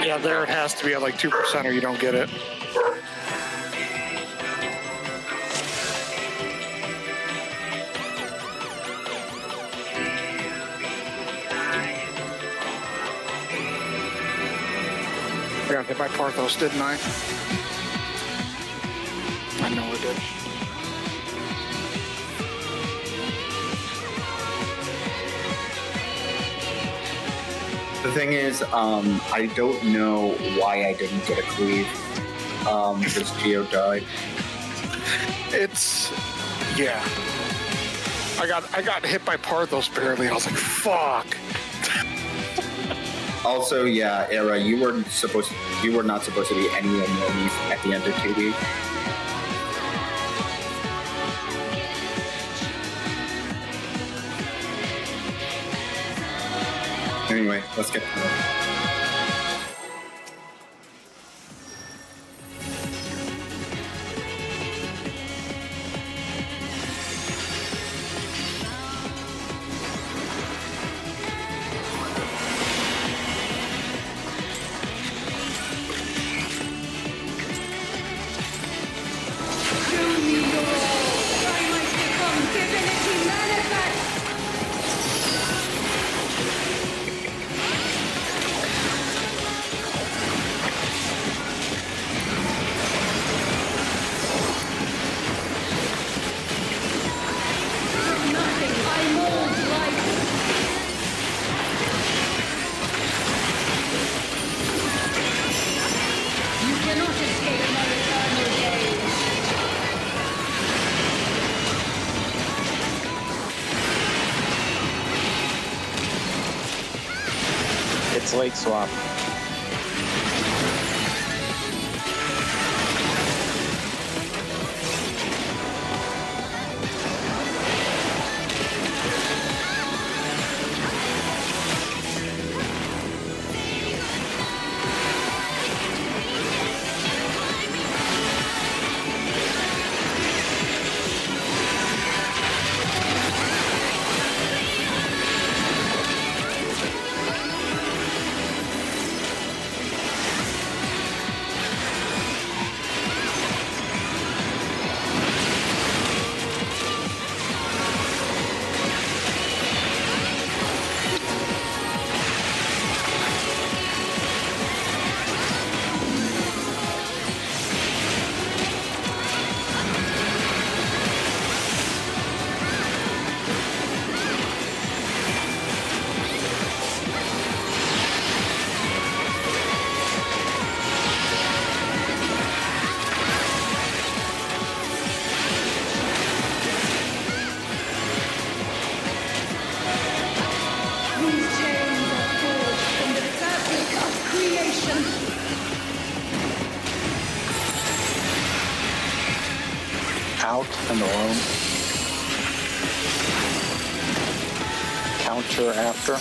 Yeah, there it has to be at like 2% or you don't get it. I got hit by Parthos, didn't I? I know I did. The thing is, I don't know why I didn't get a cleave. Because Geo died. It's, yeah. I got hit by Parthos barely. I was like, fuck. Also, yeah, Era, you were not supposed to be anywhere near me at the end of TD. Anyway, let's get to it. It's late swap. Out and alone. Counter after.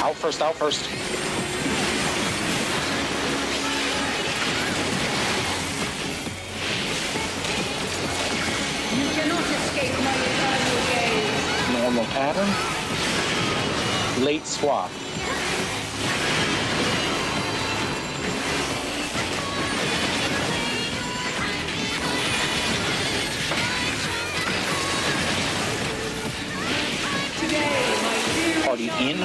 Out first, out first. You cannot escape my eternal gaze. Normal pattern. Late swap. Today, my dear Party in.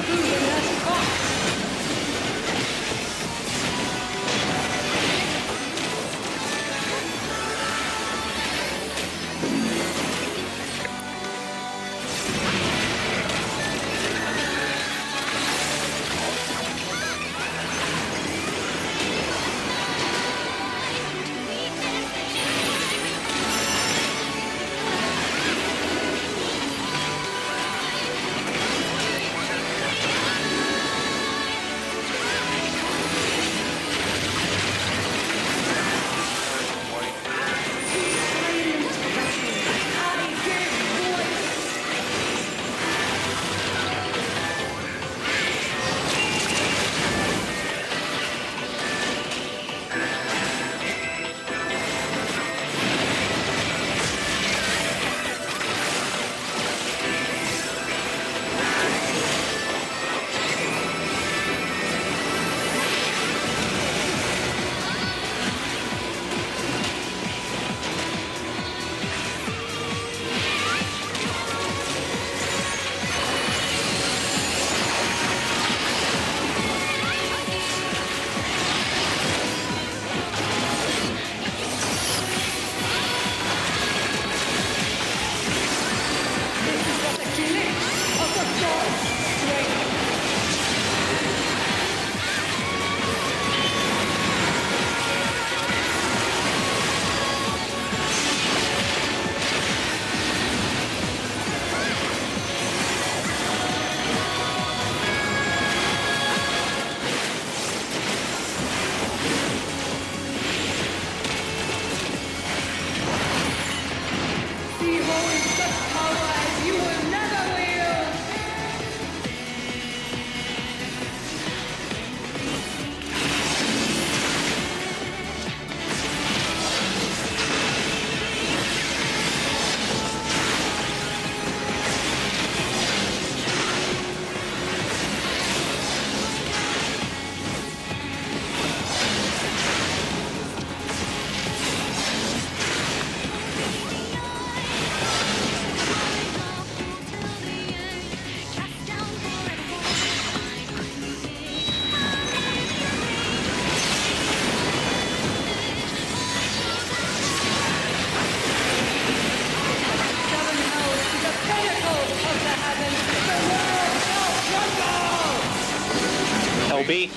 OB.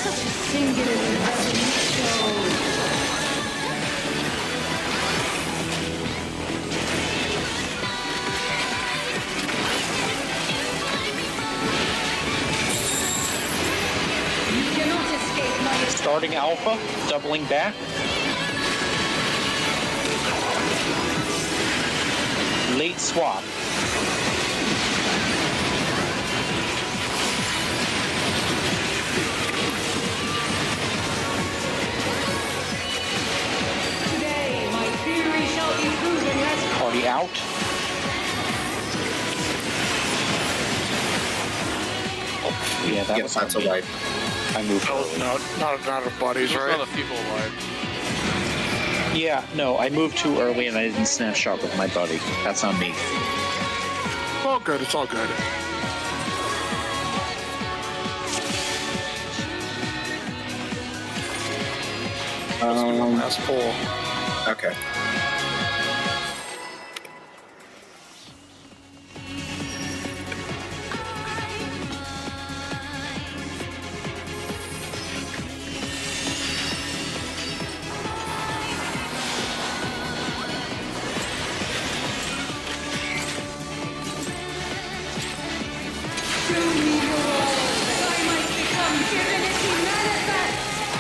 Such a singularly resolute show. You cannot escape my Starting Alpha, doubling back. Late swap. today. My theory shall be proven as Party out. Oh, yeah, that was that's a on me. wipe. I moved early. Not enough buddies, There's right? not a people alive. Yeah, no, I moved too early and I didn't snapshot with my buddy. That's on me. All good. It's all good. Last poll. Okay. Through me your walls, that I might become divinity manifest.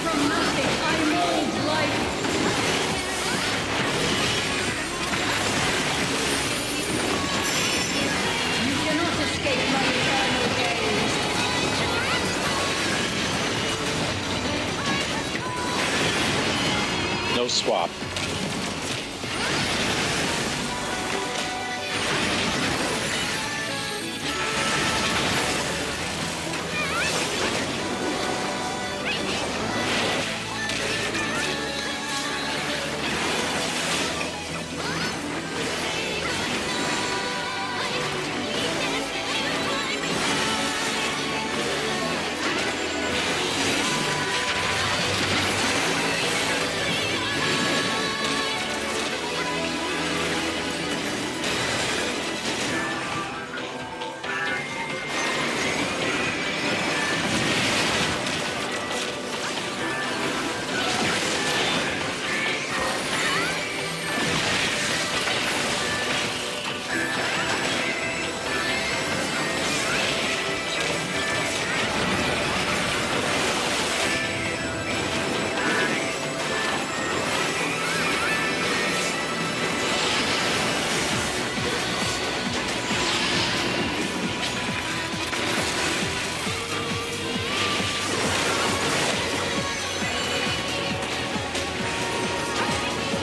From nothing I mold life. You cannot escape my eternal gaze. No swap.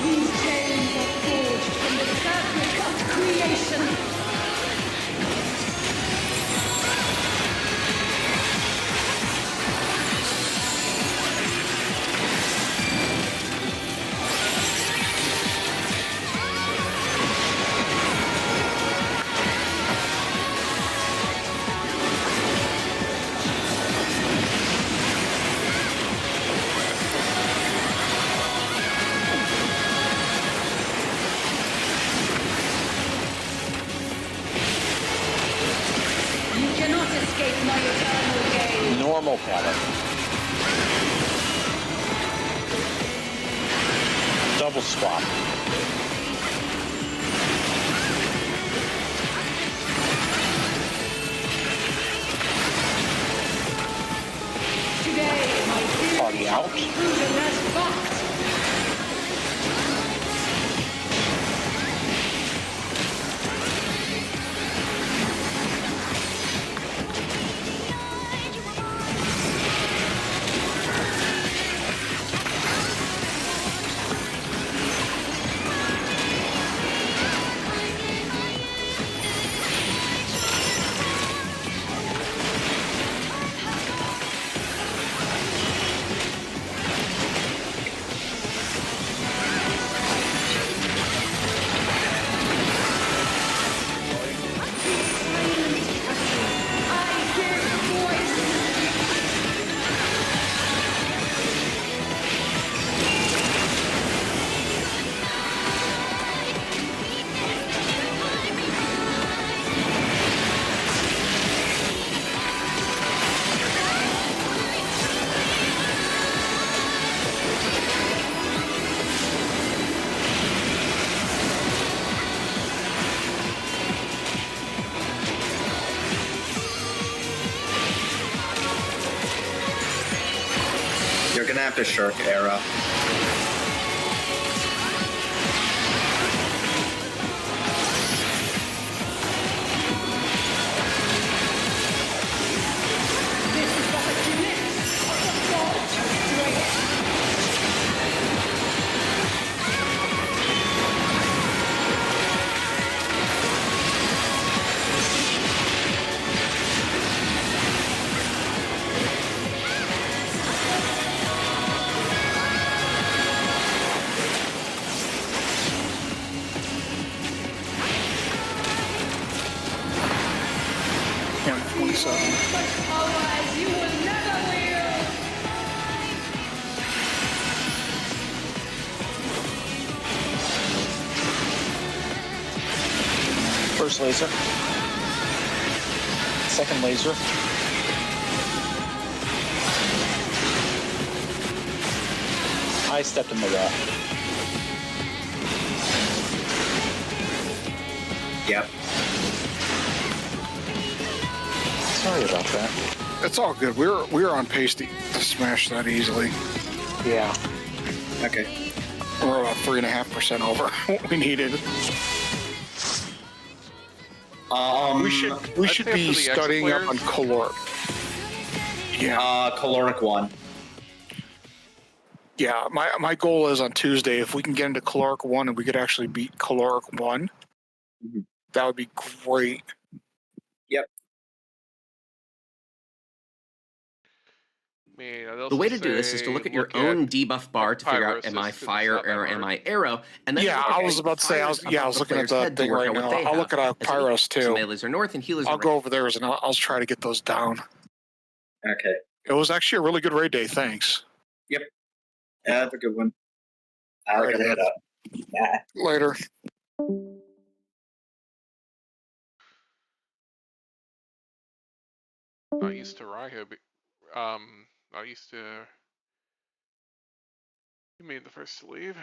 These chains are forged from the fabric of creation. You cannot escape my eternal gaze. Normal pattern. Double swap. Today, my theory Party shall out. be proven as fact. have to shirk era. This is but a glimpse of the gods' grace. Yeah, 27. Such power as you will never wield. First laser. Second laser. I stepped in the wall. Yep. Sorry about that. It's all good. We're on pace to smash that easily. Yeah. Okay. We're about 3.5% over what we needed. We should I'd say be for the studying up on X caloric. Yeah. Caloric 1. Yeah, my goal is on Tuesday, if we can get into caloric 1 and we could actually beat caloric 1, that would be great. Yep. Man, I'd The way also to do this is to say look at your at own debuff bar to figure out, pyro am I assist, 'cause it's fire not that or am hard. I arrow? And then Yeah, look I at was about to say, I was fires above looking at player's that head to thing work right out what now. they I'll look have. at As we- Pyros So too. melees are north and healers I'll are go over there and I'll try to get those down. Okay. It was actually a really good raid day. Thanks. Yep. Yeah, that's a good one. I'll Right, get it up. Yeah. Later. Not used to Raiho, but not used to. You made the first to leave.